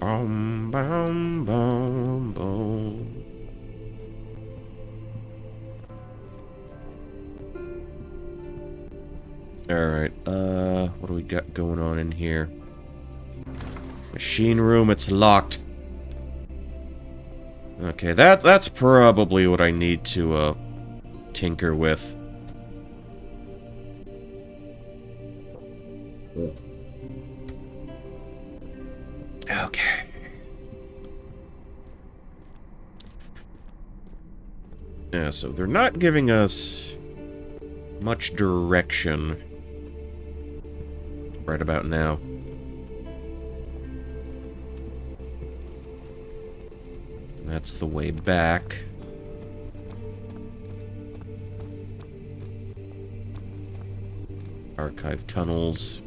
Boom, boom, boom, boom. Alright, what do we got going on in here? Machine room, it's locked. Okay, that's probably what I need to, tinker with. Okay. Yeah, so they're not giving us much direction right about now. That's the way back. Archive tunnels.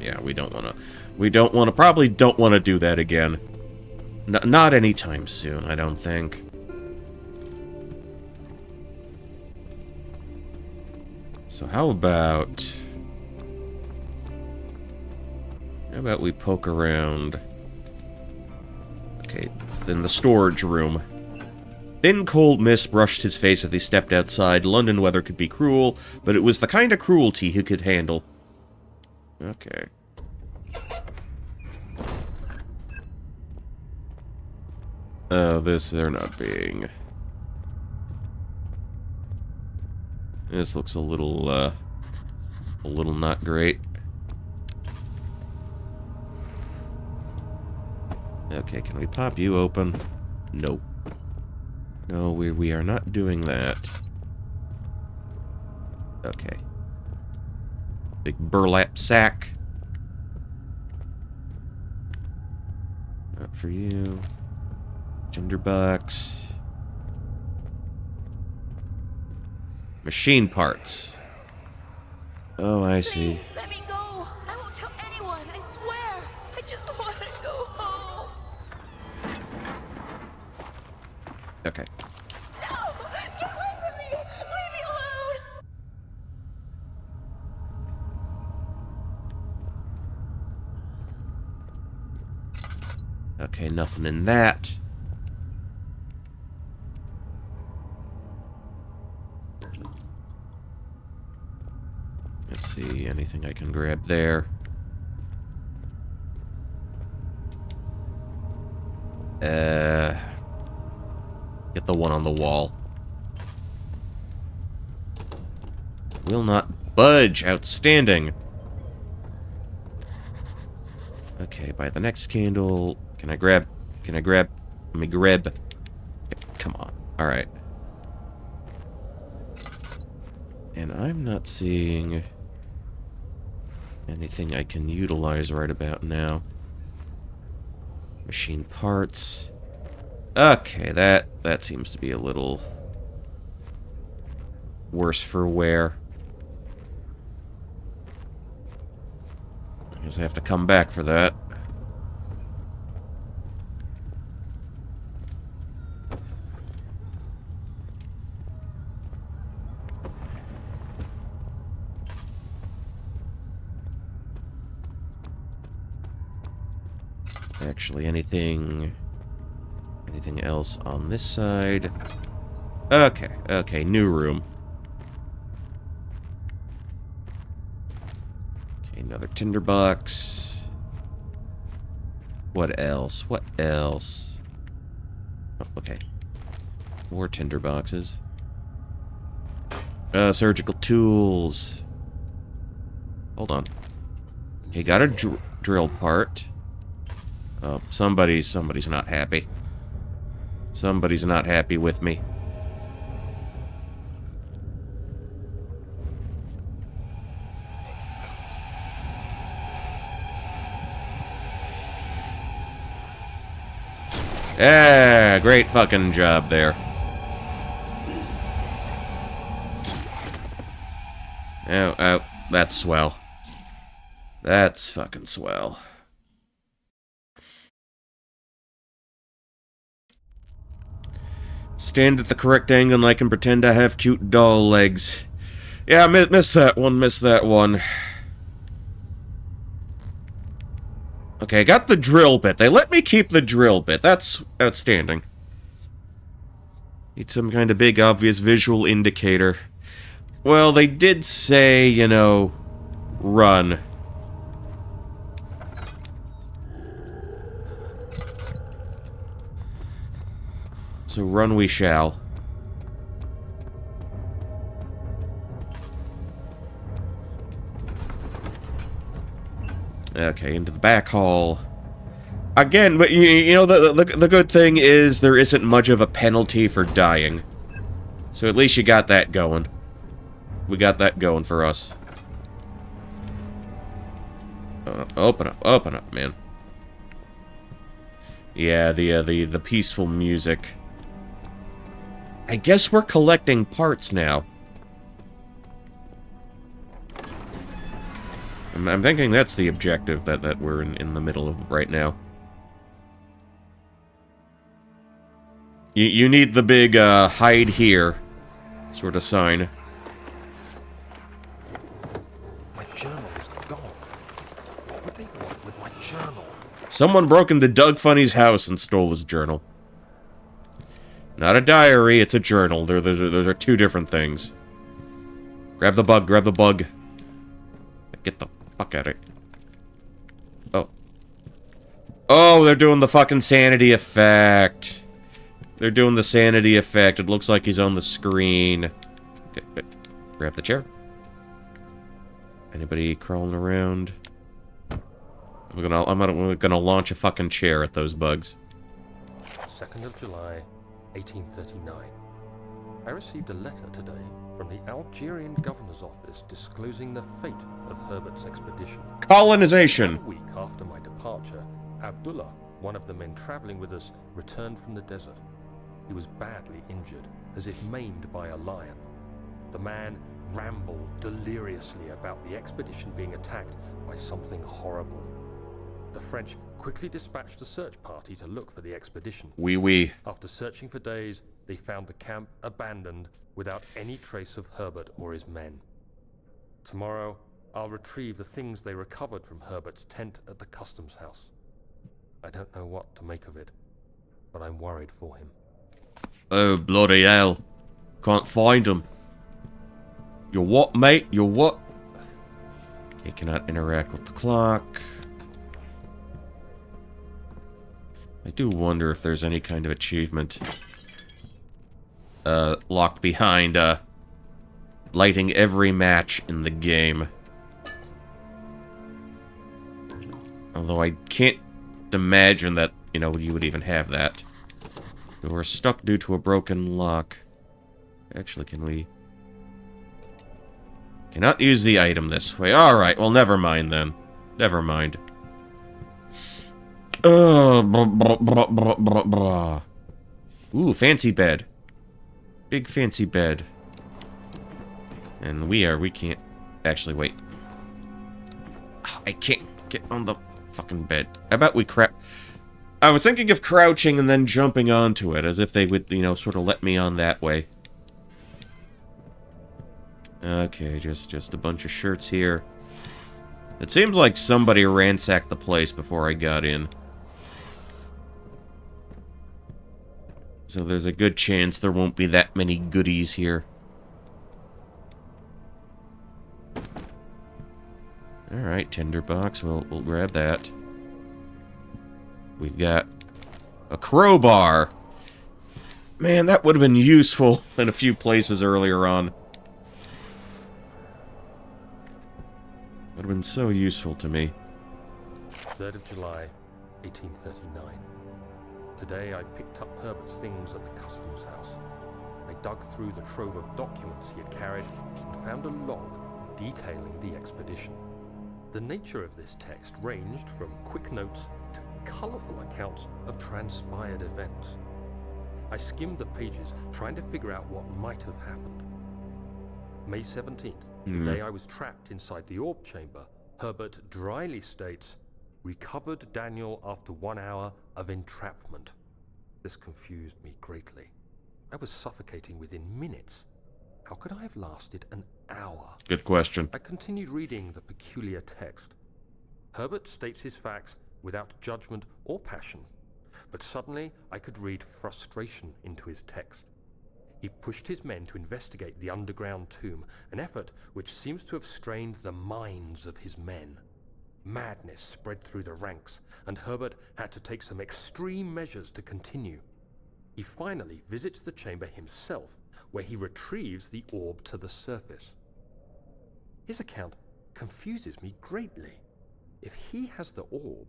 Yeah, we don't want to. Probably don't want to do that again. Not anytime soon, I don't think. So how about we poke around? Okay, in the storage room. Thin, cold mist brushed his face as he stepped outside. London weather could be cruel, but it was the kind of cruelty he could handle. Okay. They're not being... This looks a little not great. Okay, can we pop you open? Nope. No, we are not doing that. Okay. Big burlap sack. Not for you. Tinderbox. Machine parts. Oh, I see. Please, let me go. I won't tell anyone, I swear. I just want to go home. Okay. No! Get away from me! Leave me alone! Okay, nothing in that. Let's see, anything I can grab there. Get the one on the wall. Will not budge. Outstanding. Okay, by the next candle... Can I grab... Let me grab... Come on. Alright. And I'm not seeing... anything I can utilize right about now. Machine parts. Okay, that seems to be a little... worse for wear. I guess I have to come back for that. Actually, anything else on this side? Okay, new room. Okay, another tinderbox. What else? Oh, okay. More tinderboxes. Surgical tools. Hold on. Okay, got a drill part. Oh, somebody's not happy. Somebody's not happy with me. Yeah, great fucking job there. Oh, that's swell. That's fucking swell. Stand at the correct angle and I can pretend I have cute doll legs. Yeah, miss that one. Okay, I got the drill bit. They let me keep the drill bit. That's outstanding. Need some kind of big, obvious visual indicator. Well, they did say, you know, run. So run we shall. Okay, into the back hall. Again, but you know, the good thing is there isn't much of a penalty for dying. So at least you got that going. We got that going for us. Open up, man. Yeah, the peaceful music. I guess we're collecting parts now. I'm thinking that's the objective that we're in the middle of right now. You need the big, hide here sort of sign. My journal is gone. What would they want with my journal? Someone broke into Doug Funny's house and stole his journal. Not a diary, it's a journal. Those are two different things. Grab the bug, grab the bug. Get the fuck out of it. Oh. Oh, they're doing the fucking sanity effect. They're doing the sanity effect. It looks like he's on the screen. Okay, grab the chair. Anybody crawling around? I'm gonna launch a fucking chair at those bugs. 2nd of July, 1839. I received a letter today from the Algerian governor's office disclosing the fate of Herbert's expedition. Colonization! A week after my departure, Abdullah, one of the men traveling with us, returned from the desert. He was badly injured, as if maimed by a lion. The man rambled deliriously about the expedition being attacked by something horrible. The French quickly dispatched a search party to look for the expedition. Oui. After searching for days, they found the camp abandoned without any trace of Herbert or his men. Tomorrow, I'll retrieve the things they recovered from Herbert's tent at the customs house. I don't know what to make of it, but I'm worried for him. Oh, bloody hell. Can't find him. You're what, mate? You're what? Okay, cannot interact with the clock. I do wonder if there's any kind of achievement locked behind lighting every match in the game. Although I can't imagine that, you know, you would even have that. We're stuck due to a broken lock. Actually, can we... Cannot use the item this way. Alright, well, never mind then. Never mind. Ooh, fancy bed. Big fancy bed. And we can't... Actually, wait. I can't get on the fucking bed. How about we I was thinking of crouching and then jumping onto it, as if they would, you know, sort of let me on that way. Okay, just a bunch of shirts here. It seems like somebody ransacked the place before I got in. So there's a good chance there won't be that many goodies here. Alright, tinderbox, we'll grab that. We've got a crowbar. Man, that would have been useful in a few places earlier on. Would have been so useful to me. 3rd of July, 1839. Today I picked up Herbert's things at the customs house. I dug through the trove of documents he had carried and found a log detailing the expedition. The nature of this text ranged from quick notes to colourful accounts of transpired events. I skimmed the pages, trying to figure out what might have happened. May 17th, the day I was trapped inside the orb chamber, Herbert dryly states, "Recovered Daniel after 1 hour of entrapment." This confused me greatly. I was suffocating within minutes. How could I have lasted an hour? Good question. I continued reading the peculiar text. Herbert states his facts without judgment or passion, but suddenly I could read frustration into his text. He pushed his men to investigate the underground tomb, an effort which seems to have strained the minds of his men. Madness spread through the ranks, and Herbert had to take some extreme measures to continue. He finally visits the chamber himself, where he retrieves the orb to the surface. His account confuses me greatly. If he has the orb,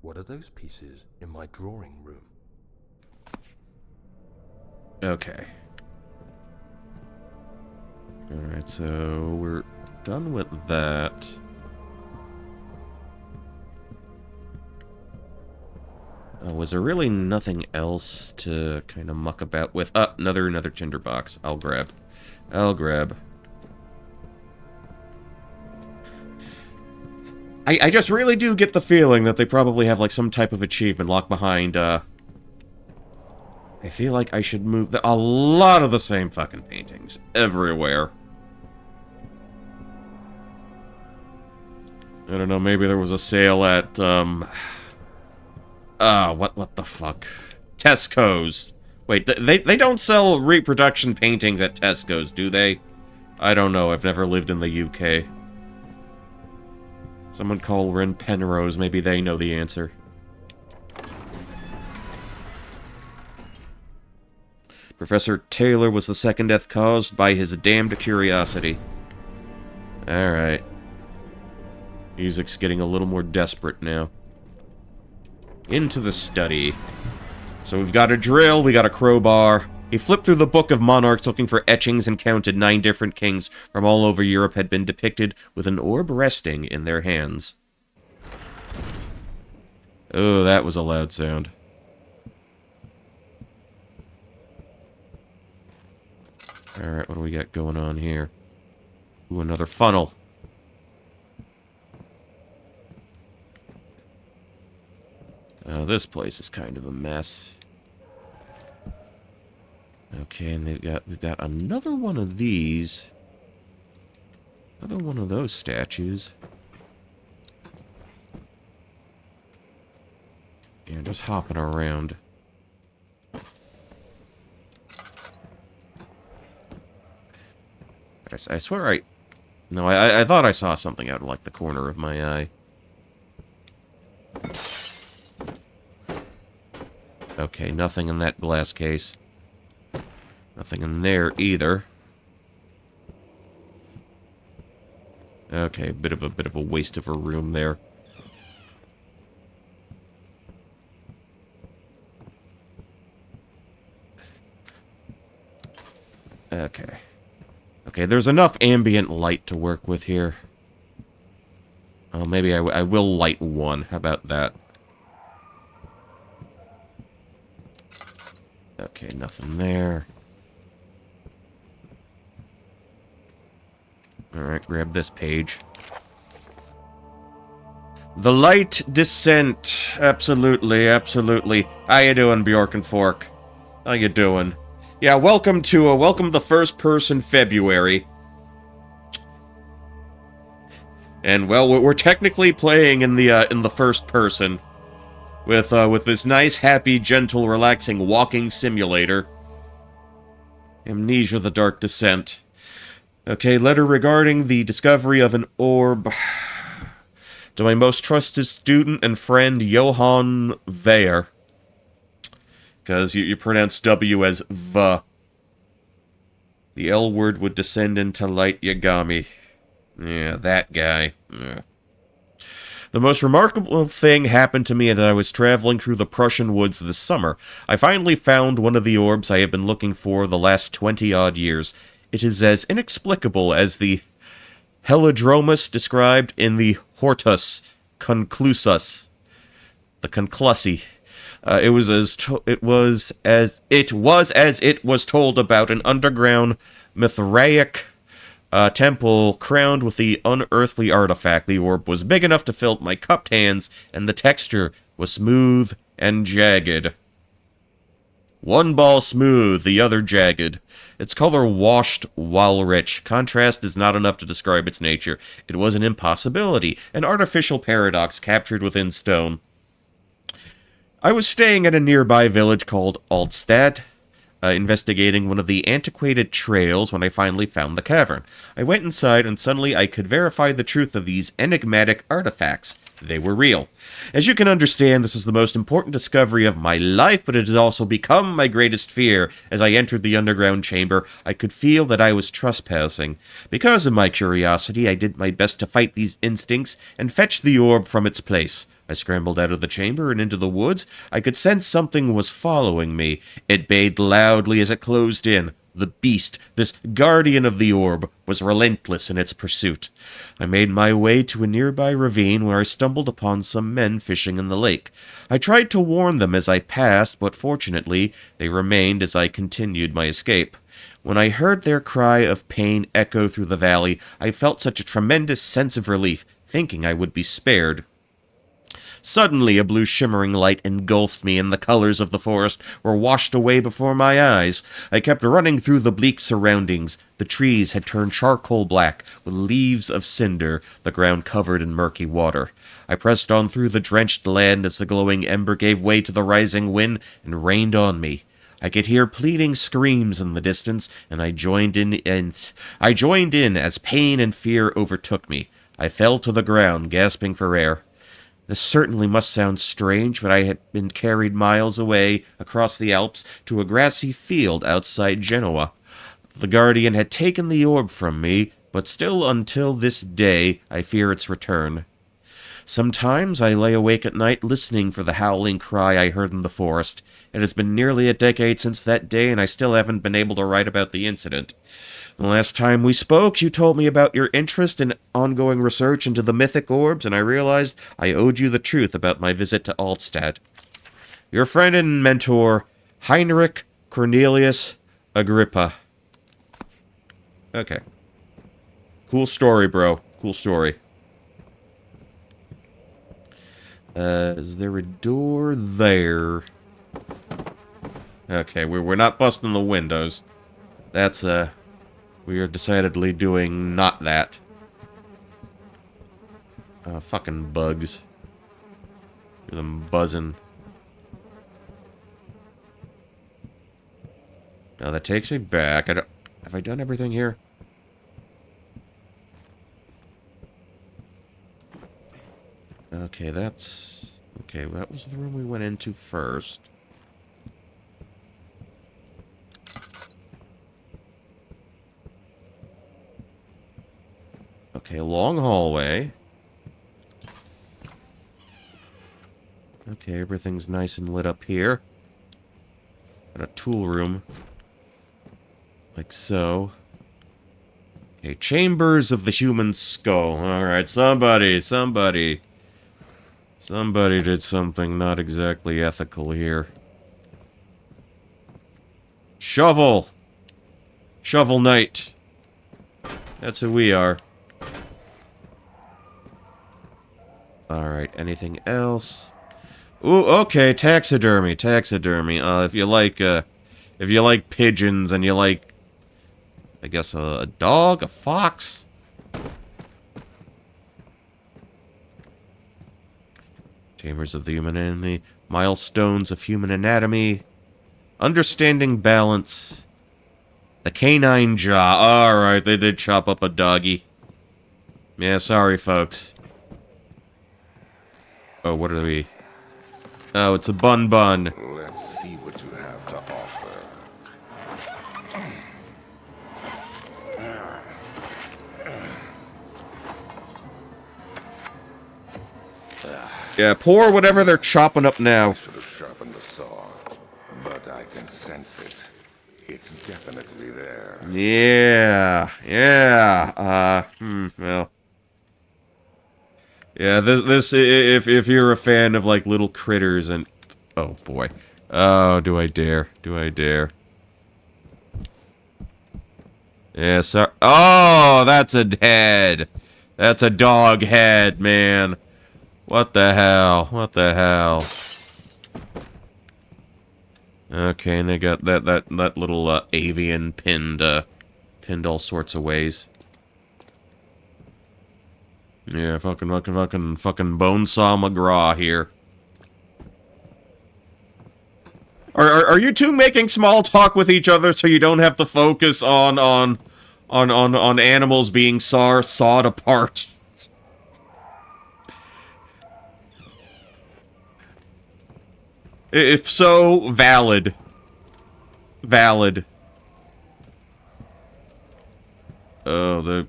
what are those pieces in my drawing room? Okay. Alright, so we're done with that. Was there really nothing else to kind of muck about with? Another tinderbox. I'll grab. I just really do get the feeling that they probably have, like, some type of achievement locked behind, I feel like I should move a lot of the same fucking paintings everywhere. I don't know, maybe there was a sale at, what the fuck? Tesco's. Wait, they don't sell reproduction paintings at Tesco's, do they? I don't know, I've never lived in the UK. Someone call Ren Penrose, maybe they know the answer. Professor Taylor was the second death caused by his damned curiosity. Alright. Music's getting a little more desperate now. Into the study. So we've got a drill, we got a crowbar. He flipped through the Book of Monarchs looking for etchings and counted 9 different kings from all over Europe had been depicted with an orb resting in their hands. Oh, that was a loud sound. Alright, what do we got going on here? Ooh, another funnel. This place is kind of a mess. Okay, and we've got another one of these. Another one of those statues. Yeah, just hopping around. I swear No, I thought I saw something out of, like, the corner of my eye. Okay, nothing in that glass case. Nothing in there either. Okay, bit of a waste of a room there. Okay. Okay, there's enough ambient light to work with here. Oh, maybe I will light one. How about that? Okay, nothing there. Alright, grab this page. The Light Descent. Absolutely, absolutely. How you doing, Bjork and Fork? How you doing? Yeah, welcome to the first person February. And well, we're technically playing in the first person with this nice, happy, gentle, relaxing walking simulator. Amnesia: The Dark Descent. Okay, letter regarding the discovery of an orb. To my most trusted student and friend, Johann Weyer. Because you pronounce W as V. The L word would descend into Light Yagami. Yeah, that guy. Yeah. The most remarkable thing happened to me as I was traveling through the Prussian woods this summer. I finally found one of the orbs I have been looking for the last 20-odd years. It is as inexplicable as the Helidromus described in the Hortus Conclusus. The Conclussi. It was as it was told about an underground Mithraic temple crowned with the unearthly artifact. The orb was big enough to fill my cupped hands, and the texture was smooth and jagged. One ball smooth, the other jagged. Its color washed while rich. Contrast is not enough to describe its nature. It was an impossibility, an artificial paradox captured within stone. I was staying at a nearby village called Altstadt, investigating one of the antiquated trails when I finally found the cavern. I went inside, and suddenly I could verify the truth of these enigmatic artifacts. They were real. As you can understand, this is the most important discovery of my life, but it has also become my greatest fear. As I entered the underground chamber, I could feel that I was trespassing. Because of my curiosity, I did my best to fight these instincts and fetch the orb from its place. I scrambled out of the chamber and into the woods. I could sense something was following me. It bayed loudly as it closed in. The beast, this guardian of the orb, was relentless in its pursuit. I made my way to a nearby ravine where I stumbled upon some men fishing in the lake. I tried to warn them as I passed, but fortunately they remained as I continued my escape. When I heard their cry of pain echo through the valley, I felt such a tremendous sense of relief, thinking I would be spared. Suddenly, a blue shimmering light engulfed me, and the colors of the forest were washed away before my eyes. I kept running through the bleak surroundings. The trees had turned charcoal black, with leaves of cinder, the ground covered in murky water. I pressed on through the drenched land as the glowing ember gave way to the rising wind and rained on me. I could hear pleading screams in the distance, and I joined in as pain and fear overtook me. I fell to the ground, gasping for air. This certainly must sound strange, but I had been carried miles away across the Alps to a grassy field outside Genoa. The Guardian had taken the orb from me, but still until this day I fear its return. Sometimes I lay awake at night listening for the howling cry I heard in the forest. It has been nearly a decade since that day, and I still haven't been able to write about the incident. The last time we spoke, you told me about your interest in ongoing research into the mythic orbs, and I realized I owed you the truth about my visit to Altstadt. Your friend and mentor, Heinrich Cornelius Agrippa. Okay. Cool story, bro. Cool story. Is there a door there? Okay, we're not busting the windows. That's, we are decidedly doing not that. Fucking bugs. Hear them buzzing. Now that takes me back. Have I done everything here? Okay, that's... Okay, well, that was the room we went into first. Okay, long hallway. Okay, everything's nice and lit up here. Got a tool room. Like so. Okay, chambers of the human skull. Alright, somebody did something not exactly ethical here. Shovel! Shovel Knight. That's who we are. Alright, anything else? Ooh, okay, taxidermy. If you like pigeons and you like, I guess, a dog, a fox? Chambers of the human anatomy, milestones of human anatomy, understanding balance, the canine jaw. Alright, they did chop up a doggy. Yeah, sorry, folks. Oh, what are we? Oh, it's a bun. Let's see what you have to offer. Yeah, pour whatever they're chopping up now. I should have sharpened the saw, but I can sense it. It's definitely there. Yeah. Well. Yeah, this if you're a fan of like little critters and oh boy. Oh, do I dare? Yeah, sorry. Oh, that's a head. That's a dog head, man. What the hell? Okay, and they got that little avian pinned all sorts of ways. Yeah, fucking Bonesaw McGraw here. Are you two making small talk with each other so you don't have to focus on animals being sawed apart? If so, valid. Valid. Oh,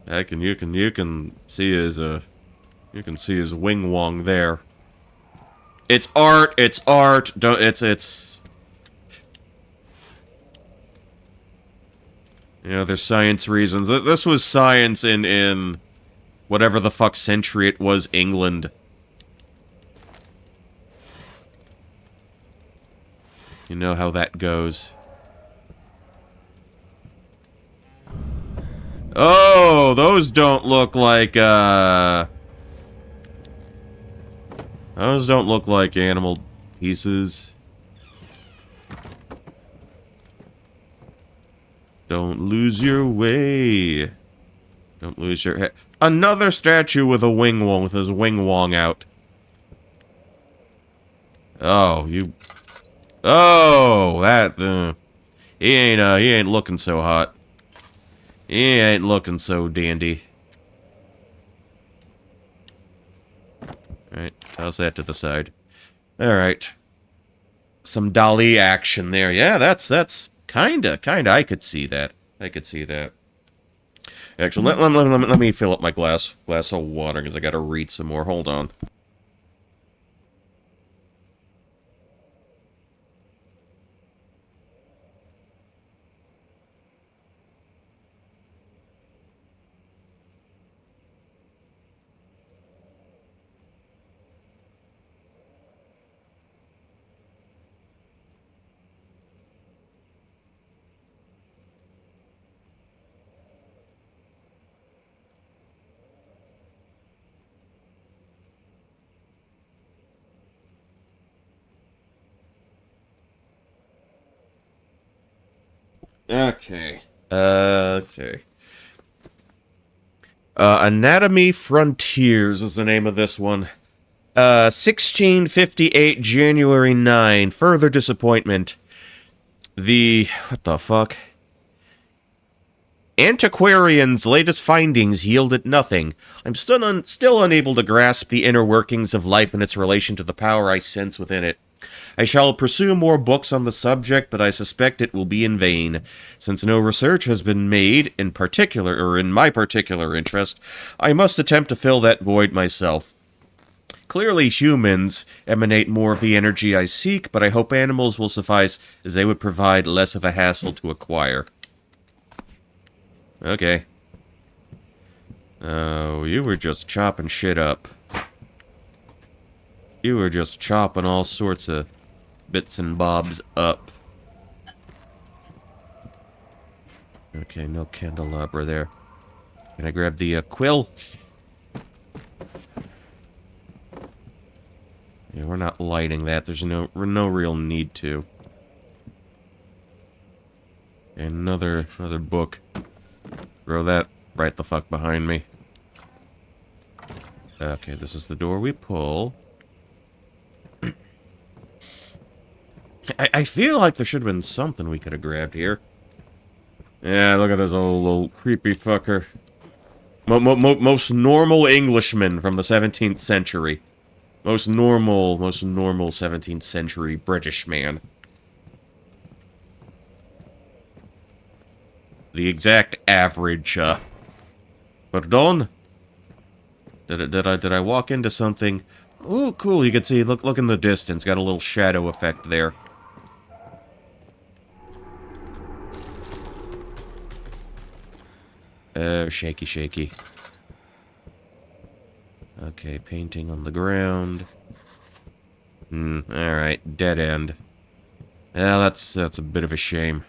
you can see his wing wong there. It's art. It's art. Don't. It's. You know, there's science reasons. This was science in whatever the fuck century it was, England. You know how that goes. Oh, those don't look like, those don't look like animal pieces. Don't lose your way. Don't lose your head. Another statue with a wing wong, with his wing wong out. Oh, you... Oh, that, he ain't looking so hot. He ain't looking so dandy. Alright, how's that to the side? Alright. Some Dali action there. Yeah, that's kinda, I could see that. I could see that. Actually, let me fill up my glass of water, because I gotta read some more. Hold on. Okay. Okay. Anatomy Frontiers is the name of this one. 1658, January 9. Further disappointment. What the fuck? Antiquarian's latest findings yielded nothing. I'm still unable to grasp the inner workings of life and its relation to the power I sense within it. I shall pursue more books on the subject, but I suspect it will be in vain. Since no research has been made, in my particular interest, I must attempt to fill that void myself. Clearly humans emanate more of the energy I seek, but I hope animals will suffice, as they would provide less of a hassle to acquire. Okay. Oh, you were just chopping shit up. You were just chopping all sorts of bits and bobs up. Okay, no candelabra there. Can I grab the quill? Yeah, we're not lighting that. There's no real need to. Another book. Throw that right the fuck behind me. Okay, this is the door we pull. I feel like there should have been something we could have grabbed here. Yeah, look at this old creepy fucker. Most normal Englishman from the 17th century. Most normal 17th century British man. The exact average, Pardon? Did I walk into something? Ooh, cool, you can see, look in the distance, got a little shadow effect there. Shaky. Okay, painting on the ground. Alright, dead end. Yeah, that's a bit of a shame.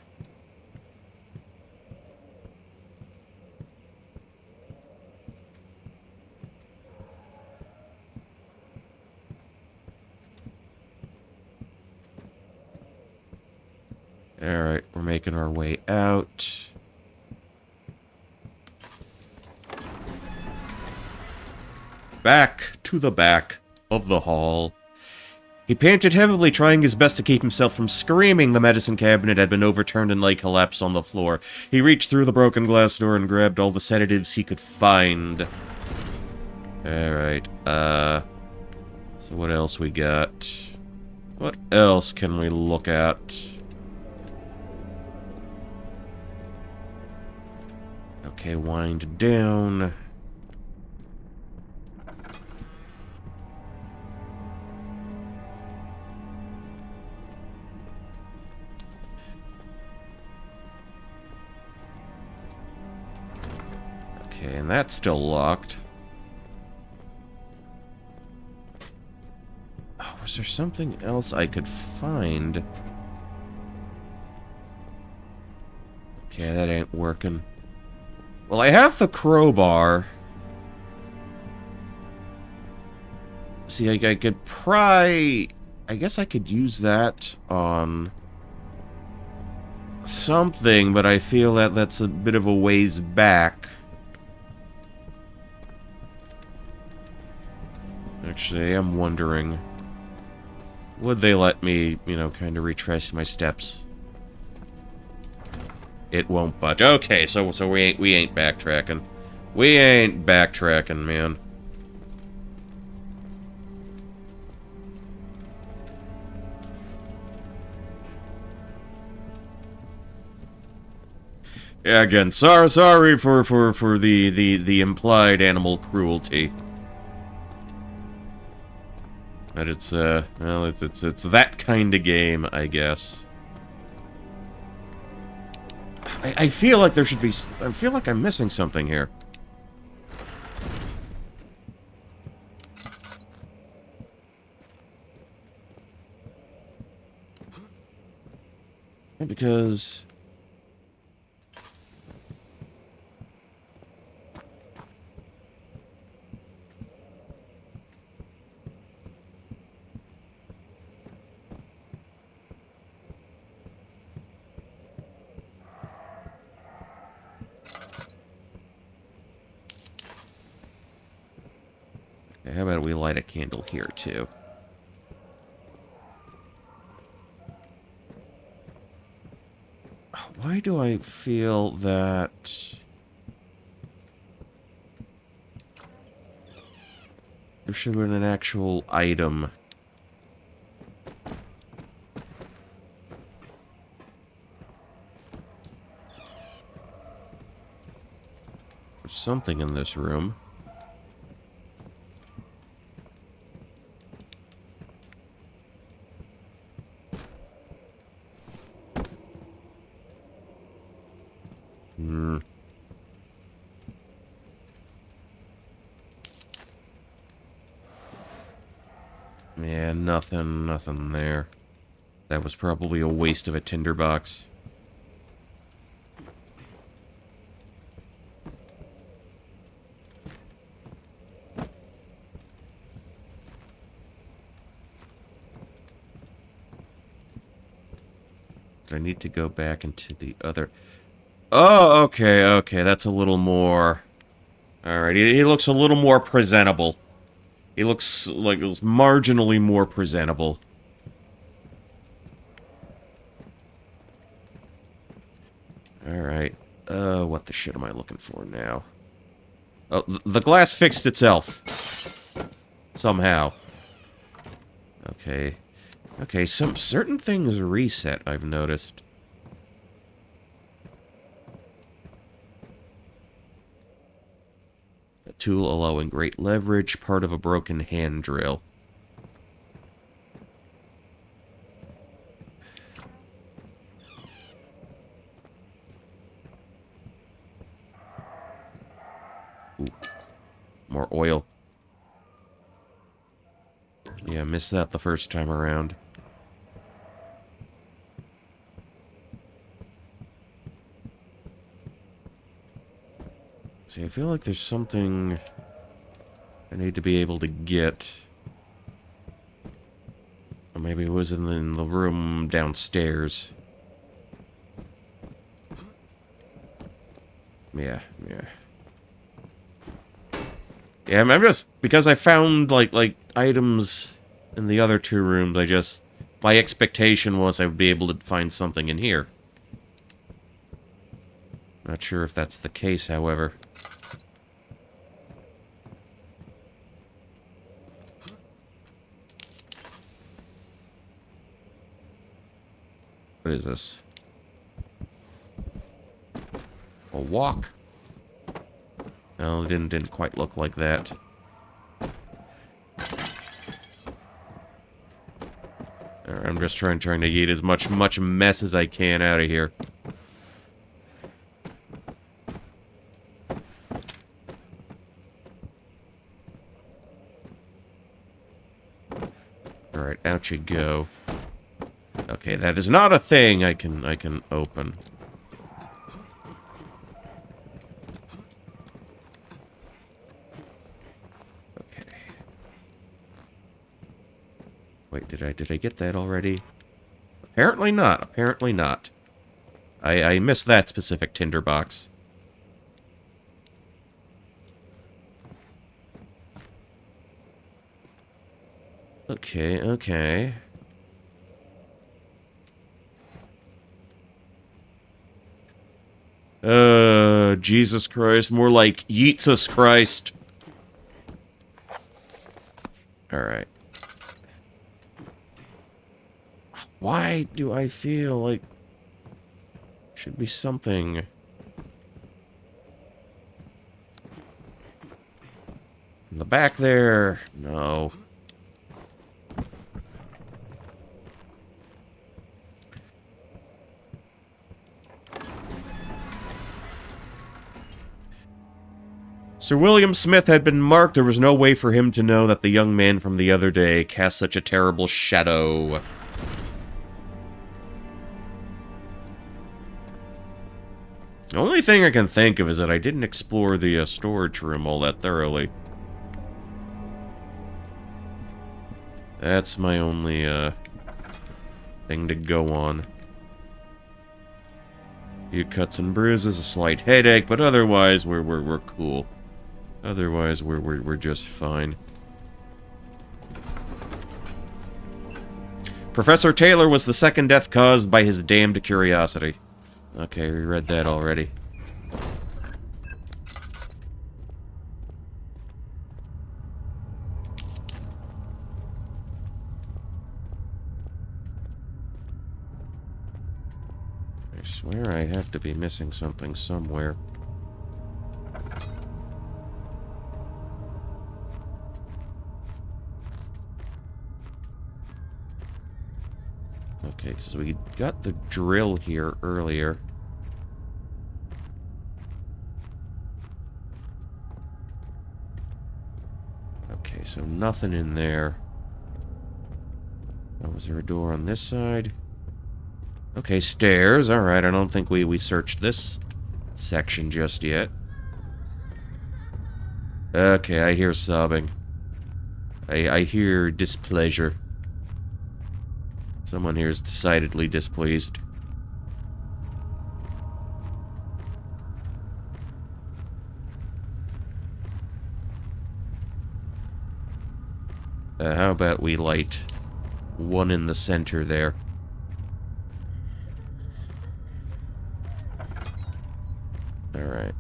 Alright, we're making our way out. Back to the back of the hall. He panted heavily, trying his best to keep himself from screaming. The medicine cabinet had been overturned and lay collapsed on the floor. He reached through the broken glass door and grabbed all the sedatives he could find. Alright, so what else we got? What else can we look at? Okay, wind down. Okay, and that's still locked. Oh, was there something else I could find? Okay, that ain't working. Well, I have the crowbar. See, I could pry... I guess I could use that on... something, but I feel that that's a bit of a ways back. Actually, I am wondering... would they let me, you know, kind of retrace my steps? It won't budge. Okay, so we ain't backtracking. We ain't backtracking, man. Yeah, again, sorry for the implied animal cruelty. But it's well, it's that kind of game, I guess. I feel like there should be... I feel like I'm missing something here. Because... how about we light a candle here, too? Why do I feel that... there should have been an actual item? There's something in this room. Yeah, nothing there. That was probably a waste of a tinderbox. Do I need to go back into the other... oh, okay, that's a little more... alright, he looks a little more presentable. He looks like it's marginally more presentable. Alright. What the shit am I looking for now? Oh, the glass fixed itself. Somehow. Okay. Okay, some certain things reset, I've noticed. A tool allowing great leverage, part of a broken hand drill. Ooh. More oil. Yeah, missed that the first time around. See, I feel like there's something I need to be able to get. Or maybe it was in the room downstairs. Yeah. Yeah, I'm just... because I found, like, items in the other two rooms, my expectation was I would be able to find something in here. Not sure if that's the case, however. What is this? A walk? No, it didn't quite look like that. Alright, I'm just trying to yeet as much mess as I can out of here. Alright, out you go. Okay, that is not a thing I can open. Okay. Wait, did I get that already? Apparently not. Apparently not. I missed that specific tinderbox. Okay, okay. Jesus Christ. More like Yeetsus Christ. Alright. Why do I feel like... should be something... in the back there? No. Sir William Smith had been marked. There was no way for him to know that the young man from the other day cast such a terrible shadow. The only thing I can think of is that I didn't explore the storage room all that thoroughly. That's my only thing to go on. A few cuts and bruises, a slight headache, but otherwise we're cool. Otherwise, we're just fine. Professor Taylor was the second death caused by his damned curiosity. Okay, we read that already. I swear I have to be missing something somewhere. Okay, because we got the drill here earlier. Okay, so nothing in there. Oh, was there a door on this side? Okay, stairs. Alright, I don't think we searched this section just yet. Okay, I hear sobbing. I hear displeasure. Someone here is decidedly displeased. How about we light one in the center there? Alright.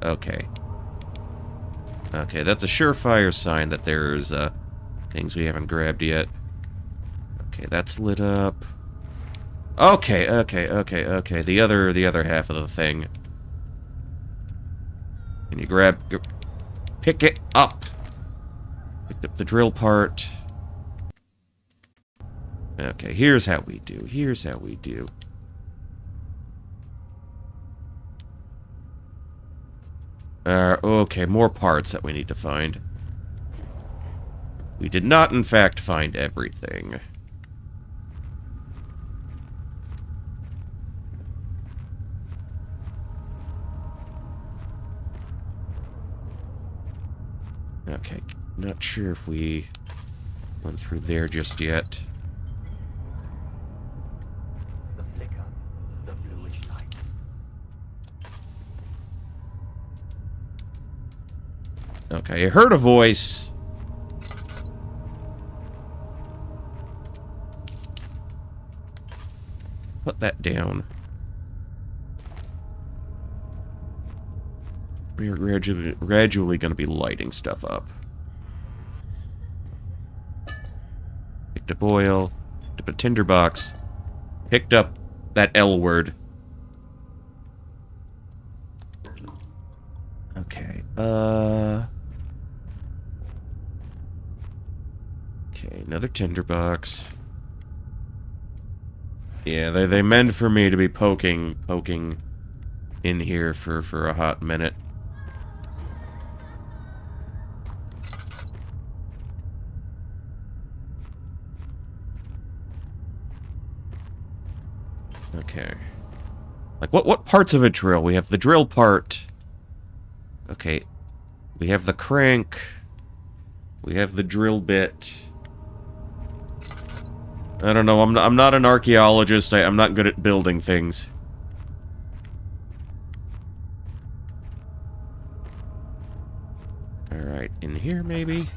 Okay. Okay, that's a surefire sign that there's, things we haven't grabbed yet. Okay, that's lit up. Okay. The other half of the thing. Can you pick it up? Picked up the drill part. Okay, here's how we do. Here's how we do. Okay, more parts that we need to find. We did not, in fact, find everything. Okay, not sure if we went through there just yet. The flicker, the bluish light. Okay, I heard a voice. Put that down. We are gradually going to be lighting stuff up. Picked up oil. picked up a tinderbox. Picked up that L word. Okay, okay, another tinderbox. Yeah, they meant for me to be poking in here for a hot minute. Okay. Like, what parts of a drill? We have the drill part. Okay. We have the crank. We have the drill bit. I don't know, I'm not an archaeologist. I'm not good at building things. Alright, in here, maybe?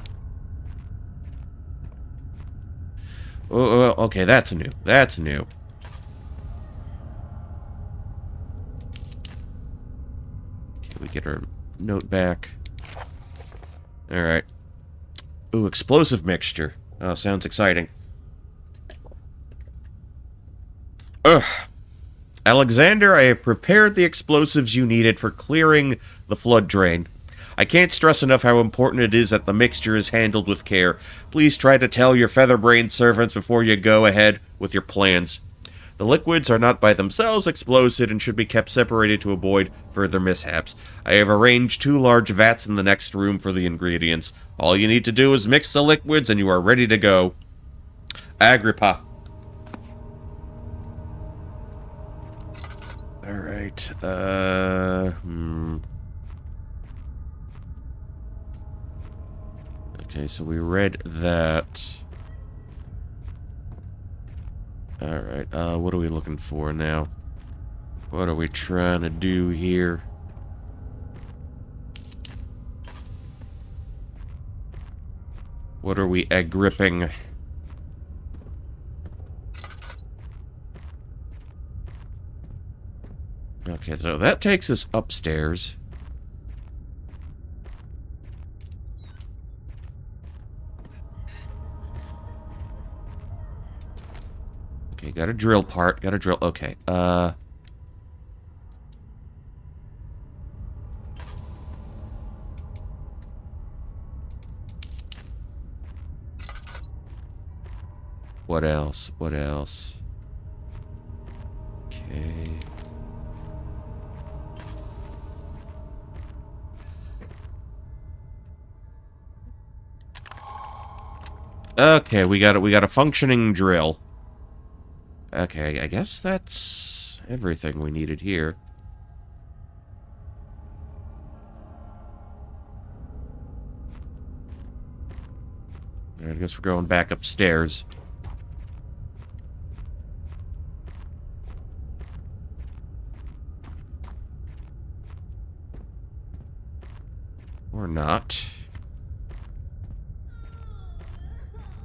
Oh, okay, that's new. That's new. Okay, we get our note back. Alright. Ooh, explosive mixture. Oh, sounds exciting. Ugh. Alexander, I have prepared the explosives you needed for clearing the flood drain. I can't stress enough how important it is that the mixture is handled with care. Please try to tell your feather-brained servants before you go ahead with your plans. The liquids are not by themselves explosive and should be kept separated to avoid further mishaps. I have arranged 2 large vats in the next room for the ingredients. All you need to do is mix the liquids and you are ready to go. Agrippa. Alright, Okay, so we read that. Alright, what are we looking for now? What are we trying to do here? What are we agripping? Okay, so that takes us upstairs. Okay, got a drill part, got a drill, okay, what else? What else? Okay. Okay, we got a functioning drill. Okay, I guess that's everything we needed here. I guess we're going back upstairs. Or not.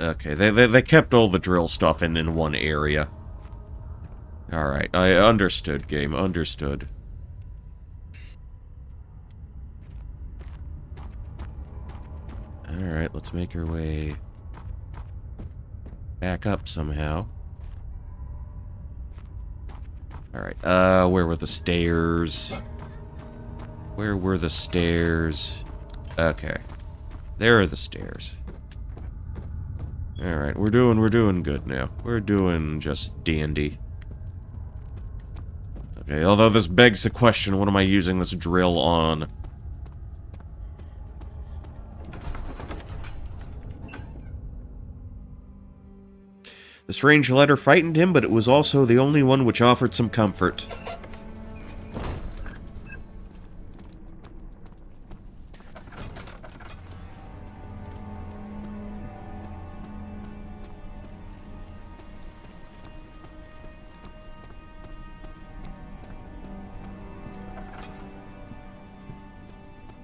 Okay, they kept all the drill stuff in one area. Alright, I understood, game, understood. Alright, let's make our way back up somehow. Alright, where were the stairs? Where were the stairs? Okay. There are the stairs. Alright, we're doing good now. We're doing just dandy. Okay, although this begs the question, what am I using this drill on? The strange letter frightened him, but it was also the only one which offered some comfort.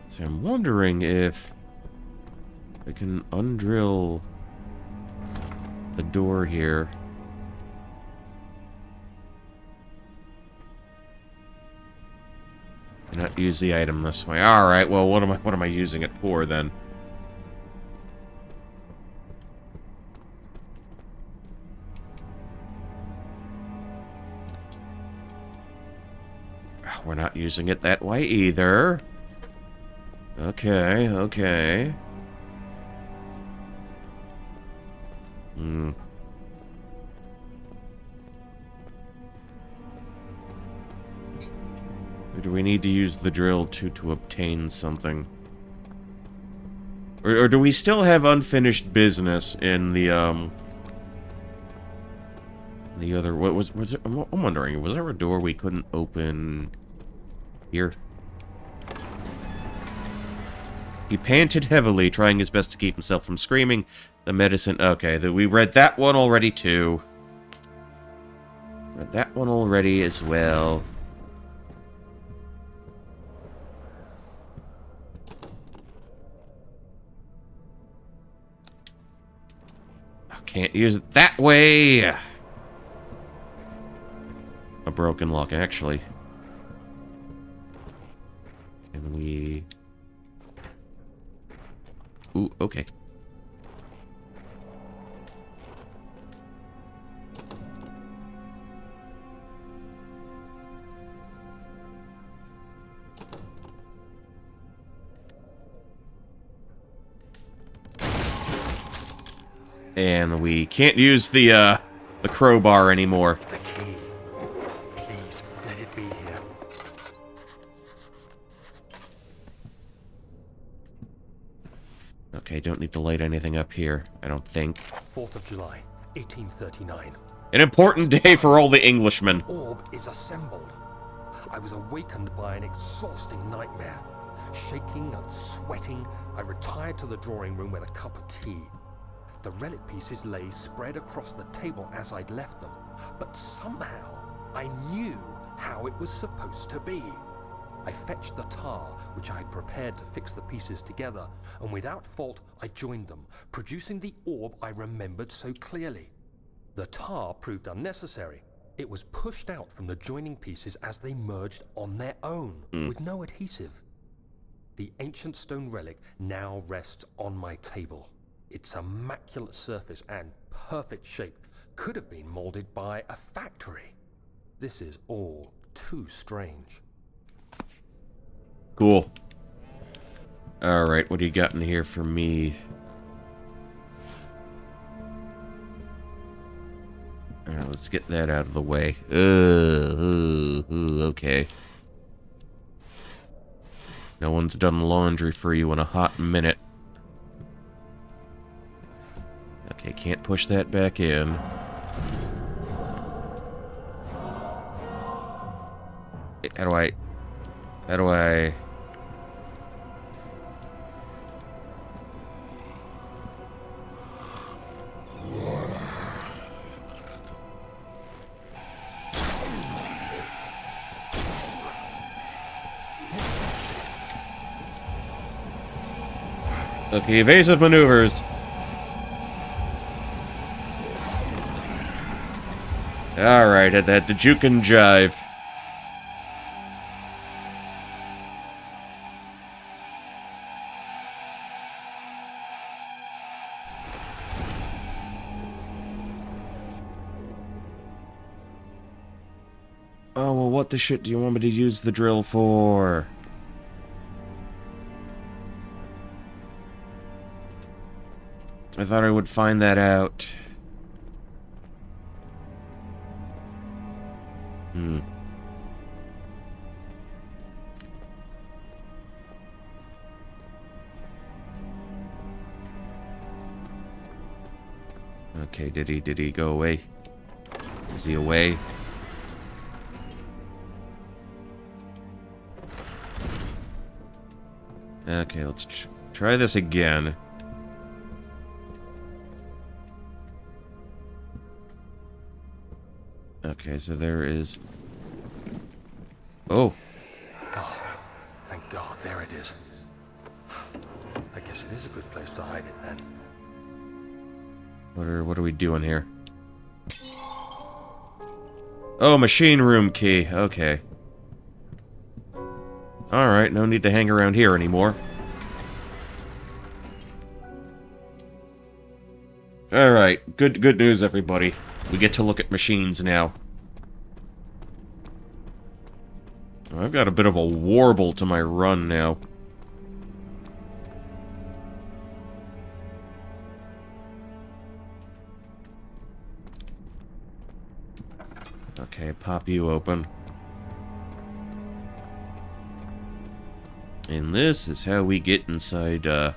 So I'm wondering if I can undrill the door here. Cannot use the item this way. Alright, well what am I using it for then? not using it that way either. Okay, okay. Or do we need to use the drill to obtain something? Or do we still have unfinished business in the other... What was it? I'm wondering, was there a door we couldn't open here? He panted heavily, trying his best to keep himself from screaming. The medicine... Okay, we read that one already, too. Read that one already as well. Can't use it that way! A broken lock, actually. Can we... Ooh, okay. And we can't use the crowbar anymore. The key. Please, let it be here. Okay, don't need to light anything up here, I don't think. 4th of July, 1839. An important day for all the Englishmen. Orb is assembled. I was awakened by an exhausting nightmare. Shaking and sweating, I retired to the drawing room with a cup of tea. The relic pieces lay spread across the table as I'd left them, but somehow I knew how it was supposed to be. I fetched the tar, which I had prepared to fix the pieces together, and without fault I joined them, producing the orb I remembered so clearly. The tar proved unnecessary. It was pushed out from the joining pieces as they merged on their own, with no adhesive. The ancient stone relic now rests on my table. Its immaculate surface and perfect shape could have been molded by a factory. This is all too strange. Cool. Alright, what do you got in here for me? Alright, let's get that out of the way. Okay. No one's done laundry for you in a hot minute. Okay, can't push that back in. How do I... Okay, evasive maneuvers. Alright, at the juke and jive. Oh, well, what the shit do you want me to use the drill for? I thought I would find that out. Okay, did he go away? Is he away? Okay, let's try this again. Okay, so there is... Oh! Oh, thank God, there it is. I guess it is a good place to hide it then. What are we doing here? Oh, machine room key. Okay. Alright, no need to hang around here anymore. Alright, good news, everybody. We get to look at machines now. I've got a bit of a warble to my run now. Okay, pop you open. And this is how we get inside, the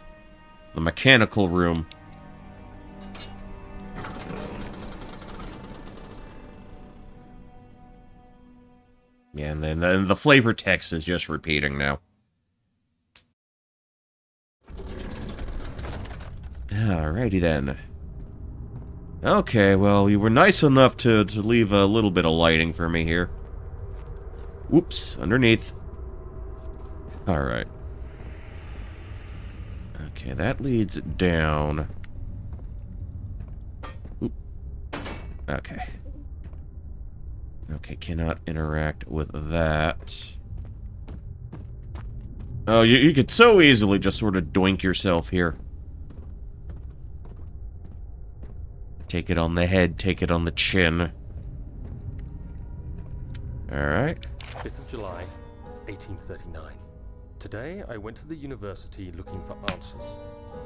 mechanical room. Yeah, and then the flavor text is just repeating now. Alrighty then. Okay, well, you were nice enough to leave a little bit of lighting for me here. Whoops, underneath. Alright. Okay, that leads down. Oop. Okay. Okay, cannot interact with that. Oh, you could so easily just sort of doink yourself here. Take it on the head, take it on the chin. Alright. 5th of July, 1839. Today, I went to the university looking for answers.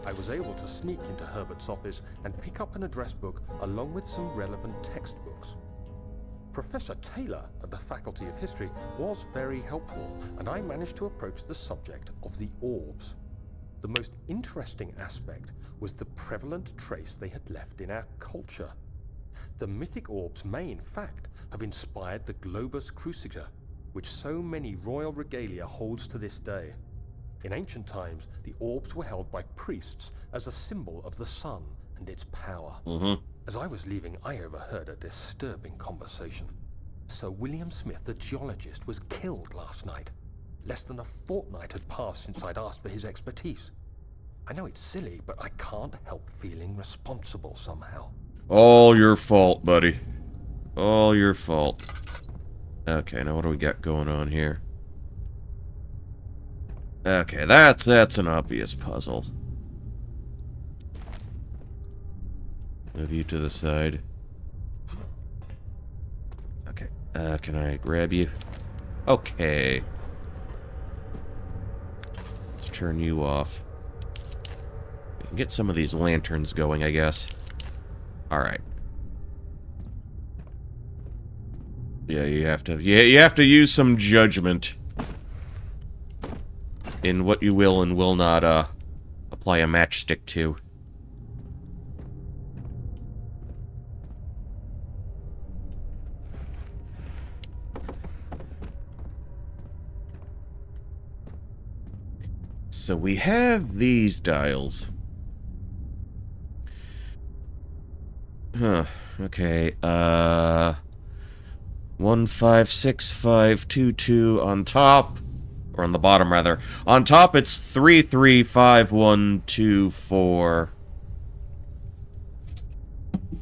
I was able to sneak into Herbert's office and pick up an address book along with some relevant textbooks. Professor Taylor at the Faculty of History was very helpful, and I managed to approach the subject of the orbs. The most interesting aspect was the prevalent trace they had left in our culture. The mythic orbs may, in fact, have inspired the globus cruciger, which so many royal regalia holds to this day. In ancient times, the orbs were held by priests as a symbol of the sun and its power. As I was leaving, I overheard a disturbing conversation. Sir William Smith, the geologist, was killed last night. Less than a fortnight had passed since I'd asked for his expertise. I know it's silly, but I can't help feeling responsible somehow. All your fault, buddy. All your fault. Okay, now what do we got going on here? Okay, that's an obvious puzzle. Move you to the side. Okay, can I grab you? Okay. Let's turn you off. We can get some of these lanterns going, I guess. Alright. Yeah, you have to use some judgment in what you will and will not apply a matchstick to. So we have these dials. Huh, okay, 156522 on top, or on the bottom rather. On top it's 335124.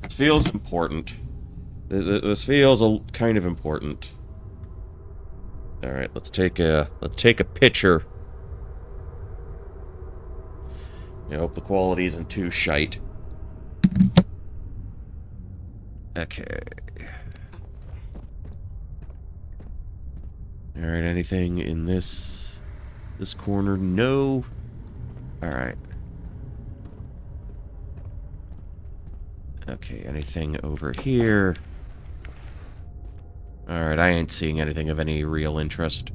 This feels important. This feels kind of important. All right, let's take a picture. I hope the quality isn't too shite. Okay. Alright, anything in this corner? No. Alright. Okay, anything over here? Alright, I ain't seeing anything of any real interest.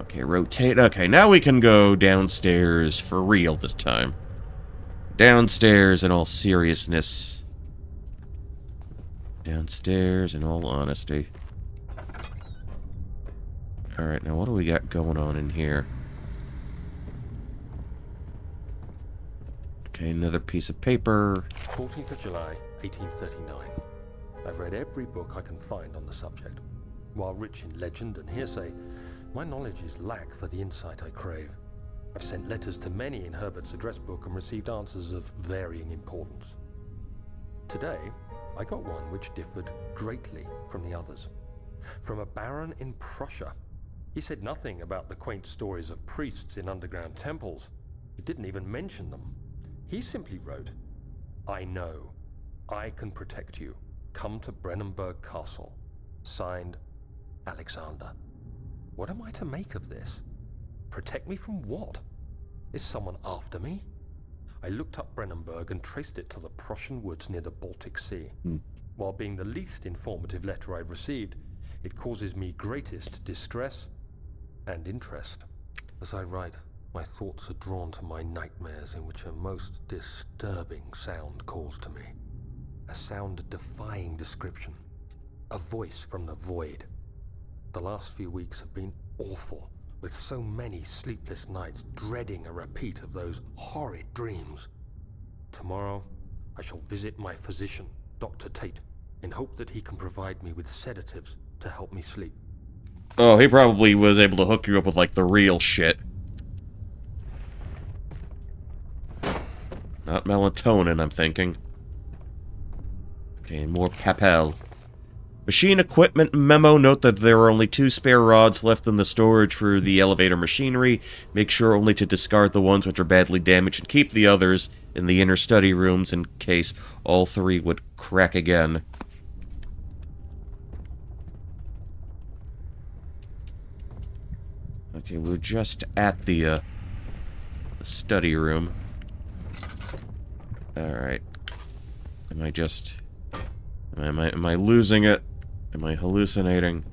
Okay, rotate. Okay, now we can go downstairs for real this time. Downstairs in all seriousness. Downstairs in all honesty. Alright, now what do we got going on in here? Okay, another piece of paper. 14th of July, 1839. I've read every book I can find on the subject. While rich in legend and hearsay, my knowledge is lack for the insight I crave. I've sent letters to many in Herbert's address book and received answers of varying importance. Today, I got one which differed greatly from the others. From a baron in Prussia. He said nothing about the quaint stories of priests in underground temples. He didn't even mention them. He simply wrote, "I know. I can protect you. Come to Brennenburg Castle. Signed, Alexander. What am I to make of this? Protect me from what? Is someone after me? I looked up Brennenburg and traced it to the Prussian woods near the Baltic Sea. While being the least informative letter I've received, it causes me greatest distress and interest. As I write, my thoughts are drawn to my nightmares in which a most disturbing sound calls to me. A sound defying description. A voice from the void. The last few weeks have been awful, with so many sleepless nights dreading a repeat of those horrid dreams. Tomorrow, I shall visit my physician, Dr. Tate, in hope that he can provide me with sedatives to help me sleep. Oh, he probably was able to hook you up with, like, the real shit. Not melatonin, I'm thinking. Okay, more papel. Machine equipment memo. Note that there are only 2 spare rods left in the storage for the elevator machinery. Make sure only to discard the ones which are badly damaged and keep the others in the inner study rooms in case all 3 would crack again. Okay, we're just at the study room. Alright. Am I losing it? Am I hallucinating?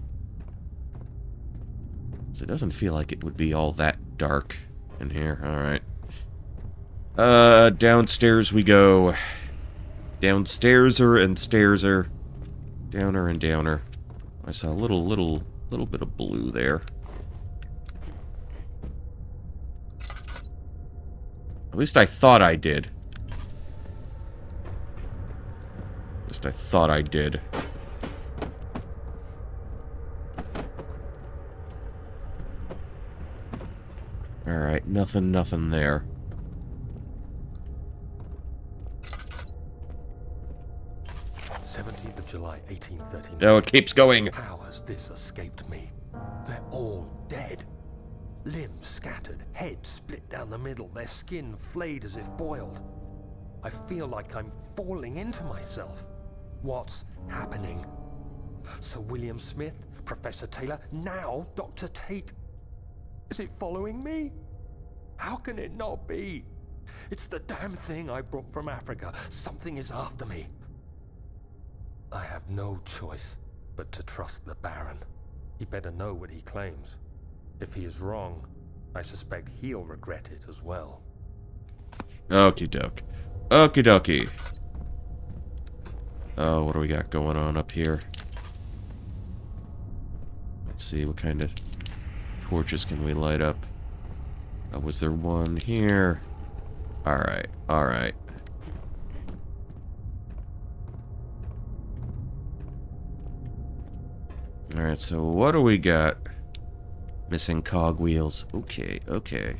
So it doesn't feel like it would be all that dark in here. Alright. Downstairs we go. Downstairs-er and stairs-er. Downer and downer. I saw a little bit of blue there. At least I thought I did. At least I thought I did. Alright, nothing there. July 1839. Oh, it keeps going. How has this escaped me? They're all dead. Limbs scattered, heads split down the middle, their skin flayed as if boiled. I feel like I'm falling into myself. What's happening? Sir William Smith, Professor Taylor, now Dr. Tate. Is it following me? How can it not be? It's the damn thing I brought from Africa. Something is after me. I have no choice but to trust the Baron. He better know what he claims. If he is wrong, I suspect he'll regret it as well. Okie doke. Okie dokie. Oh, what do we got going on up here? Let's see, what kind of torches can we light up? Oh, was there one here? Alright, alright. Alright, so what do we got? Missing cogwheels. Okay, okay.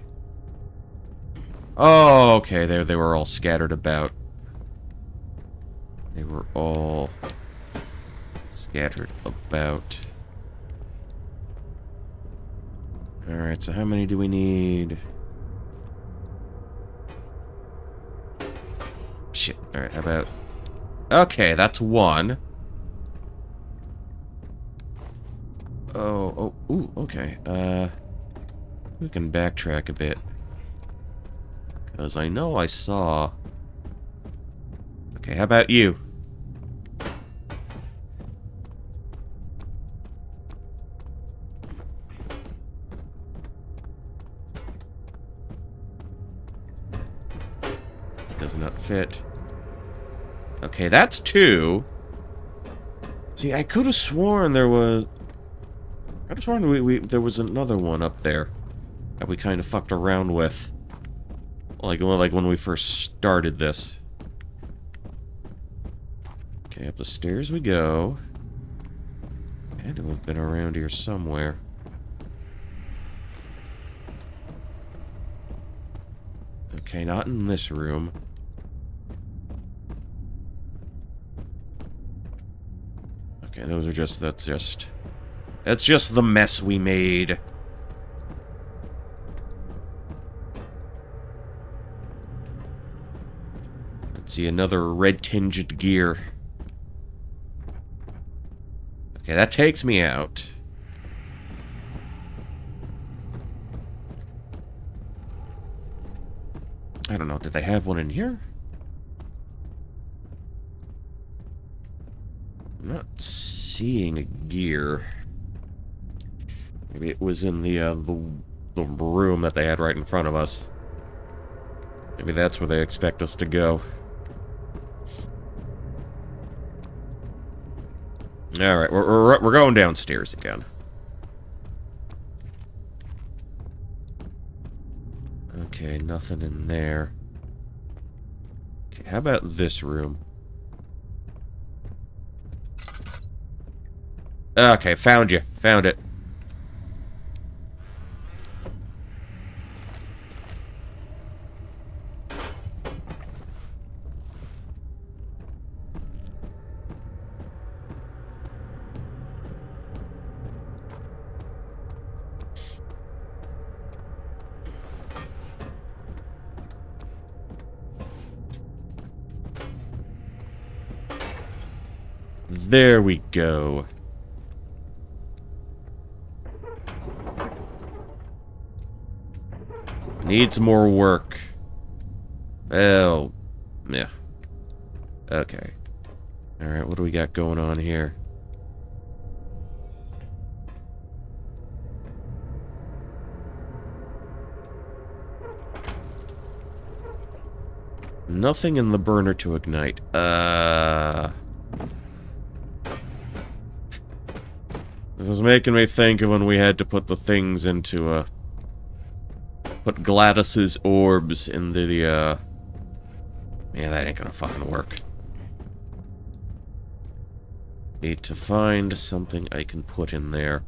Oh, okay, there they were all scattered about. They were all scattered about. Alright, so how many do we need? Shit, alright, how about... Okay, that's one. Ooh, okay. We can backtrack a bit. Because I know I saw... Okay, how about you? Does not fit. Okay, that's two. See, I could have sworn there was... I just wondered there was another one up there that we kind of fucked around with. Like when we first started this. Okay, up the stairs we go. Had to have been around here somewhere. Okay, not in this room. Okay, those are just, that's just the mess we made. Let's See another red-tinged gear. Okay, that takes me out. I don't know, did they have one in here? I'm not seeing a gear. Maybe it was in the room that they had right in front of us. Maybe that's where they expect us to go. Alright, we're going downstairs again. Okay, nothing in there. Okay, how about this room? Okay, found you. Found it. There we go. Needs more work. Well, yeah. Okay. Alright, what do we got going on here? Nothing in the burner to ignite. This is making me think of when we had to put the things into, put Gladys's orbs in the, yeah, that ain't gonna fucking work. Need to find something I can put in there.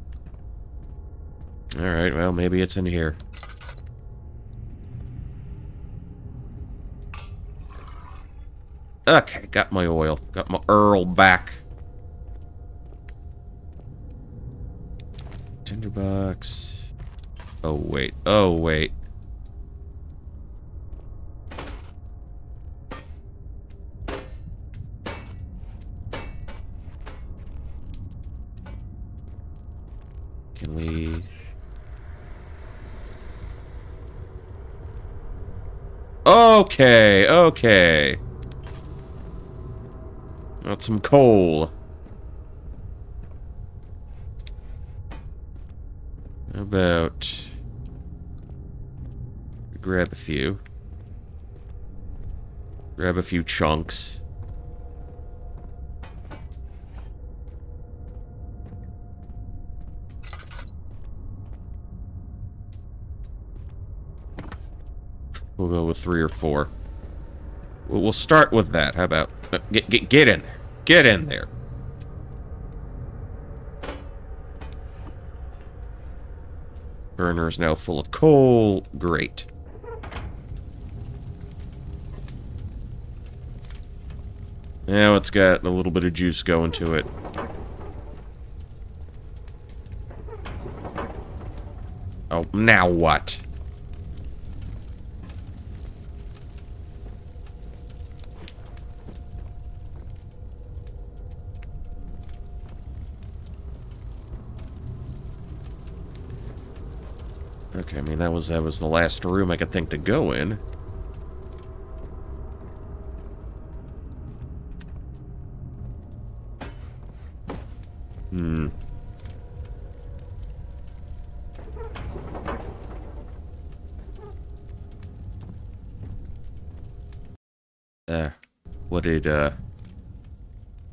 Alright, well, maybe it's in here. Okay, got my oil. Got my Earl back. Tinderbox. Oh, wait. Oh, wait. Can we... Okay, okay. Got some coal. How about... grab a few. Grab a few chunks. We'll go with 3 or 4. We'll start with that. How about... Get in there. Get in there. Burner is now full of coal. Great. Now it's got a little bit of juice going to it. Oh, now what? Okay, I mean, that was the last room I could think to go in.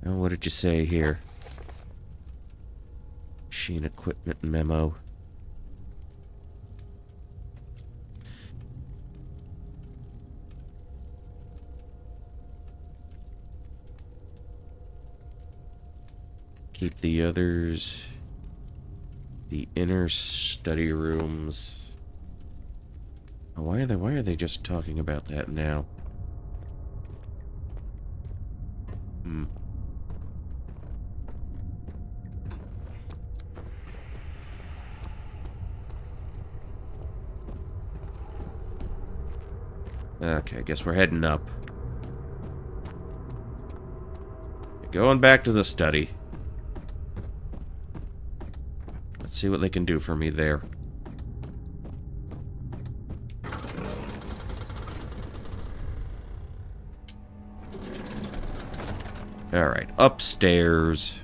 What did you say here? Machine equipment memo. Keep the others. The inner study rooms. Oh, why are they just talking about that now? Okay, I guess we're heading up. Going back to the study. Let's see what they can do for me there. Alright, upstairs.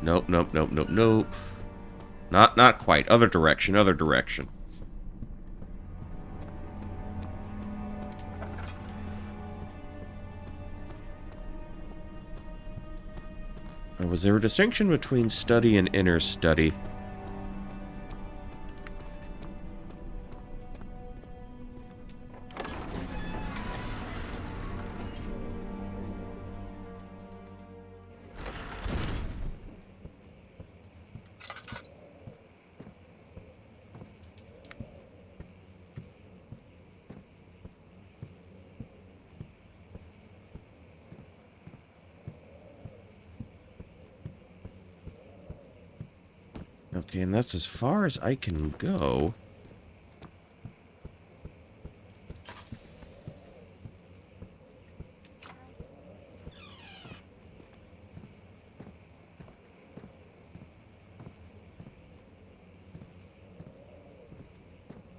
Nope, nope, nope, nope, nope. Not quite. Other direction, other direction. Was there a distinction between study and inner study? Okay, and that's as far as I can go.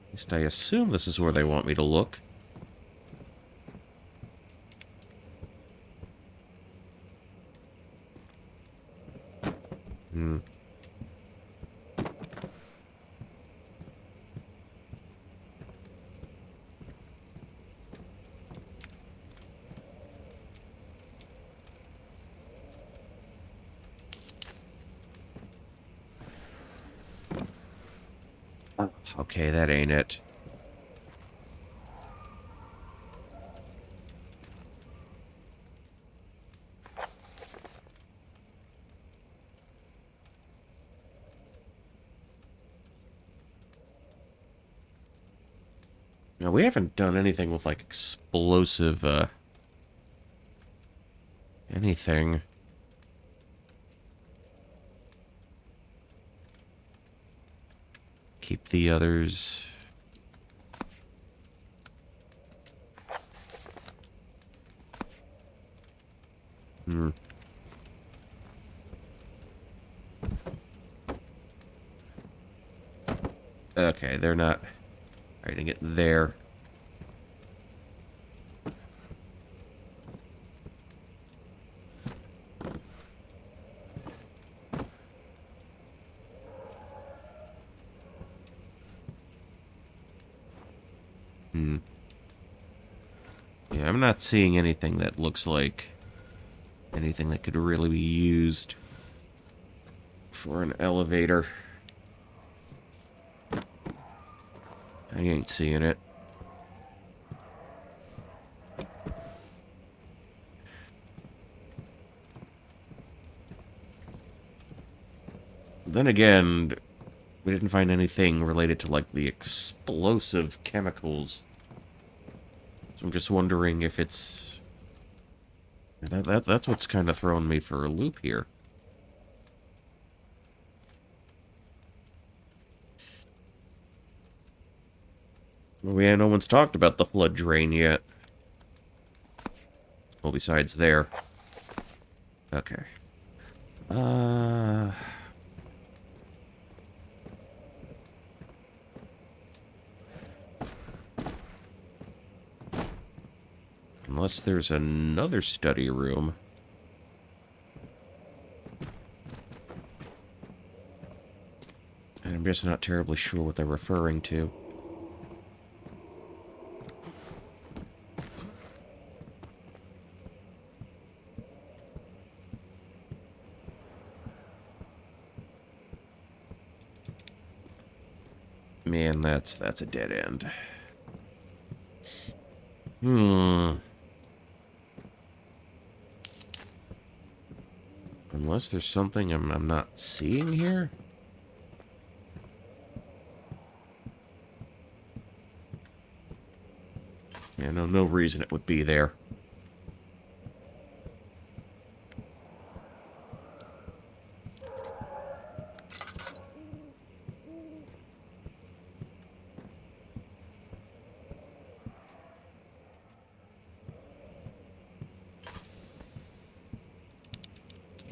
At least I assume this is where they want me to look. Hmm. Okay, that ain't it. Now, we haven't done anything with, like, explosive, anything. Keep the others. Hmm. Okay, they're not writing it there. Yeah, I'm not seeing anything that looks like anything that could really be used for an elevator. I ain't seeing it. Then again, we didn't find anything related to, like, the explosive chemicals. So I'm just wondering if it's... That's what's kind of throwing me for a loop here. Well, no one's talked about the flood drain yet. Well, besides there. Okay. Unless there's another study room. And I'm just not terribly sure what they're referring to. Man, that's a dead end. Unless there's something I'm not seeing here? Yeah, no reason it would be there.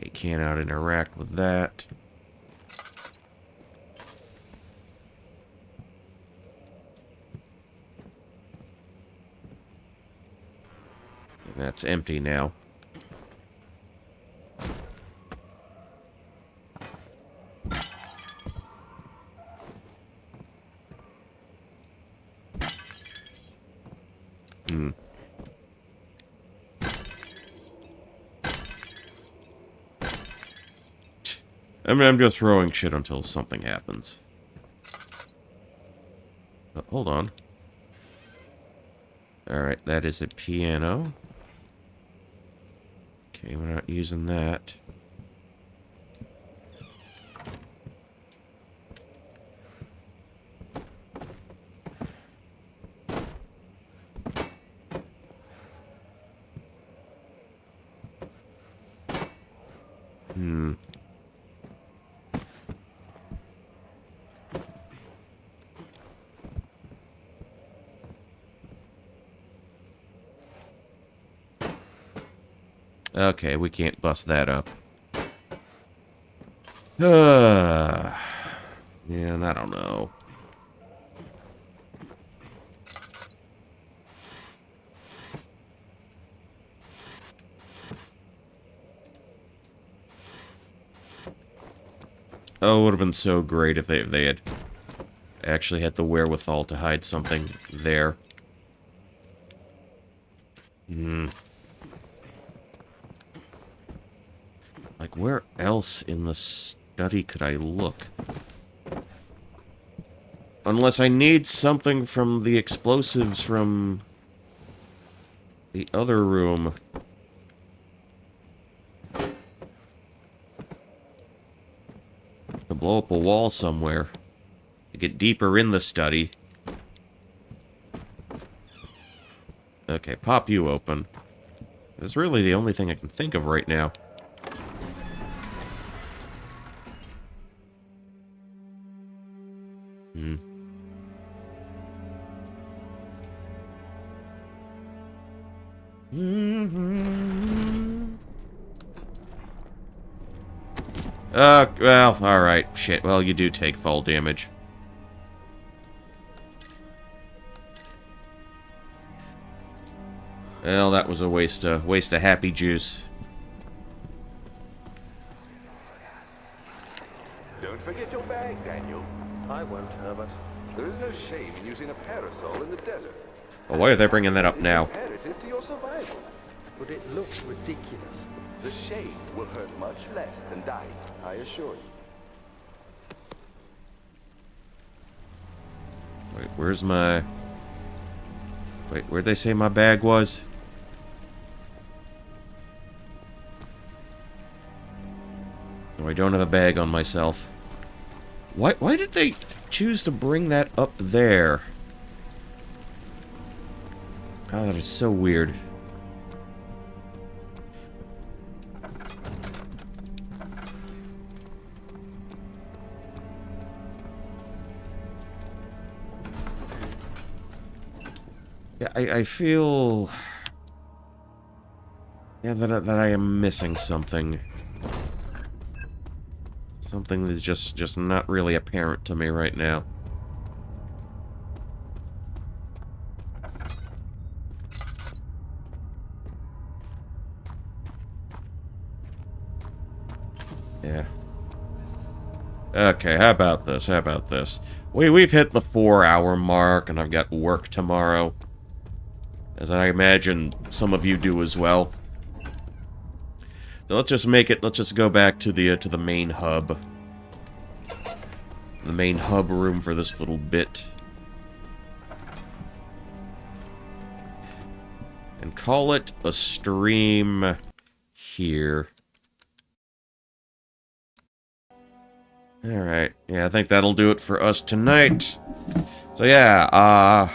You cannot interact with that. And that's empty now. Hmm. I mean, I'm just throwing shit until something happens. But hold on. Alright, that is a piano. Okay, we're not using that. Hmm. Okay, we can't bust that up. Yeah, and I don't know. Oh, it would have been so great if they had actually had the wherewithal to hide something there. Hmm. Like, where else in the study could I look? Unless I need something from the explosives from the other room. To blow up a wall somewhere. To get deeper in the study. Okay, pop you open. That's really the only thing I can think of right now. Hmm. Well, alright. Shit, well, you do take fall damage. Well, that was a waste of happy juice. Don't forget your bag, Daniel. I won't, Herbert. There is no shame in using a parasol in the desert. Well, why are they bringing that up It's now? imperative to your survival. But it looks ridiculous. The shade will hurt much less than dying, I assure you. Wait, where's my... Wait, where'd they say my bag was? No, I don't have a bag on myself. Why did they choose to bring that up there? Oh, that is so weird. Yeah, I feel... Yeah, that I am missing something. Something that's just not really apparent to me right now. Yeah. Okay, how about this? How about this? We've hit the 4-hour mark, and I've got work tomorrow. As I imagine some of you do as well. So let's just go back to the main hub. The main hub room for this little bit. And call it a stream here. Alright, yeah, I think that'll do it for us tonight. So yeah,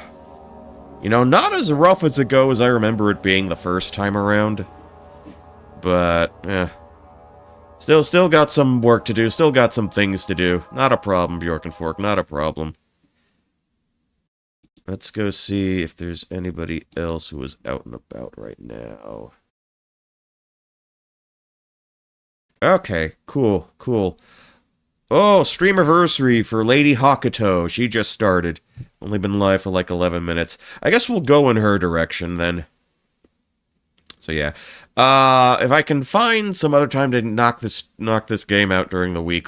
you know, not as rough as it goes as I remember it being the first time around. But, still got some work to do, still got some things to do. Not a problem, Bjork and Fork, not a problem. Let's go see if there's anybody else who is out and about right now. Okay, cool, cool. Oh, streamiversary for Lady Hokuto. She just started. Only been live for like 11 minutes. I guess we'll go in her direction then. So yeah. If I can find some other time to knock this game out during the week.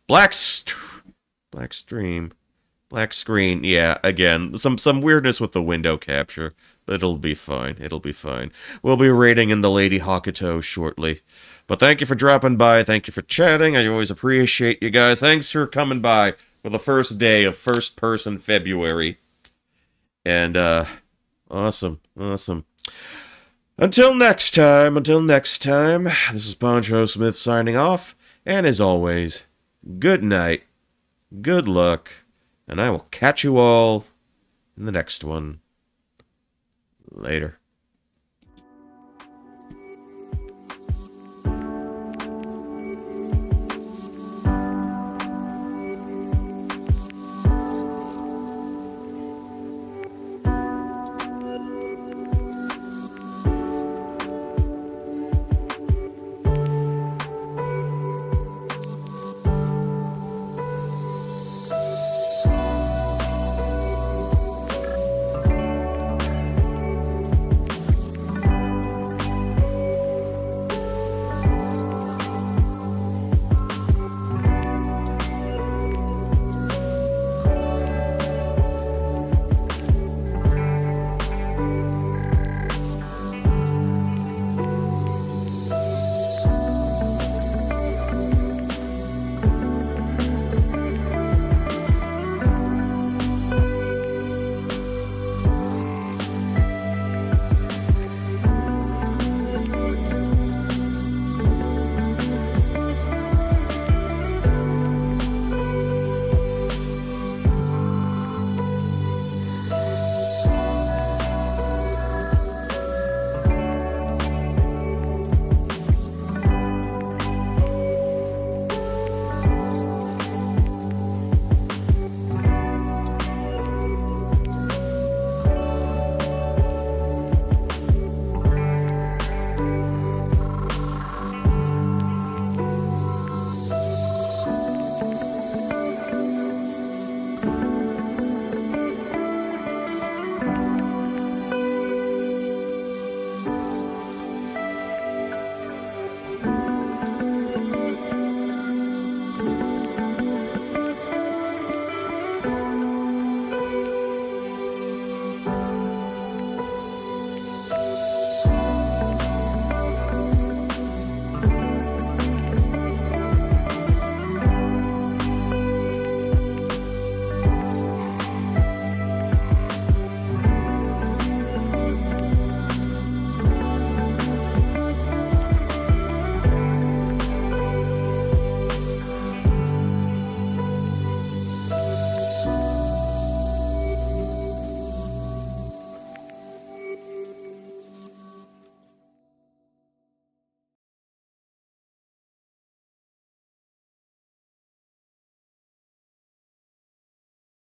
Black stream. Black screen. Yeah, again, some weirdness with the window capture. But it'll be fine. It'll be fine. We'll be rating in the Lady Hokuto shortly. But thank you for dropping by. Thank you for chatting. I always appreciate you guys. Thanks for coming by for the first day of First Person February. And, awesome. Awesome. Until next time, this is Poncho Smith signing off. And as always, good night, good luck, and I will catch you all in the next one. Later.